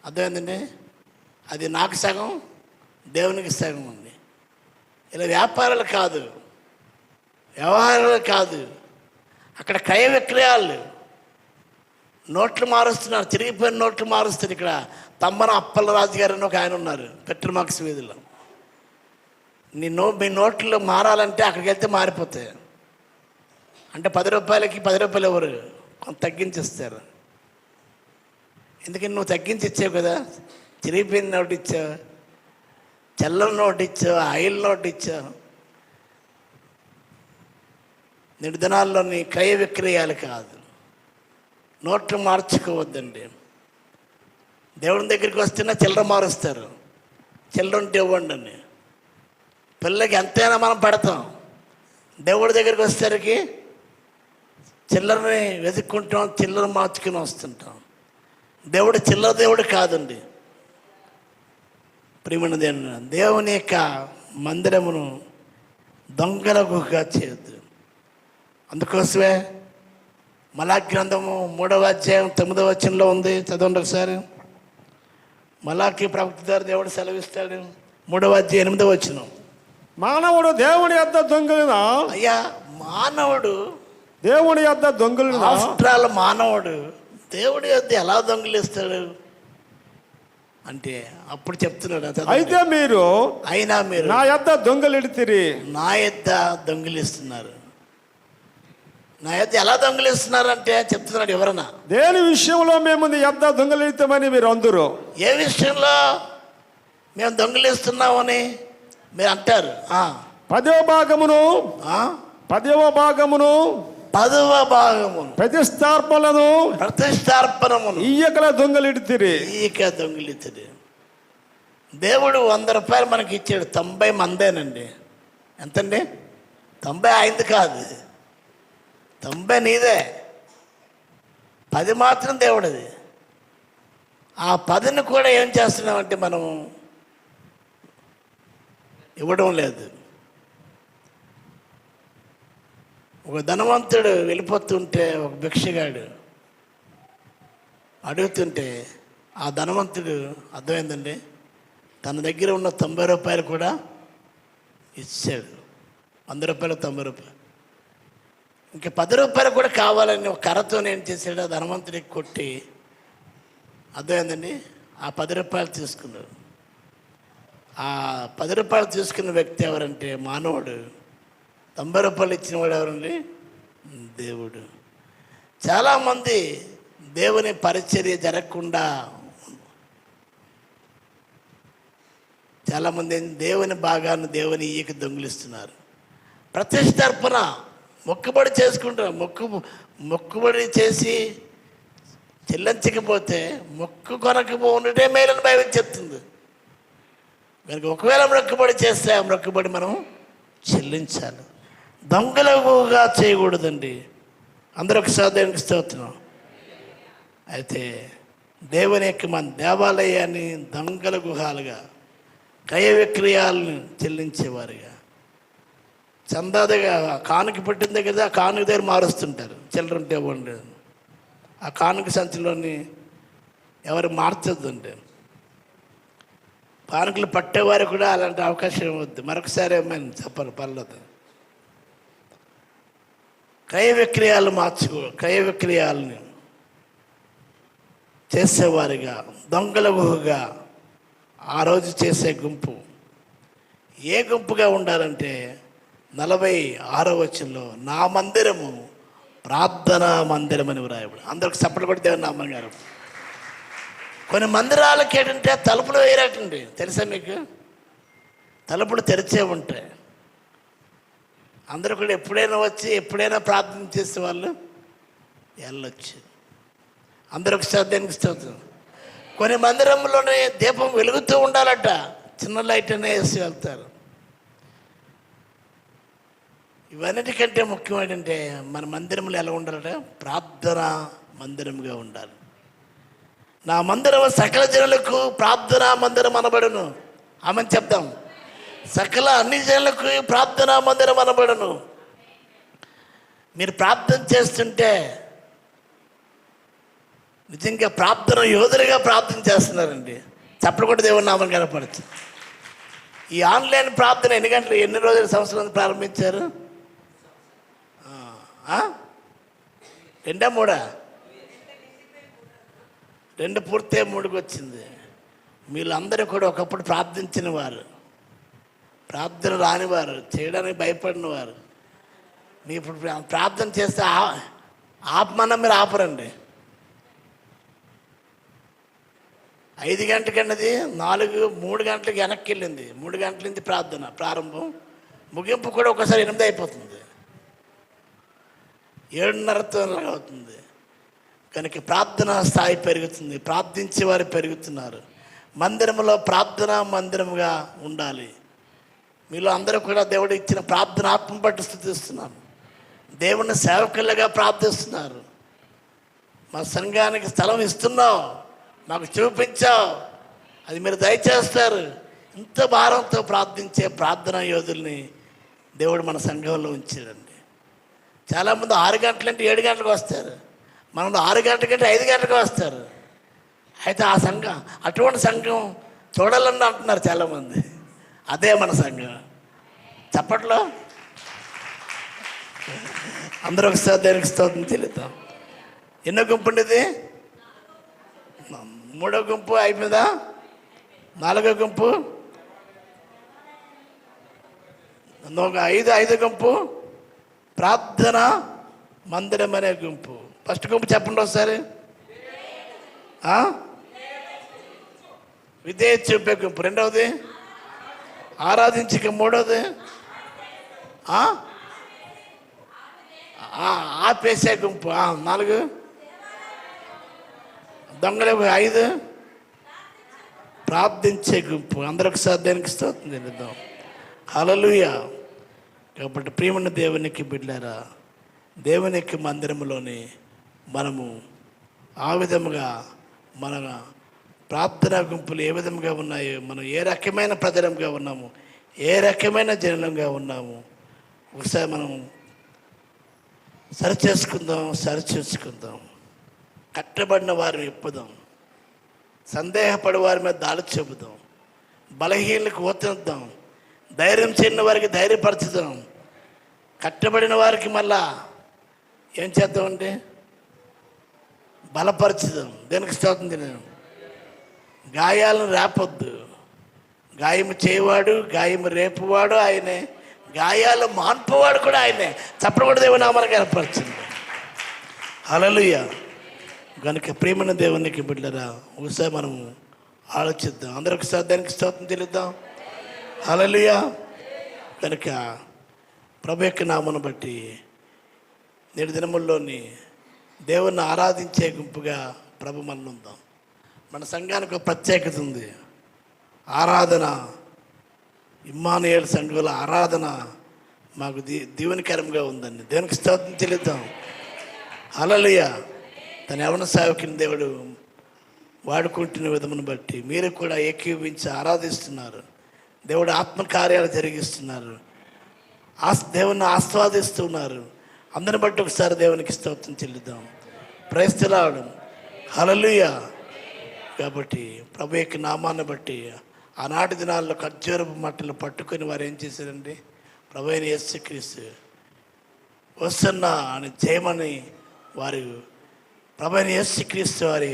అర్థమైందండి, అది నాకు సగం, దేవునికి సగం ఉంది. ఇలా వ్యాపారాలు కాదు, వ్యవహారాలు కాదు, అక్కడ క్రయ విక్రయాలు. నోట్లు మారుస్తున్నారు, తిరిగిపోయిన నోట్లు మారుస్తారు. ఇక్కడ తమ్మన అప్పలరాజు గారు అని ఒక ఆయన ఉన్నారు పెట్రోమాక్స్ వీధిలో. మీ నోట్లు మారాలంటే అక్కడికి వెళ్తే మారిపోతాయి. అంటే 10 రూపాయలకి 10 రూపాయలు ఎవరు కొంత తగ్గించిస్తారు. ఎందుకని నువ్వు తగ్గించి ఇచ్చావు కదా, చిరిగిపోయిన నోటు ఇచ్చావు, చల్లని నోటు ఇచ్చావు, ఆయిల్ నోటు ఇచ్చావు. నేటి దినాల్లోని క్రయ విక్రయాలు కాదు, నోట్లు మార్చుకోవద్దండి. దేవుని దగ్గరికి వస్తున్నా చిల్లర మారుస్తారు, చిల్లర ఉంటే ఇవ్వండి అని. పిల్లలకి ఎంతైనా మనం పెడతాం, దేవుడి దగ్గరికి వచ్చేసరికి చిల్లరని వెతుక్కుంటాం, చిల్లర మార్చుకుని వస్తుంటాం. దేవుడు చిల్లర దేవుడు కాదండి. ప్రియమైన దేవుని యొక్క మందిరమును దొంగల గుహగా చేయొద్దు. అందుకోసమే మలాకి గ్రంథము 3వ అధ్యాయం 9వ వచనంలో ఉంది, చదవండి ఒకసారి. మలాకి ప్రవక్త ద్వారా దేవుడు సెలవిస్తాడు. 3వ అధ్యాయం 8వ వచనం. మానవుడు దేవుని యొద్ద దొంగిలిన, అయ్యా మానవుడు దేవుని యొద్ద దొంగిలిన, ఆఫ్టర్ ఆల్ మానవుడు దేవుడి యొద్ద ఎలా దొంగిలిస్తాడు అంటే అప్పుడు చెప్తున్నాడు. అయితే మీరు అయినా మీరు నా యొద్ద దొంగిలిడితిరి. నా యొద్ద దొంగిలిస్తున్నారు. నా యొద్ద ఎలా దొంగిలిస్తున్నారు అంటే చెప్తున్నాడు. ఎవరన్నా దేని విషయంలో మేము నీ యొద్ద దొంగిలిస్తామని మీరు అందరూ, ఏ విషయంలో మేము దొంగిలిస్తున్నామని మీరు అంటారు. 10వ భాగమును 10వ భాగమును ప్రతిష్టార్పణమును ఈయకల దొంగిలిడితిరి. దేవుడు 100 రూపాయలు మనకి ఇచ్చాడు, 90 మందేనండి. ఎంతండి? 90 ఆయనది కాదు, 90 నీదే, 10 మాత్రం దేవుడిది. ఆ 10ని కూడా ఏం చేస్తున్నామంటే మనం ఇవ్వడం లేదు. ఒక ధనవంతుడు వెళ్ళిపోతుంటే ఒక భిక్షగాడు అడుగుతుంటే ఆ ధనవంతుడు అర్థమైందండి, తన దగ్గర ఉన్న 90 రూపాయలు కూడా ఇచ్చాడు. 100 రూపాయలు 90 రూపాయలు, ఇంకా 10 రూపాయలు కూడా కావాలని ఒక కర్రతో ఏం చేశాడు, ఆ ధనవంతుడికి కొట్టి అర్థమైందండి. ఆ 10 రూపాయలు తీసుకున్నారు. ఆ 10 రూపాయలు తీసుకున్న వ్యక్తి ఎవరంటే మానవుడు. 90 రూపాయలు ఇచ్చిన వాడు ఎవరండి? దేవుడు. చాలామంది దేవుని పరిచర్య జరగకుండా, చాలామంది దేవుని భాగాన్ని దేవుని ఈయకి దొంగిలిస్తున్నారు. ప్రతిష్టార్పణ మొక్కుబడి చేసుకుంటారు. మొక్కుబడి చేసి చెల్లించకపోతే మొక్కు కొనకపో ఉండటే మేలని బైబిల్ చెప్తుంది. కనుక ఒకవేళ మొక్కుబడి చేస్తే ఆ మొక్కుబడి మనం చెల్లించాలి. దొంగలుగా చేయకూడదండి. అందరూ ఒకసారి దేవునికి స్తోత్రం. అయితే దేవుని యొక్క మన దేవాలయాన్ని దొంగల గుహాలుగా, క్రయ విక్రయాలను చెల్లించేవారుగా, చందాదిగా కానుక పెట్టిందే కదా ఆ కానుక దగ్గర మారుస్తుంటారు. చిల్లర ఉంటే ఉండదు. ఆ కానుక సంచిలోని ఎవరు మార్చొద్దండి. కానుకలు పట్టేవారు కూడా అలాంటి అవకాశం ఇవ్వద్దు. మరొకసారి ఏమైనా చెప్పాలి, పర్లేదు. క్రయ విక్రయాలు క్రయ విక్రయాలని చేసేవారుగా, దొంగల గుహగా ఆ రోజు చేసే గుంపు ఏ గుంపుగా ఉండాలంటే 46వ వచనంలో నా మందిరము ప్రార్థనా మందిరం అని వ్రాయబడి. అందరికి సపోర్ట్ కూడా దేవుని నామం గారు. కొన్ని మందిరాలకి ఏంటంటే తలుపులు వేయరటండి. తెలుసా మీకు? తలుపులు తెరిచే ఉంటాయి. అందరూ కూడా ఎప్పుడైనా వచ్చి ఎప్పుడైనా ప్రార్థన చేసే వాళ్ళు వెళ్ళొచ్చు. అందరూ ఒకసారి దేనికి స్తోత్రం. కొన్ని మందిరంలోనే దీపం వెలుగుతూ ఉండాలట. చిన్న లైట్ అనే వేసి వెళ్తారు. ఇవన్నిటికంటే ముఖ్యం ఏంటంటే మన మందిరంలో ఎలా ఉండాలట? ప్రార్థనా మందిరంగా ఉండాలి. నా మందిరం సకల జనులకు ప్రార్థనా మందిరం అనబడును. ఆమెను చెప్దాం. సకల అన్ని జనులకు ప్రార్థనా మందిరం అనబడును. మీరు ప్రార్థన చేస్తుంటే నిజంగా ప్రార్థన యోధులుగా ప్రార్థన చేస్తున్నారండి. చప్పలు కూడా దేవుని నామం కనపడచ్చు. ఈ ఆన్లైన్ ప్రార్థన ఎన్ని రోజుల సంవత్సరం ప్రారంభించారు? 2 3 2 పూర్తే 3కి వచ్చింది. వీళ్ళందరూ కూడా ఒకప్పుడు ప్రార్థించిన వారు, ప్రార్థన రానివారు, చేయడానికి భయపడిన వారు. మీ ఇప్పుడు ప్రార్థన చేస్తే ఆపమన్నా మీరు ఆపరండి. 5 గంటలకన్నది 3 గంటలకు వెనక్కి వెళ్ళింది. 3 గంటల నుంచి ప్రార్థన ప్రారంభం, ముగింపు కూడా ఒకసారి 8 అయిపోతుంది, 7:30తో అవుతుంది. కనుక ప్రార్థన స్థాయి పెరుగుతుంది. ప్రార్థించే వారు పెరుగుతున్నారు. మందిరంలో ప్రార్థనా మందిరముగా ఉండాలి. మీలో అందరూ కూడా దేవుడు ఇచ్చిన ప్రార్థన ఆత్మ బట్టి స్తుతిస్తున్నారు. దేవుని సేవకులుగా ప్రార్థిస్తున్నారు. మా సంఘానికి స్థలం ఇస్తున్నావు, మాకు చూపించావు, అది మీరు దయచేస్తారు. ఇంత భారంతో ప్రార్థించే ప్రార్థనా యోధుల్ని దేవుడు మన సంఘంలో ఉంచాడండి. చాలామంది 6 గంటలంటే 7 గంటలకు వస్తారు. మనం 6 గంటలకంటే 5 గంటలకు వస్తారు. అయితే ఆ సంఘం, అటువంటి సంఘం చూడాలని అంటున్నారు చాలామంది. అదే మన సంఘం. చప్పట్లో అందరూ ఒకసారి దేనికి స్తోత్రం చెల్లిద్దాం. ఎన్నో గుంపు ఉండేది? 3వ గుంపు అయిపోయిందా? 4వ గుంపు, 5వ గుంపు ప్రార్థన మందిరం అనే గుంపు. ఫస్ట్ గుంపు చెప్పండి ఒకసారి. విధేయత చూపే గుంపు. 2వది ఆరాధించక. 3వది ఆపేసే గుంపు. 4 దొంగలు. 5 ప్రార్థించే గుంపు. అందరూ ఒకసారి దేనికి స్తోత్రం చెల్లిద్దాం. హల్లెలూయా. కాబట్టి ప్రియమైన దేవునికి బిడ్డలారా, దేవుని యొక్క మందిరంలోని మనము ఆ విధముగా మన ప్రార్థనా గుంపులు ఏ విధంగా ఉన్నాయో, మనం ఏ రకమైన ప్రజలంగా ఉన్నాము, ఏ రకమైన జనులంగా ఉన్నాము, ఒకసారి మనం సరిచేసుకుందాం. కట్టబడిన వారిని ఇప్పుదాం, సందేహపడే వారి మీద దాడి చెబుదాం, బలహీనలకు ఓతనిద్దాం, ధైర్యం చేయని వారికి ధైర్యపరచుదాం, కట్టబడిన వారికి మళ్ళా ఏం చేద్దామంటే బలపరచుదాం. దేనికి స్తోత్రం తెలియదు. గాయాలను రేపొద్దు. గాయము చేయవాడు, గాయము రేపువాడు ఆయనే, గాయాలు మాన్పువాడు కూడా ఆయనే. చప్పుడు కూడా దేవుని నామానికి ఏర్పరచింది. హల్లెలూయా. కనుక ప్రియమైన దేవునికి బిడ్డరా, ఒకసారి మనం ఆలోచిద్దాం. అందరికి దానికి స్తోత్రం చెల్లిద్దాం. హల్లెలూయా. కనుక ప్రభు యొక్క నామను బట్టి నేటి దినముల్లోని దేవుణ్ణి ఆరాధించే గుంపుగా ప్రభు మనం ఉందాం. మన సంఘానికి ఒక ప్రత్యేకత ఉంది. ఆరాధన, ఇమ్మానుయేలు సంఘంలో ఆరాధన మాకు దీవెనకరంగా ఉందండి. దేవునికి స్తోత్రం చెల్లిద్దాం. హల్లెలూయా. తన యవన సేవకుని దేవుడు వాడుకుంటున్న విధమును బట్టి మీరు కూడా ఏకీవించి ఆరాధిస్తున్నారు. దేవుడు ఆత్మకార్యాలు జరిగిస్తున్నారు. దేవుని ఆస్వాదిస్తున్నారు. అందరిని బట్టి ఒకసారి దేవునికి స్తోత్రం చెల్లిద్దాం. Praise the lord. హల్లెలూయా. కాబట్టి ప్రభు యొక్క నామాన్ని బట్టి ఆనాటి దినాల్లో ఖర్జూరపు మట్టలు పట్టుకొని వారు ఏం చేశారండి? ప్రభు అయిన యేసుక్రీస్తు వస్తున్నా అని చేయమని వారు ప్రభు అయిన యేసుక్రీస్తు వారి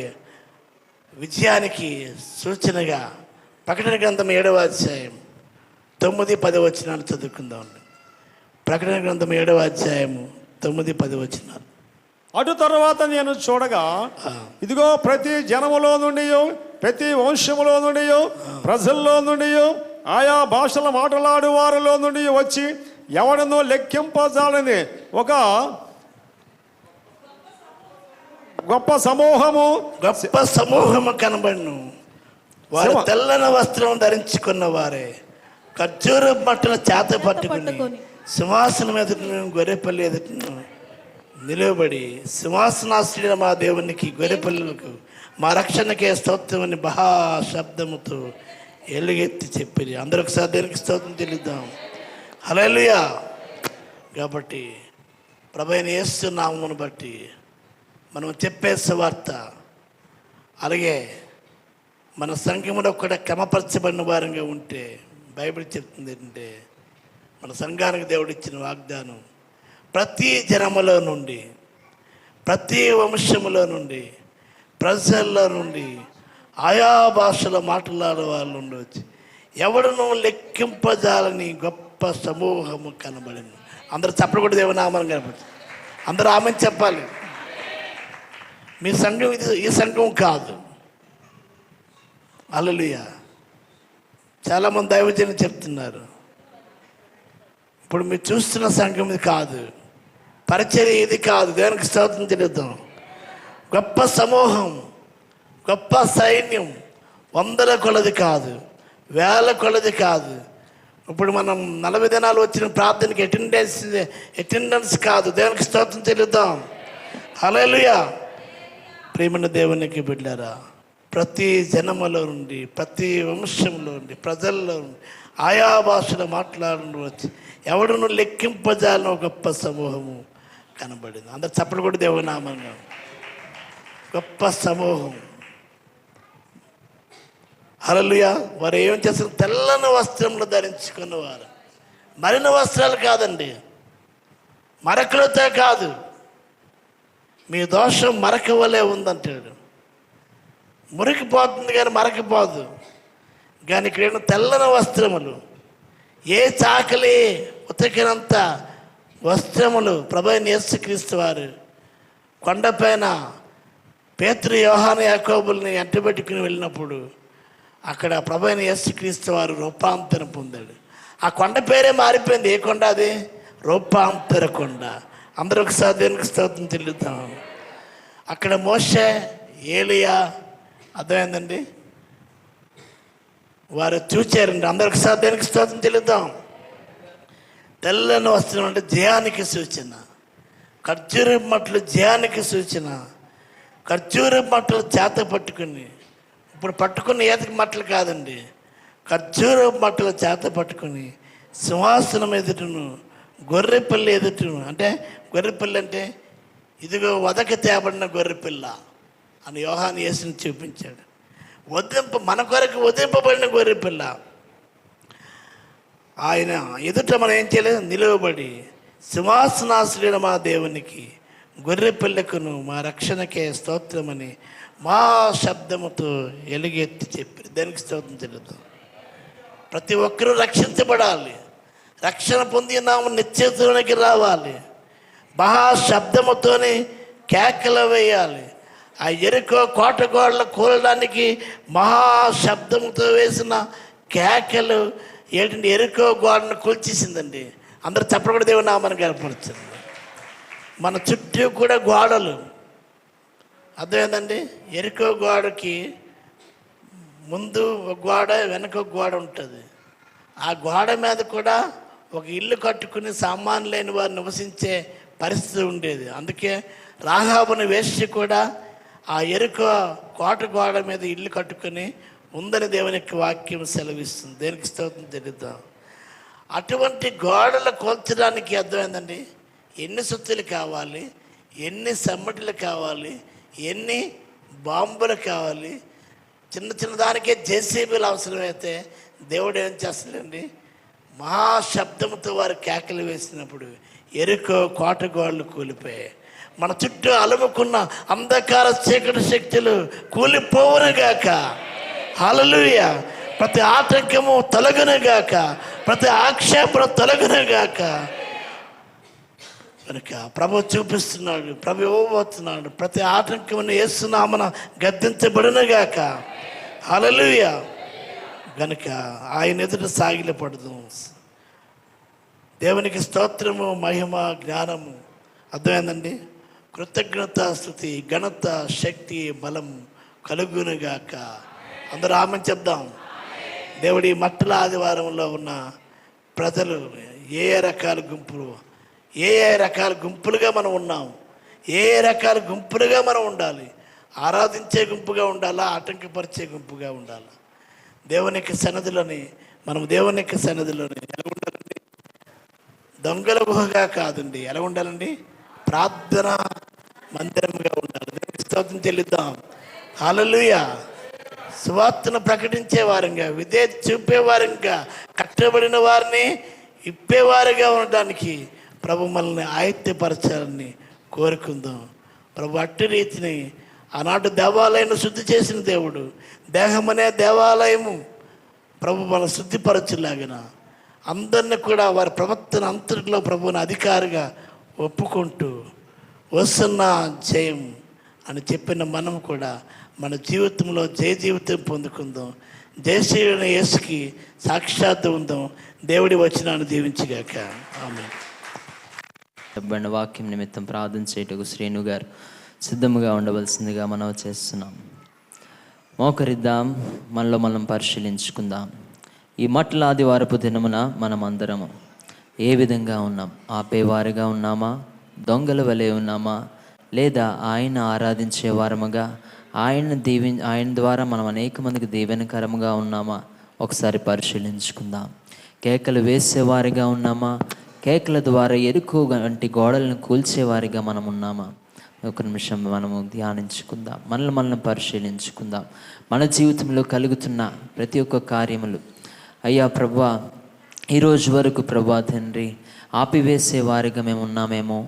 విజయానికి సూచనగా ప్రకటన గ్రంథం 7వ అధ్యాయం 9-10 వచనాలు చదువుకుందామండి. ప్రకటన గ్రంథం 7వ అధ్యాయము 9-10 వచనాలు. అటు తర్వాత నేను చూడగా, ఇదిగో ప్రతి జనములో నుండి, ప్రతి వంశములో నుండి, ప్రజల్లో నుండి, ఆయా భాషల మాట్లాడు వారిలో నుండి వచ్చి ఎవడనో లెక్కింపజాలని ఒక గొప్ప సమూహము కనబడును. వారు తెల్లని వస్త్రం ధరించుకున్న వారే ఖర్జూర బట్టల చేత పట్టుకుని సింహాసనం ఎదుట గొర్రెపల్లి ఎదుట నిలవబడి, సింహాసనాశ్రయ మా దేవునికి గొర్రెపల్లులకు మా రక్షణకే స్తోత్రమని మహాశబ్దముతో ఎలుగెత్తి చెప్పిరి. అందరూ ఒకసారి దేవునికి స్తోత్రం చెల్లిద్దాం. హల్లెలూయా. కాబట్టి ప్రభు అయిన యేసు నామమును బట్టి మనం చెప్పే సువార్త, అలాగే మన సంఘములో కూడా క్రమపరచబడిన వారంగా ఉంటే బైబిల్ చెప్తుంది ఏంటంటే, మన సంఘానికి దేవుడు ఇచ్చిన వాగ్దానం ప్రతి జనములో నుండి, ప్రతి వంశములో నుండి, ప్రజల్లో నుండి, ఆయా భాషలో మాట్లాడే వాళ్ళు ఉండవచ్చు, ఎవడను లెక్కింపజాలని గొప్ప సమూహము కనబడింది. అందరూ చప్పుడు కూడా దేవనామని కనబడుతుంది. అందరూ ఆమెను చెప్పాలి. మీ సంఘం ఇది, ఈ సంఘం కాదు. హల్లెలూయా. చాలామంది దైవజనులు చెప్తున్నారు, ఇప్పుడు మీరు చూస్తున్న సంఘం ఇది కాదు, పరిచర్య ఇది కాదు. దేవునికి స్తోత్రం చెల్లిద్దాం. గొప్ప సమూహం, గొప్ప సైన్యం, వందల కొలది కాదు, వేల కొలది కాదు. ఇప్పుడు మనం 40 దినాలు వచ్చిన ప్రార్థనకి అటెండెన్స్ కాదు. దేవునికి స్తోత్రం చెల్లిద్దాం. హల్లెలూయా. ప్రియమైన దేవునికి బిడ్డలారా, ప్రతి జనములో నుండి, ప్రతి వంశంలో నుండి, ప్రజల్లో నుండి, ఆయా భాషలో మాట్లాడి వచ్చి ఎవడును లెక్కింపజాలని ఒక గొప్ప సమూహము కనబడింది. అందరు చప్పట్లు కూడా దేవుని నామంగా. గొప్ప సమూహం. హల్లెలూయా. వారు ఏం చేస్తారు? తెల్లని వస్త్రములు ధరించుకున్నవారు. మరిన వస్త్రాలు కాదండి, మరకలతో కాదు. మీ దోషం మరక వలె ఉందంటాడు. మురికిపోతుంది కానీ మరకపోదు. కానీ ఇక్కడ తెల్లని వస్త్రములు, ఏ చాకలి ఉతికినంత వస్త్రములు ప్రభు అయిన యేసుక్రీస్తు వారు కొండపైన పేతురు, యోహాను, యాకోబుల్ని అంటబెట్టుకుని వెళ్ళినప్పుడు అక్కడ ప్రభు అయిన యేసుక్రీస్తు వారు రూపాంతరం పొందాడు. ఆ కొండ పేరే మారిపోయింది. ఏ కొండ అది? రూపాంతర కొండ. అందరూ ఒకసారి దేవునికి స్తోత్రం చెల్లిద్దాం. అక్కడ మోషే, ఏలియా, అర్థమైందండి, వారు చూచారండి. అందరూ ఒకసారి దేవునికి స్తోత్రం చెల్లిద్దాం. తెల్లని వస్త్రం అంటే జయానికి సూచన. ఖర్జూర మట్టలు జయానికి సూచన. ఖర్జూర మట్టలు చేత పట్టుకుని, ఇప్పుడు పట్టుకున్న ఏతకి మట్టలు కాదండి, ఖర్జూర మట్టలు చేత పట్టుకుని సింహాసనం ఎదుటను, గొర్రెపిల్ల ఎదుటను. అంటే గొర్రెపిల్ల అంటే ఇదిగో వదక తేబడిన గొర్రెపిల్ల అని యోహాను యేసుని చూపించాడు. మన కొరకు వదింపబడిన గొర్రెపిల్ల. ఆయన ఎదుట మనం ఏం చేయలేదు? నిలువబడి సింహాసనాశ్రయుడు మా దేవునికి, గొర్రెపిల్లకును మా రక్షణకే స్తోత్రమని మా శబ్దముతో ఎలుగెత్తి చెప్పారు. దేనికి స్తోత్రం చెల్లుతాం. ప్రతి ఒక్కరూ రక్షించబడాలి, రక్షణ పొంది నాము నిత్యత్వానికి రావాలి. మహాశబ్దముతోనే కేకలు వేయాలి. ఆ ఎరుకో కోట గోడలు కూలడానికి మహాశబ్దముతో వేసిన కేకలు ఏంటంటే ఎరుకో గోడను కూల్చేసిందండి. అందరూ చెప్పకూడదు, దేవుని నామాన్ని కనపరుస్తుంది. మన చుట్టూ కూడా గోడలు, అర్థమైందండి. ఎరుకో గోడకి ముందు ఒక గోడ, వెనక ఒక గోడ ఉంటుంది. ఆ గోడ మీద కూడా ఒక ఇల్లు కట్టుకుని సామాన్లు లేని వారు నివసించే పరిస్థితి ఉండేది. అందుకే రాహాబుని వేశ్య కూడా ఆ ఎరుకో కోట గోడ మీద ఇల్లు కట్టుకుని ఉందని దేవునికి వాక్యం సెలవిస్తుంది. దేనికి స్తోత్రం చెల్లిద్దాం. అటువంటి గోడలు కూల్చడానికి అర్థమైందండి, ఎన్ని సుత్తులు కావాలి, ఎన్ని సమ్మటిలు కావాలి, ఎన్ని బాంబులు కావాలి. చిన్న చిన్న దానికే జేసీబీలు అవసరమైతే దేవుడు ఏం చేస్తాడండి, మహాశబ్దంతో వారు కేకలు వేసినప్పుడు ఎరుకో కోట గోడలు కూలిపోయాయి. మన చుట్టూ అలుముకున్న అంధకార చీకటి శక్తులు కూలిపోవునుగాక. హల్లెలూయా. ప్రతి ఆటంకము తొలగునుగాక, ప్రతి ఆక్షేపణ తొలగునుగాక. కనుక ప్రభు చూపిస్తున్నాడు, ప్రభు ఇవ్వబోతున్నాడు. ప్రతి ఆటంకమును యేసునామమున గద్దించబడునుగాక. హల్లెలూయా. కనుక ఆయన ఎదుట సాగిలపడదు. దేవునికి స్తోత్రము, మహిమ, జ్ఞానము. అర్థమైందండి. కృతజ్ఞత, స్తుతి, ఘనత, శక్తి, బలం కలుగునుగాక. అందరూ ఆమెను చెప్దాం. దేవుడి మట్టల ఆదివారంలో ఉన్న ప్రజలు ఏ రకాల గుంపులు, ఏ రకాల గుంపులుగా మనం ఉన్నాం, ఏ రకాల గుంపులుగా మనం ఉండాలి. ఆరాధించే గుంపుగా ఉండాలా, ఆటంకపరిచే గుంపుగా ఉండాలా? దేవుని యొక్క సన్నిధిలోని మనం దేవుని యొక్క సన్నిధిలోని ఎలా ఉండాలండి? దొంగల గుహగా కాదండి. ఎలా ఉండాలండి? ప్రార్థన మందిరంగా ఉండాలి. దేవునికి స్తోత్రం చెల్లిద్దాం. హల్లెలూయా. సువార్తను ప్రకటించే వారంగా, విధేయత చూపేవారంగా, కట్టబడిన వారిని ఇప్పేవారుగా ఉండడానికి ప్రభు మనల్ని ఆయుత్యపరచాలని కోరుకుందాం. ప్రభు అట్టి రీతిని ఆనాటి దేవాలయాన్ని శుద్ధి చేసిన దేవుడు, దేహం అనే దేవాలయము ప్రభు మన శుద్ధిపరచులాగిన అందరినీ కూడా వారి ప్రవర్తన అంతటిలో ప్రభువుని అధికారిగా ఒప్పుకుంటూ వస్తున్న జయం అని చెప్పిన మనం కూడా మన జీవితంలో జయ జీవితం పొందుకుందాం. జయశ్రీయుడైన యేసుకి సాక్షాత్తు ఉందాం. దేవుడి వచనాన్ని దీవించుగాక. ఆమేన్. చెప్పబడిన వాక్యం నిమిత్తం ప్రార్థన చేయటకు శ్రేణు గారు సిద్ధముగా ఉండవలసిందిగా మనం చేస్తున్నాం. మోకరిద్దాం, మనలో మనం పరిశీలించుకుందాం. ఈ మట్ల ఆదివారపు దినమున మనం అందరము ఏ విధంగా ఉన్నాం? ఆపేవారిగా ఉన్నామా? దొంగల వలె ఉన్నామా? లేదా ఆయన ఆరాధించే వారముగా, ఆయన ద్వారా మనం అనేక మందికి దీవెనకరముగా ఉన్నామా? ఒకసారి పరిశీలించుకుందాం. కేకలు వేసేవారిగా ఉన్నామా? కేకల ద్వారా ఎరుకు వంటి గోడలను కూల్చేవారిగా మనం ఉన్నామా? ఒక నిమిషం మనము ధ్యానించుకుందాం, మనల్ని పరిశీలించుకుందాం. మన జీవితంలో కలుగుతున్న ప్రతి ఒక్క కార్యములు, అయ్యా ప్రభువా, ఈరోజు వరకు ప్రభువా తండ్రి ఆపివేసేవారిగా మేము ఉన్నామేమో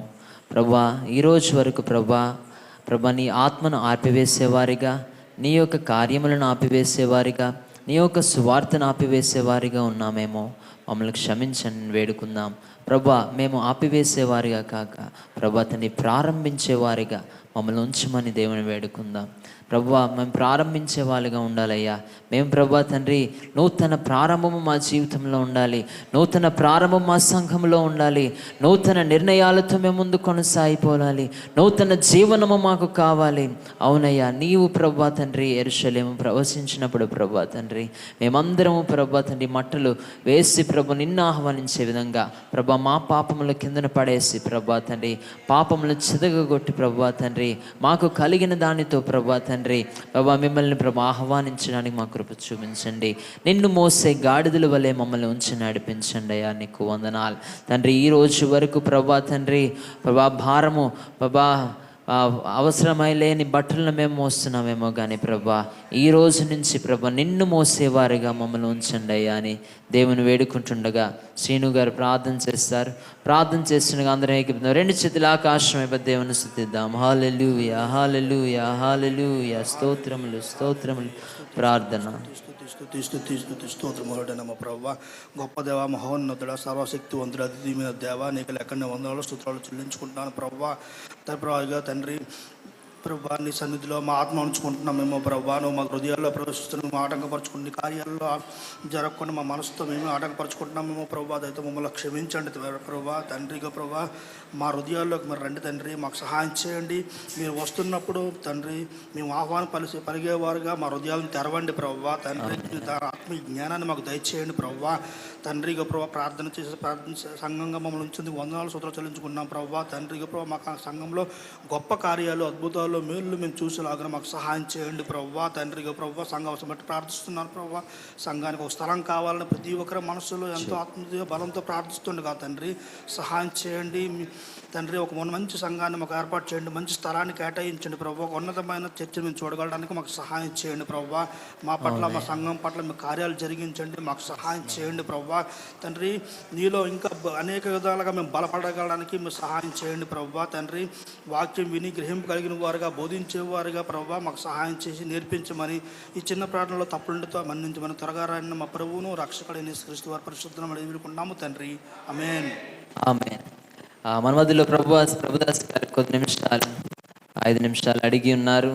ప్రభువా. ఈరోజు వరకు ప్రభువా నీ ఆత్మను ఆపివేసేవారిగా, నీ యొక్క కార్యములను ఆపివేసేవారిగా, నీ యొక్క సువార్తను ఆపివేసేవారిగా ఉన్నామేమో మమ్మల్ని క్షమించండి వేడుకుందాం. ప్రభా, మేము ఆపివేసేవారిగా కాక ప్రభా తండ్రి ప్రారంభించేవారిగా మమ్మల్ని ఉంచమని దేవుని వేడుకుందాం. ప్రభువా, మేము ప్రారంభించే వాళ్ళుగా ఉండాలయ్యా. మేము ప్రభా తండ్రి నూతన ప్రారంభము మా జీవితంలో ఉండాలి, నూతన ప్రారంభం మా సంఘంలో ఉండాలి, నూతన నిర్ణయాలతో మేము ముందు కొనసాగిపోవాలి, నూతన జీవనము మాకు కావాలి. అవునయ్యా, నీవు ప్రభా తండ్రి యెరూషలేము ప్రవశించినప్పుడు ప్రభా తండ్రి మేమందరము ప్రభా తండ్రి మట్టలు వేసి ప్రభు నిన్ను ఆహ్వానించే విధంగా ప్రభా మా పాపముల కిందన పడేసి ప్రభా తండ్రి పాపములు చిదగొట్టి ప్రభా తండ్రి మాకు కలిగిన దానితో ప్రభా తండ్రి ప్రభా మిమ్మల్ని ప్రభా ఆహ్వానించడానికి మా కృప చూపించండి. నిన్ను మోసే గాడిదల వలె మమ్మల్ని ఉంచి నడిపించండి అయ్యా. నీకు వందనాలు తండ్రి. ఈ రోజు వరకు ప్రభా తండ్రి ప్రభా భారము ప్రభా అవసరమై లేని బట్టలను మేము మోస్తున్నామేమో కానీ ప్రభా, ఈ రోజు నుంచి ప్రభా నిన్ను మోసేవారిగా మమ్మల్ని ఉంచండి అయ్యా అని దేవుని వేడుకుంటుండగా శ్రీను గారు ప్రార్థన చేస్తారు. ప్రార్థన చేస్తుండగా అందరం ఏకీభవిద్దాం. రెండు చేతుల ఆకాశం వైపు దేవుని స్తుతిద్దాం. హల్లెలూయా, హల్లెలూయా, హల్లెలూయా. స్తోత్రములు, స్తోత్రములు. ప్రార్థన. స్తోత్రముడనమ్మ ప్రవ్వ, గొప్ప దేవ, మహోన్నతుడ, సర్వశక్తివంతుడ, అతిథిమైన దేవ, నీకు లెక్కనే వందనాలు స్తోత్రాలు చెల్లించుకుంటున్నాను ప్రవ్వ. ప్రభావిగా తండ్రి ప్రభా, నీ సన్నిధిలో మా ఆత్మ ఉంచుకుంటున్నామేమో ప్రభా. నువ్వు మా హృదయాల్లో ప్రవేశిస్తున్నావు, మేము ఆటంకపరచుకుని కార్యాల్లో జరగకుండా మా మనసుతో మేము ఆటంకపరచుకుంటున్నామేమో ప్రభా. అయితే మమ్మల్ని క్షమించండి ప్రభా. తండ్రిగా ప్రభా, మా హృదయాల్లోకి మీరు రండి తండ్రి, మాకు సహాయం చేయండి. మీరు వస్తున్నప్పుడు తండ్రి మేము ఆహ్వానం పలిగేవారుగా మా హృదయాలను తెరవండి ప్రభా. తండ్రి ఆత్మీయ జ్ఞానాన్ని మాకు దయచేయండి ప్రభా. తండ్రిగా ప్రభా, ప్రార్థన సంఘంగా మమ్మల్ని ఉంచింది వందనాలు సూత్రాలు చెల్లించుకున్నాం ప్రభా. తండ్రిగా ప్రభా, మాకు సంఘంలో గొప్ప కార్యాలు, అద్భుతాలు, మేలు మేము చూసేలాగా మాకు సహాయం చేయండి ప్రభా. తండ్రిగా ప్రభా, సంఘం బట్టి ప్రార్థిస్తున్నాను ప్రభా. సంఘానికి ఒక స్థలం కావాలని ప్రతి ఒక్కరి మనసులో ఎంతో ఆత్మీయ బలంతో ప్రార్థిస్తుండగా తండ్రి సహాయం చేయండి తండ్రి. ఒక మంచి సంఘాన్ని మాకు ఏర్పాటు చేయండి, మంచి స్థలాన్ని కేటాయించండి ప్రభా. ఒక ఉన్నతమైన చర్చను మేము చూడగలడానికి మాకు సహాయం చేయండి ప్రభా. మా పట్ల, మా సంఘం పట్ల మీ కార్యాలు జరిగించండి, మాకు సహాయం చేయండి ప్రభా. తండ్రి నీలో ఇంకా అనేక విధాలుగా మేము బలపడగలడానికి మీరు సహాయం చేయండి ప్రభా. తండ్రి వాక్యం విని గ్రహింపగలిగిన వారుగా, బోధించేవారుగా ప్రభా మాకు సహాయం చేసి నేర్పించమని, ఈ చిన్న ప్రార్థనలో తప్పులతో మన్నించమని త్వరగా రాని మా ప్రభువును రక్షకుడైన క్రీస్తు వారి పరిశుద్ధం వేడుకుంటున్నాము తండ్రి. ఆమేన్. ఆమేన్. మన మధ్యలో ప్రభుదాస్ గారు కొద్ది నిమిషాలు, 5 నిమిషాలు అడిగి ఉన్నారు.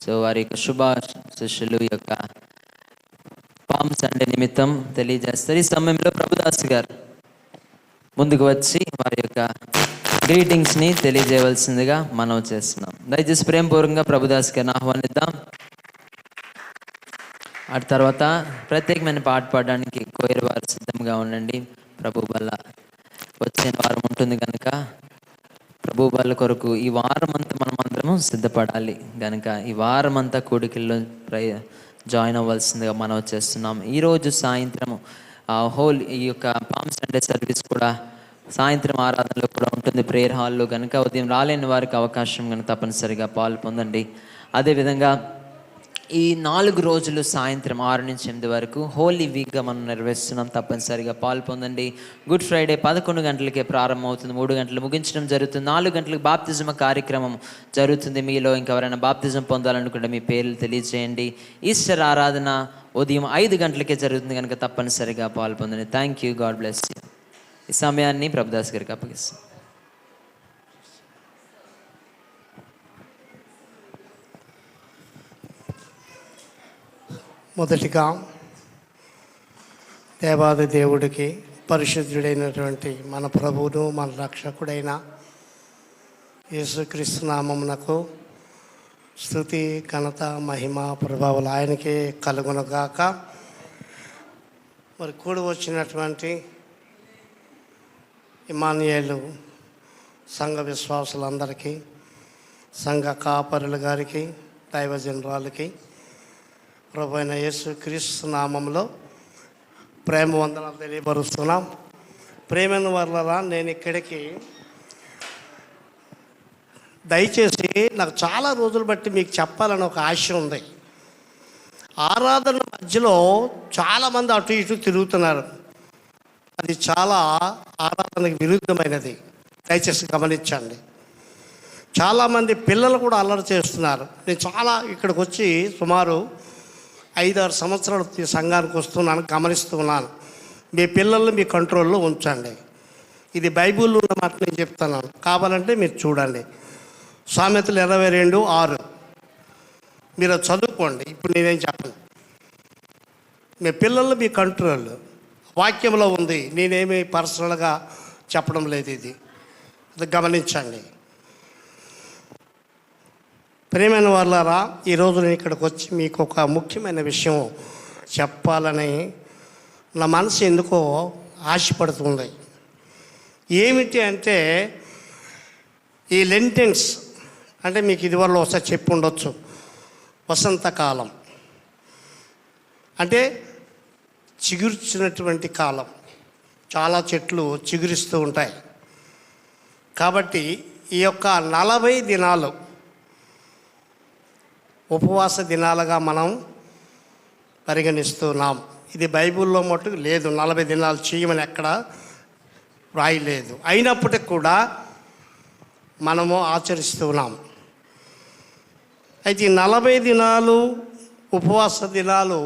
సో వారి యొక్క శుభాశిష్యులు యొక్క పామ్ సండే నిమిత్తం తెలియజేస్తారు. ఈ సమయంలో ప్రభుదాస్ గారు ముందుకు వచ్చి వారి యొక్క గ్రీటింగ్స్ని తెలియజేయవలసిందిగా మనం చేస్తున్నాం. దయచేసి ప్రేమపూర్వకంగా ప్రభుదాస్ గారిని ఆహ్వానిద్దాం. ఆ తర్వాత ప్రత్యేకమైన పాట పాడడానికి కోయిర్ వారు సిద్ధంగా ఉండండి. ప్రభు వల్ల వచ్చే వారం ఉంటుంది కనుక ప్రభు వాళ్ళ కొరకు ఈ వారం అంతా మనం అందరము సిద్ధపడాలి కనుక ఈ వారం అంతా కూడికల్లో జాయిన్ అవ్వాల్సిందిగా మనం చేస్తున్నాం. ఈరోజు సాయంత్రం ఈ యొక్క పామ్ సండే సర్వీస్ కూడా సాయంత్రం ఆరాధనలో కూడా ఉంటుంది ప్రేయర్ హాల్లో కనుక ఉదయం రాలేని వారికి అవకాశం కనుక తప్పనిసరిగా పాలు పొందండి. అదేవిధంగా ఈ 4 రోజులు సాయంత్రం 6 నుంచి 8 వరకు హోలీ వీక్గా మనం నిర్వహిస్తున్నాం. తప్పనిసరిగా పాలు పొందండి. గుడ్ ఫ్రైడే 11 గంటలకే ప్రారంభం అవుతుంది, 3 గంటలు ముగించడం జరుగుతుంది. 4 గంటలకు బాప్తిజం కార్యక్రమం జరుగుతుంది. మీలో ఇంకెవరైనా బాప్తిజం పొందాలనుకుంటే మీ పేర్లు తెలియజేయండి. ఈస్టర్ ఆరాధన ఉదయం 5 గంటలకే జరుగుతుంది కనుక తప్పనిసరిగా పాలు పొందండి. Thank you. God bless you. ఈ సమయాన్ని ప్రభుదాస్ గారికి అప్పగిస్తాం. మొదటిగా దేవాది దేవుడికి, పరిశుద్ధుడైనటువంటి మన ప్రభువును, మన రక్షకుడైన యేసుక్రీస్తు నామమునకు స్తుతి, ఘనత, మహిమ, ప్రభావాలు ఆయనకే కలుగునుగాక. మరి కూడి వచ్చినటువంటి ఇమానుయేలు సంఘ విశ్వాసులందరికీ, సంఘ కాపరుల గారికి, దైవజనరాలకి ప్రభు అయిన యేసుక్రీస్తు నామంలో ప్రేమ వందనాలు తెలియపరుస్తున్నాం. ప్రేమైన వాళ్ళరా, నేను ఇక్కడికి దయచేసి నాకు చాలా రోజులు బట్టి మీకు చెప్పాలని ఒక ఆశ ఉంది. ఆరాధన మధ్యలో చాలామంది అటు ఇటు తిరుగుతున్నారు. అది చాలా ఆరాధనకు విరుద్ధమైనది. దయచేసి గమనించండి. చాలామంది పిల్లలు కూడా అల్లరి చేస్తున్నారు. నేను చాలా ఇక్కడికి వచ్చి సుమారు 5-6 సంవత్సరాలు ఈ సంఘానికి వస్తున్నాను, గమనిస్తున్నాను. మీ పిల్లల్ని మీ కంట్రోల్లో ఉంచండి. ఇది బైబిల్లో ఉన్న మాట నేను చెప్తున్నాను, కావాలంటే మీరు చూడండి. సామెతలు 22:6 మీరు చదువుకోండి. ఇప్పుడు నేనేం చెప్పను. మీ పిల్లలు మీ కంట్రోల్ వాక్యంలో ఉంది, నేనేమి పర్సనల్గా చెప్పడం లేదు. ఇది గమనించండి. ప్రియమైన వాళ్ళారా, ఈరోజు నేను ఇక్కడికి వచ్చి మీకు ఒక ముఖ్యమైన విషయం చెప్పాలని నా మనసు ఎందుకో ఆశపడుతుంది. ఏమిటి అంటే, ఈ లెంటెన్స్ అంటే మీకు ఇదివరలో ఒకసారి చెప్పి ఉండొచ్చు. వసంతకాలం అంటే చిగుర్చినటువంటి కాలం. చాలా చెట్లు చిగురిస్తూ ఉంటాయి. కాబట్టి ఈ యొక్క 40 దినాలు ఉపవాస దినాలుగా మనం పరిగణిస్తున్నాం. ఇది బైబిల్లో మటుకు లేదు, 40 దినాలు చేయమని ఎక్కడ రాయలేదు. అయినప్పటికి కూడా మనము ఆచరిస్తున్నాం. అయితే ఈ 40 దినాలు ఉపవాస దినాలు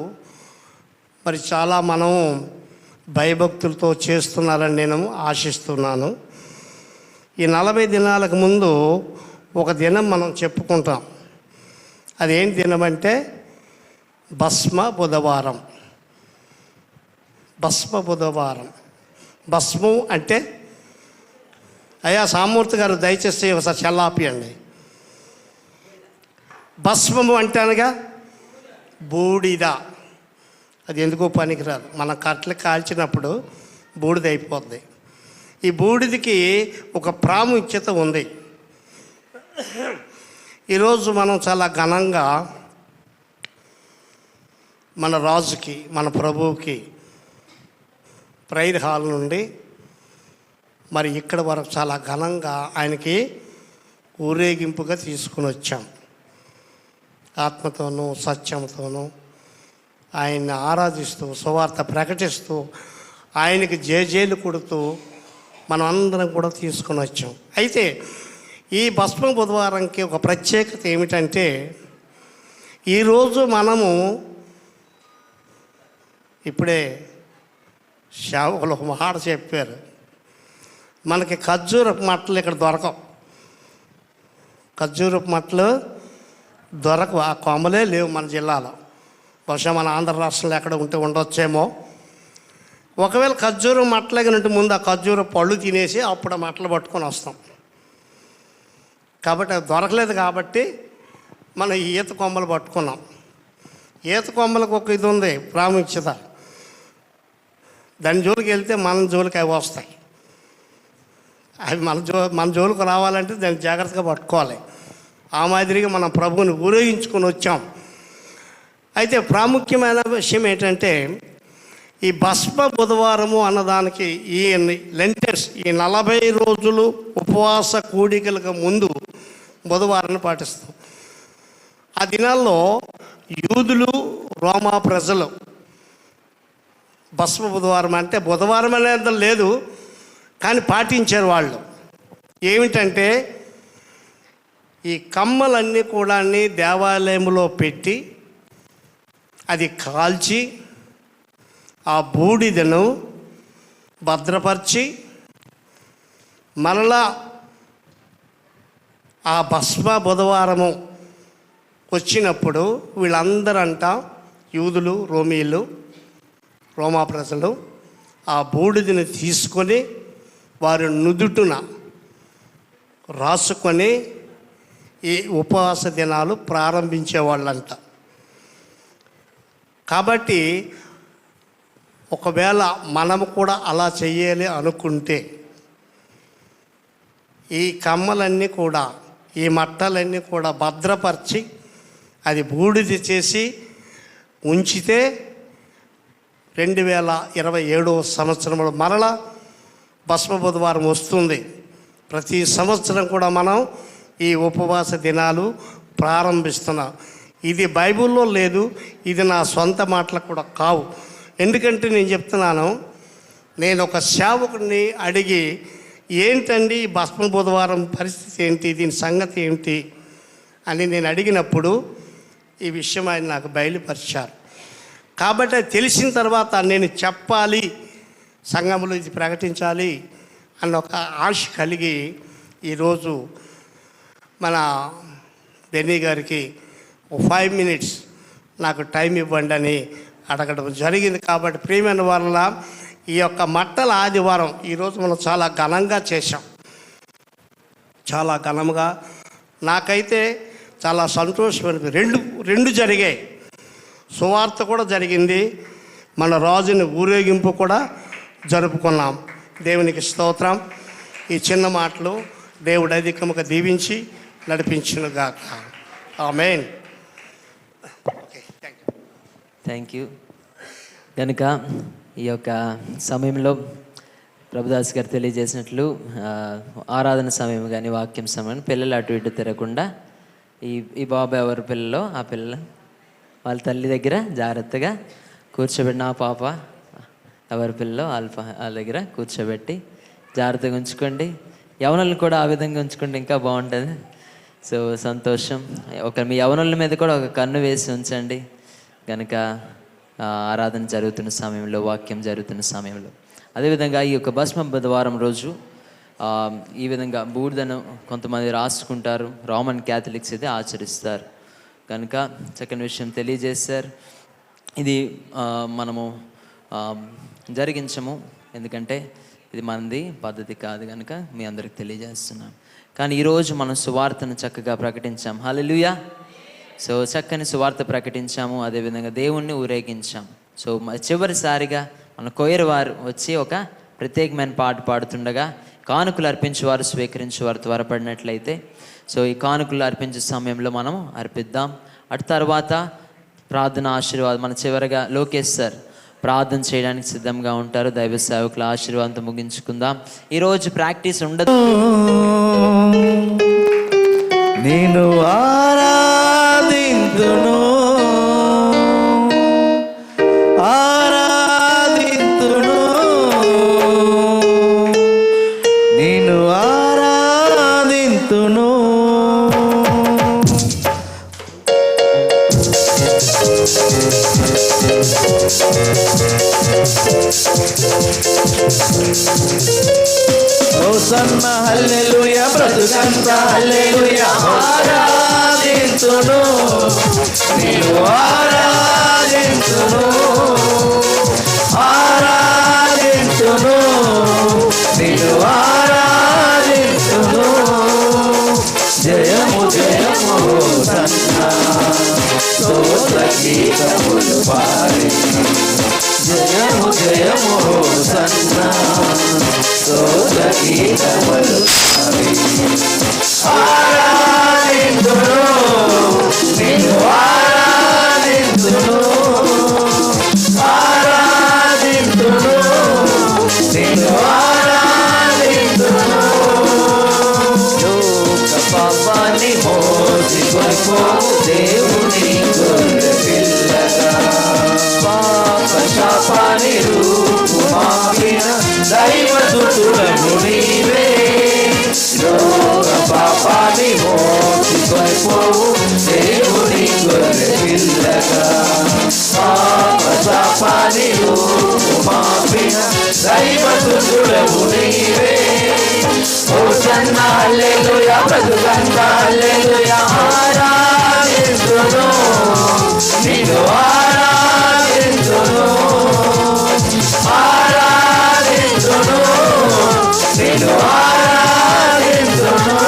మరి చాలా మనం భయభక్తులతో చేస్తున్నారని నేను ఆశిస్తున్నాను. ఈ 40 దినాలకు ముందు ఒక దినం మనం చెప్పుకుంటాం. అదేం దినం అంటే భస్మ బుధవారం. భస్మ బుధవారం. భస్మం అంటే, అయ్యా సామూర్తి గారు దయచేసి ఒకసారి చల్లాపియండి. భస్మము అంటే అనగా బూడిద. అది ఎందుకో పనికిరాదు. మన కట్టెలు కాల్చినప్పుడు బూడిద అయిపోద్ది. ఈ బూడిదకి ఒక ప్రాముఖ్యత ఉంది. ఈరోజు మనం చాలా ఘనంగా మన రాజుకి, మన ప్రభువుకి ప్రైర్ హాల్ నుండి మరి ఇక్కడ వరకు చాలా ఘనంగా ఆయనకి ఊరేగింపుగా తీసుకుని వచ్చాం. ఆత్మతోనూ సత్యంతోనూ ఆయన్ని ఆరాధిస్తూ, సువార్త ప్రకటిస్తూ, ఆయనకి జేజేలు కొడుతూ మనం అందరం కూడా తీసుకుని వచ్చాం. అయితే ఈ భస్మ బుధవారంకి ఒక ప్రత్యేకత ఏమిటంటే, ఈరోజు మనము ఇప్పుడే సేవకులు ఒక మాట చెప్పారు, మనకి ఖర్జూరపు మట్టలు ఇక్కడ దొరకవు. ఖర్జూరపు మట్టలు దొరకవు, ఆ కొమ్మలే లేవు మన జిల్లాలో. బహుశా మన ఆంధ్ర రాష్ట్రంలో ఎక్కడ ఉంటే ఉండొచ్చేమో. ఒకవేళ ఖర్జూరం మట్టలేగినట్టు ముందు ఆ ఖర్జూర పళ్ళు తినేసి అప్పుడు ఆ మట్టలు పట్టుకొని వస్తాం. కాబట్టి అది దొరకలేదు. కాబట్టి మనం ఈత కొమ్మలు పట్టుకున్నాం. ఈత కొమ్మలకు ఒక ఇది ఉంది, ప్రాముఖ్యత. దాని జోలికి వెళ్తే మన జోలికి అవి వస్తాయి. అవి మన జోలికి రావాలంటే దాన్ని జాగ్రత్తగా పట్టుకోవాలి. ఆ మాదిరిగా మనం ప్రభువుని ఊరేగించుకొని వచ్చాం. అయితే ప్రాముఖ్యమైన విషయం ఏంటంటే, ఈ భస్మ బుధవారము అన్నదానికి ఈ లెంటర్స్, ఈ 40 రోజులు ఉపవాస కూడికలకు ముందు బుధవారాన్ని పాటిస్తాం. ఆ దినాల్లో యూదులు, రోమా ప్రజలు భస్మ బుధవారం అంటే బుధవారం అనేది లేదు, కానీ పాటించారు వాళ్ళు. ఏమిటంటే, ఈ కమ్మలన్నీ కూడా దేవాలయంలో పెట్టి అది కాల్చి ఆ బూడిదను భద్రపరిచి మరలా ఆ భస్మ బుధవారము వచ్చినప్పుడు వీళ్ళందరంట, యూదులు, రోమీలు, రోమా ప్రజలు ఆ బూడిదని తీసుకొని వారి నుదుటున రాసుకొని ఈ ఉపవాస దినాలు ప్రారంభించేవాళ్ళంట. కాబట్టి ఒకవేళ మనము కూడా అలా చెయ్యాలి అనుకుంటే, ఈ కమ్మలన్నీ కూడా, ఈ మట్టలన్నీ కూడా భద్రపరిచి అది బూడిద చేసి ఉంచితే 2027 సంవత్సరంలో మరలా భస్మ బుధవారం వస్తుంది. ప్రతి సంవత్సరం కూడా మనం ఈ ఉపవాస దినాలు ప్రారంభిస్తున్నాం. ఇది బైబిల్లో లేదు, ఇది నా సొంత మాటలు కూడా కావు. ఎందుకంటే నేను చెప్తున్నాను, నేను ఒక సేవకుడిని అడిగి, ఏంటండి ఈ భస్మ బుధవారం పరిస్థితి ఏంటి, దీని సంగతి ఏంటి అని నేను అడిగినప్పుడు ఈ విషయం ఆయన నాకు బయలుపరిచారు. కాబట్టి అది తెలిసిన తర్వాత నేను చెప్పాలి, సంఘంలో ఇది ప్రకటించాలి అన్న ఒక ఆశ కలిగి ఈరోజు మన బెన్నీ గారికి 5 minutes నాకు టైం ఇవ్వండి అని అడగడం జరిగింది. కాబట్టి ప్రియమైన వల్ల ఈ యొక్క మట్టల ఆదివారం ఈరోజు మనం చాలా ఘనంగా చేశాం. చాలా ఘనంగా నాకైతే చాలా సంతోషమైనది. రెండు జరిగాయి. సువార్త కూడా జరిగింది, మన రాజుని ఊరేగింపు కూడా జరుపుకున్నాం. దేవునికి స్తోత్రం. ఈ చిన్న మాటలు దేవుడు అధికముగా దీవించి నడిపించునుగాక. ఆమేన్. Thank you. కనుక ఈ యొక్క సమయంలో ప్రభుదాస్ గారు తెలియజేసినట్లు ఆరాధన సమయం కానీ వాక్యం సమయం పిల్లలు అటు ఇటు తిరగకుండా ఈ బాబు ఎవరి పిల్లలో ఆ పిల్ల వాళ్ళ తల్లి దగ్గర జాగ్రత్తగా కూర్చోబెట్టిన ఆ పాప ఎవరి పిల్లలో వాళ్ళ దగ్గర కూర్చోబెట్టి జాగ్రత్తగా ఉంచుకోండి. యవనులను కూడా ఆ విధంగా ఉంచుకుంటే ఇంకా బాగుంటుంది. సో సంతోషం. మీ యవనుల మీద కూడా ఒక కన్ను వేసి ఉంచండి కనుక ఆరాధన జరుగుతున్న సమయంలో, వాక్యం జరుగుతున్న సమయంలో. అదేవిధంగా ఈ యొక్క భస్మ బుధవారం రోజు ఈ విధంగా బూడిదను కొంతమంది రాసుకుంటారు. రోమన్ క్యాథలిక్స్ అయితే ఆచరిస్తారు కనుక చక్కని విషయం తెలియజేశారు. ఇది మనము జరిగించము, ఎందుకంటే ఇది మనది పద్ధతి కాదు కనుక మీ అందరికి తెలియజేస్తున్నాం. కానీ ఈరోజు మనం సువార్తను చక్కగా ప్రకటించాం. హల్లెలూయా. సో చక్కని సువార్త ప్రకటించాము, అదేవిధంగా దేవుణ్ణి ఊరేగించాం. సో చివరిసారిగా మన కొయ్యరు వారు వచ్చి ఒక ప్రత్యేకమైన పాట పాడుతుండగా కానుకలు అర్పించేవారు స్వీకరించేవారు త్వరపడినట్లయితే సో ఈ కానుకలు అర్పించే సమయంలో మనం అర్పిద్దాం. అటు తర్వాత ప్రార్థన ఆశీర్వాదం మన చివరిగా లోకేష్ సార్ ప్రార్థన చేయడానికి సిద్ధంగా ఉంటారు. దైవ సేవకుల ఆశీర్వాదంతో ముగించుకుందాం. ఈరోజు ప్రాక్టీస్ ఉండదు. నేను ఆరాధింతును ఆరాధింతును నేను ఆరాధింతును హోసన్న హల్లెలూయా బ్రతుకంత హల్లెలూయా ఆరాధింతును నేను ఆరాధింతును ఆరాధింతును నేను ఆరాధింతును జయము జయము హోసన్న స్తోత్ర గీతములు పాడి జయము జయము హోసన్న స్తోత్ర గీతములు పాడి ఆరాధింతును నిన్ను ఆరాధింతును ఆరాధింతును నిన్ను ఆరాధింతును లోక పాపాన్ని మోసికొనిపోవు దేవుని గొర్రె పిల్లగా పాప శాపాన్ని రూపుమాపిన దైవదూతులను నీవే లోక పాపాన్ని మోసికొనిపోవు దేవుని గొర్రె పిల్లగా పాప శాపాన్ని రూపుమాపిన దైవదూతులను నీవే హోసన్న హల్లెలూయా బ్రతుకంత హల్లెలూయా ఆరాధింతును నిన్ను ఆరాధింతును ఆరాధింతును నిన్ను ఆరాధింతును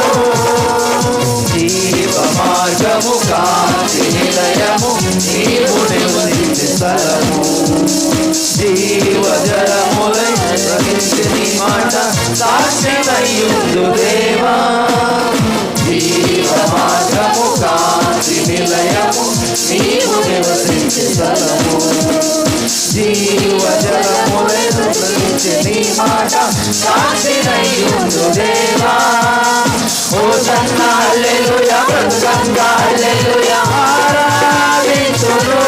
జీవ మార్గము కాంతి నిలయము నీవు నివసించే స్థలము జీవ జలములై ప్రకృతి నీ మాట సాక్షినయ్యుండు దేవా జీవ మార్గము కాంతి నిలయము నీవు నివసించే స్థలము జీవ జలములై ప్రకృతి నీ మాట సాక్షినయ్యుండు దేవా హోసన్న హల్లెలూయా బ్రతుకంత హల్లెలూయా ఆరాధింతును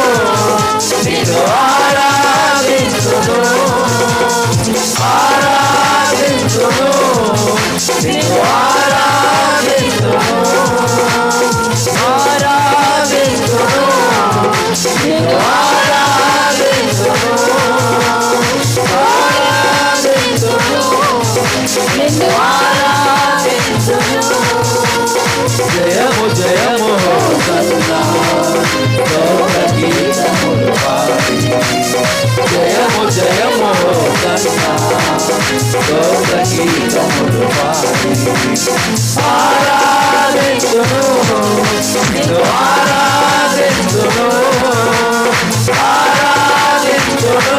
నిన్ను ఆరాధింతును ఆరాధింతును నిన్ను ఆరాధింతును ఆరాధింతును నిన్ను ఆరాధింతును ఆరాధింతును నిన్ను ఆరాధింతును జయము జయము హోసన్న స్తోత్ర గీతములు పాడి జయము జయము హోసన్న స్తోత్ర గీతములు పాడి ఆరాధింతును నిన్ను ఆరాధింతును ఆరాధింతును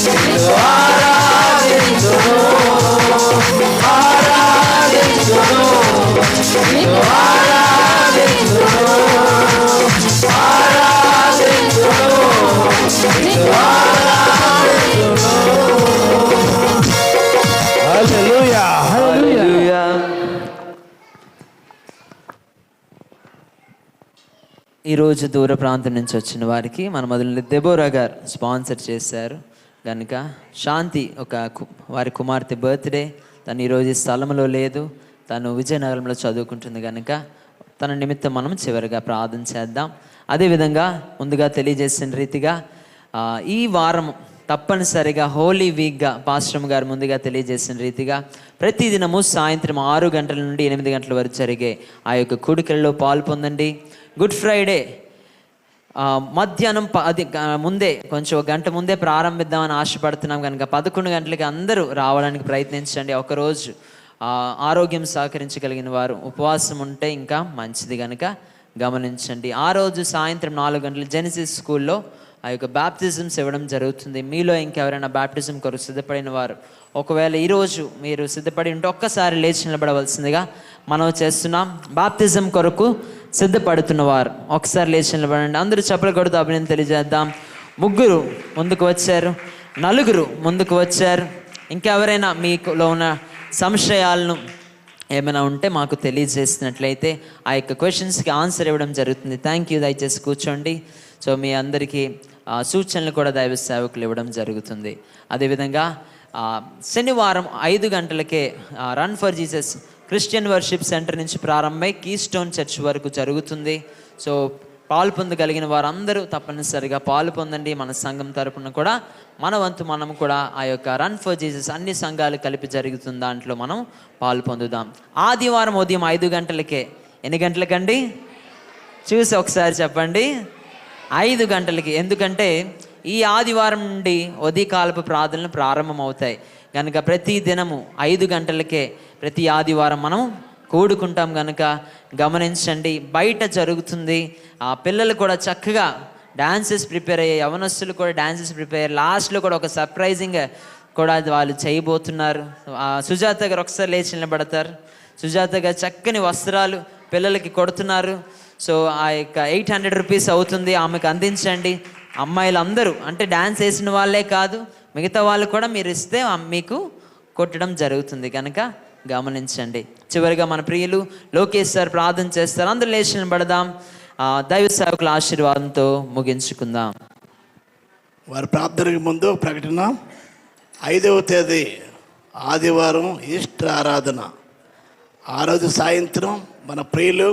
నిన్ను ఆరాధింతును ఆరాధింతును నిన్ను ఆరాధింతును ఆరాధింతును నిన్ను ఆరాధింతును హల్లెలూయా హల్లెలూయా. ఈరోజు దూర ప్రాంతం నుంచి వచ్చిన వారికి మన మొదలు దెబోరా గారు స్పాన్సర్ చేశారు కనుక శాంతి వారి కుమార్తె బర్త్డే. తను ఈరోజు ఈ స్థలంలో లేదు, తను విజయనగరంలో చదువుకుంటుంది కనుక తన నిమిత్తం మనం చివరిగా ప్రార్థన చేద్దాం. అదేవిధంగా ముందుగా తెలియజేసిన రీతిగా ఈ వారం తప్పనిసరిగా హోలీ వీక్గా పాస్టర్ గారు ముందుగా తెలియజేసిన రీతిగా ప్రతిదినము సాయంత్రం 6 గంటల నుండి 8 గంటల వరకు జరిగే ఆ యొక్క కూడికల్లో పాలు పొందండి. గుడ్ ఫ్రైడే మధ్యాహ్నం ముందే కొంచెం 1 గంట ముందే ప్రారంభిద్దామని ఆశపడుతున్నాం కనుక 11 గంటలకి అందరూ రావడానికి ప్రయత్నించండి. ఒకరోజు ఆరోగ్యం సహకరించగలిగిన వారు ఉపవాసం ఉంటే ఇంకా మంచిది కనుక గమనించండి. ఆ రోజు సాయంత్రం 4 గంటలు జెనిసిస్ స్కూల్లో ఆ యొక్క బ్యాప్టిజమ్స్ ఇవ్వడం జరుగుతుంది. మీలో ఇంకెవరైనా బ్యాప్టిజం కొరకు సిద్ధపడిన వారు ఒకవేళ ఈరోజు మీరు సిద్ధపడి ఉంటే ఒక్కసారి లేచి నిలబడవలసిందిగా మనం చేస్తున్నాం. బాప్తిజం కొరకు సిద్ధపడుతున్నవారు ఒకసారి లేచి నిలబడండి. అందరూ చప్పలు కొడుతూ అభినందన తెలియజేద్దాం. 3 ముందుకు వచ్చారు, 4 ముందుకు వచ్చారు. ఇంకెవరైనా మీకులో ఉన్న సంశయాలను ఏమైనా ఉంటే మాకు తెలియజేసినట్లయితే ఆ యొక్క క్వశ్చన్స్కి ఆన్సర్ ఇవ్వడం జరుగుతుంది. Thank you. దయచేసి కూర్చోండి. సో మీ అందరికీ సూచనలు కూడా దైవ సేవకులు ఇవ్వడం జరుగుతుంది. అదేవిధంగా శనివారం 5 గంటలకే run for Jesus Christian worship centre నుంచి ప్రారంభమై కీస్టోన్ చర్చ్ వరకు జరుగుతుంది. సో పాలు పొందగలిగిన వారందరూ తప్పనిసరిగా పాలు పొందండి. మన సంఘం తరపున కూడా మన వంతు మనం కూడా ఆ యొక్క రన్ ఫర్ జీసస్ అన్ని సంఘాలు కలిపి జరుగుతుంది, దాంట్లో మనం పాలు పొందుదాం. ఆదివారం ఉదయం 5 గంటలకే. ఎన్ని గంటలకండి? చూసి ఒకసారి చెప్పండి. 5 గంటలకి. ఎందుకంటే ఈ ఆదివారం నుండి ఉదయకాలపు ప్రార్థనలు ప్రారంభమవుతాయి కనుక ప్రతి దినము 5 గంటలకే ప్రతి ఆదివారం మనం కూడుకుంటాం కనుక గమనించండి. బయట జరుగుతుంది. ఆ పిల్లలు కూడా చక్కగా డాన్సెస్ ప్రిపేర్ అయ్యాయి, యవనస్తులు కూడా డాన్సెస్ ప్రిపేర్, లాస్ట్లో కూడా ఒక సర్ప్రైజింగ్ కూడా వాళ్ళు చేయబోతున్నారు. సుజాత గారు ఒకసారి లేచి నిలబడతారు. సుజాత గారు చక్కని వస్త్రాలు పిల్లలకి కొడుతున్నారు. సో ఆ యొక్క 800 రూపీస్ అవుతుంది, ఆమెకు అందించండి. అమ్మాయిలు అందరూ అంటే డ్యాన్స్ వేసిన వాళ్ళే కాదు, మిగతా వాళ్ళు కూడా మీరు ఇస్తే మీకు కొట్టడం జరుగుతుంది కనుక గమనించండి. చివరిగా మన ప్రియులు లోకేష్ సార్ ప్రార్థన చేస్తారు. అందరూ లేచి నిలబడదాం. దైవ సేవకుల ఆశీర్వాదంతో ముగించుకుందాం. వారి ప్రార్థనకి ముందు ప్రకటన. 5వ తేదీ ఆదివారం ఈస్టర్ ఆరాధన. ఆ రోజు సాయంత్రం మన ప్రియులు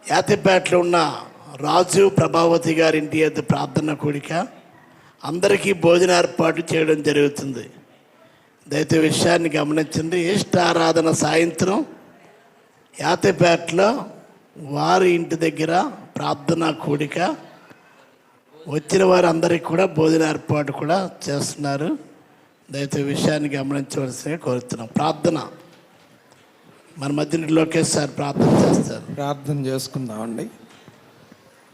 యాతిపేటలో ఉన్న రాజు ప్రభావతి గారి ఇంటి వద్ద ప్రార్థన కూడిక, అందరికీ భోజన ఏర్పాటు చేయడం జరుగుతుంది. దయతో విషయాన్ని గమనించండి. ఈస్టర్ ఆరాధన సాయంత్రం యాతిపేటలో వారి ఇంటి దగ్గర ప్రార్థన కూడిక. వచ్చిన వారు అందరికీ కూడా భోజన ఏర్పాటు కూడా చేస్తున్నారు. దయతో విషయాన్ని గమనించవలసిందిగా కోరుతున్నాం. ప్రార్థన మన మధ్య లోకేష్ సార్ ప్రార్థన చేస్తారు. ప్రార్థన చేసుకుందామండి.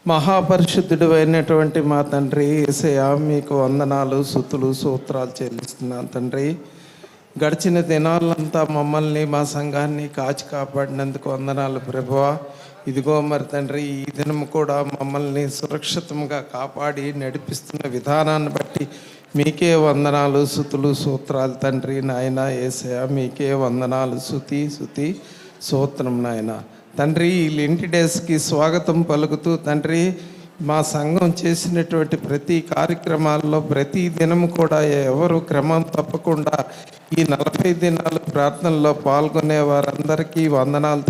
మహాపరిశుద్ధుడు అయినటువంటి మా తండ్రి యేసయ్యా, మీకు వందనాలు, స్తుతులు, స్తోత్రాలు చెల్లిస్తున్నాను తండ్రి. గడిచిన దినాలంతా మమ్మల్ని మా సంఘాన్ని కాచి కాపాడినందుకు వందనాలు ప్రభువా. ఇదిగో మరి తండ్రి ఈ దినం కూడా మమ్మల్ని సురక్షితంగా కాపాడి నడిపిస్తున్న విధానాన్ని బట్టి మీకే వందనాలు, స్తుతులు, స్తోత్రాలు తండ్రి. నాయన యేసయ్యా మీకే వందనాలు, స్తుతి స్తోత్రం నాయన తండ్రి. ఈ లెంటి డేస్కి స్వాగతం పలుకుతూ తండ్రి మా సంఘం చేసినటువంటి ప్రతి కార్యక్రమాల్లో ప్రతి దినం కూడా ఎవరు క్రమం తప్పకుండా ఈ 40 దినాలు ప్రార్థనలో పాల్గొనే వారందరికీ వందనాలు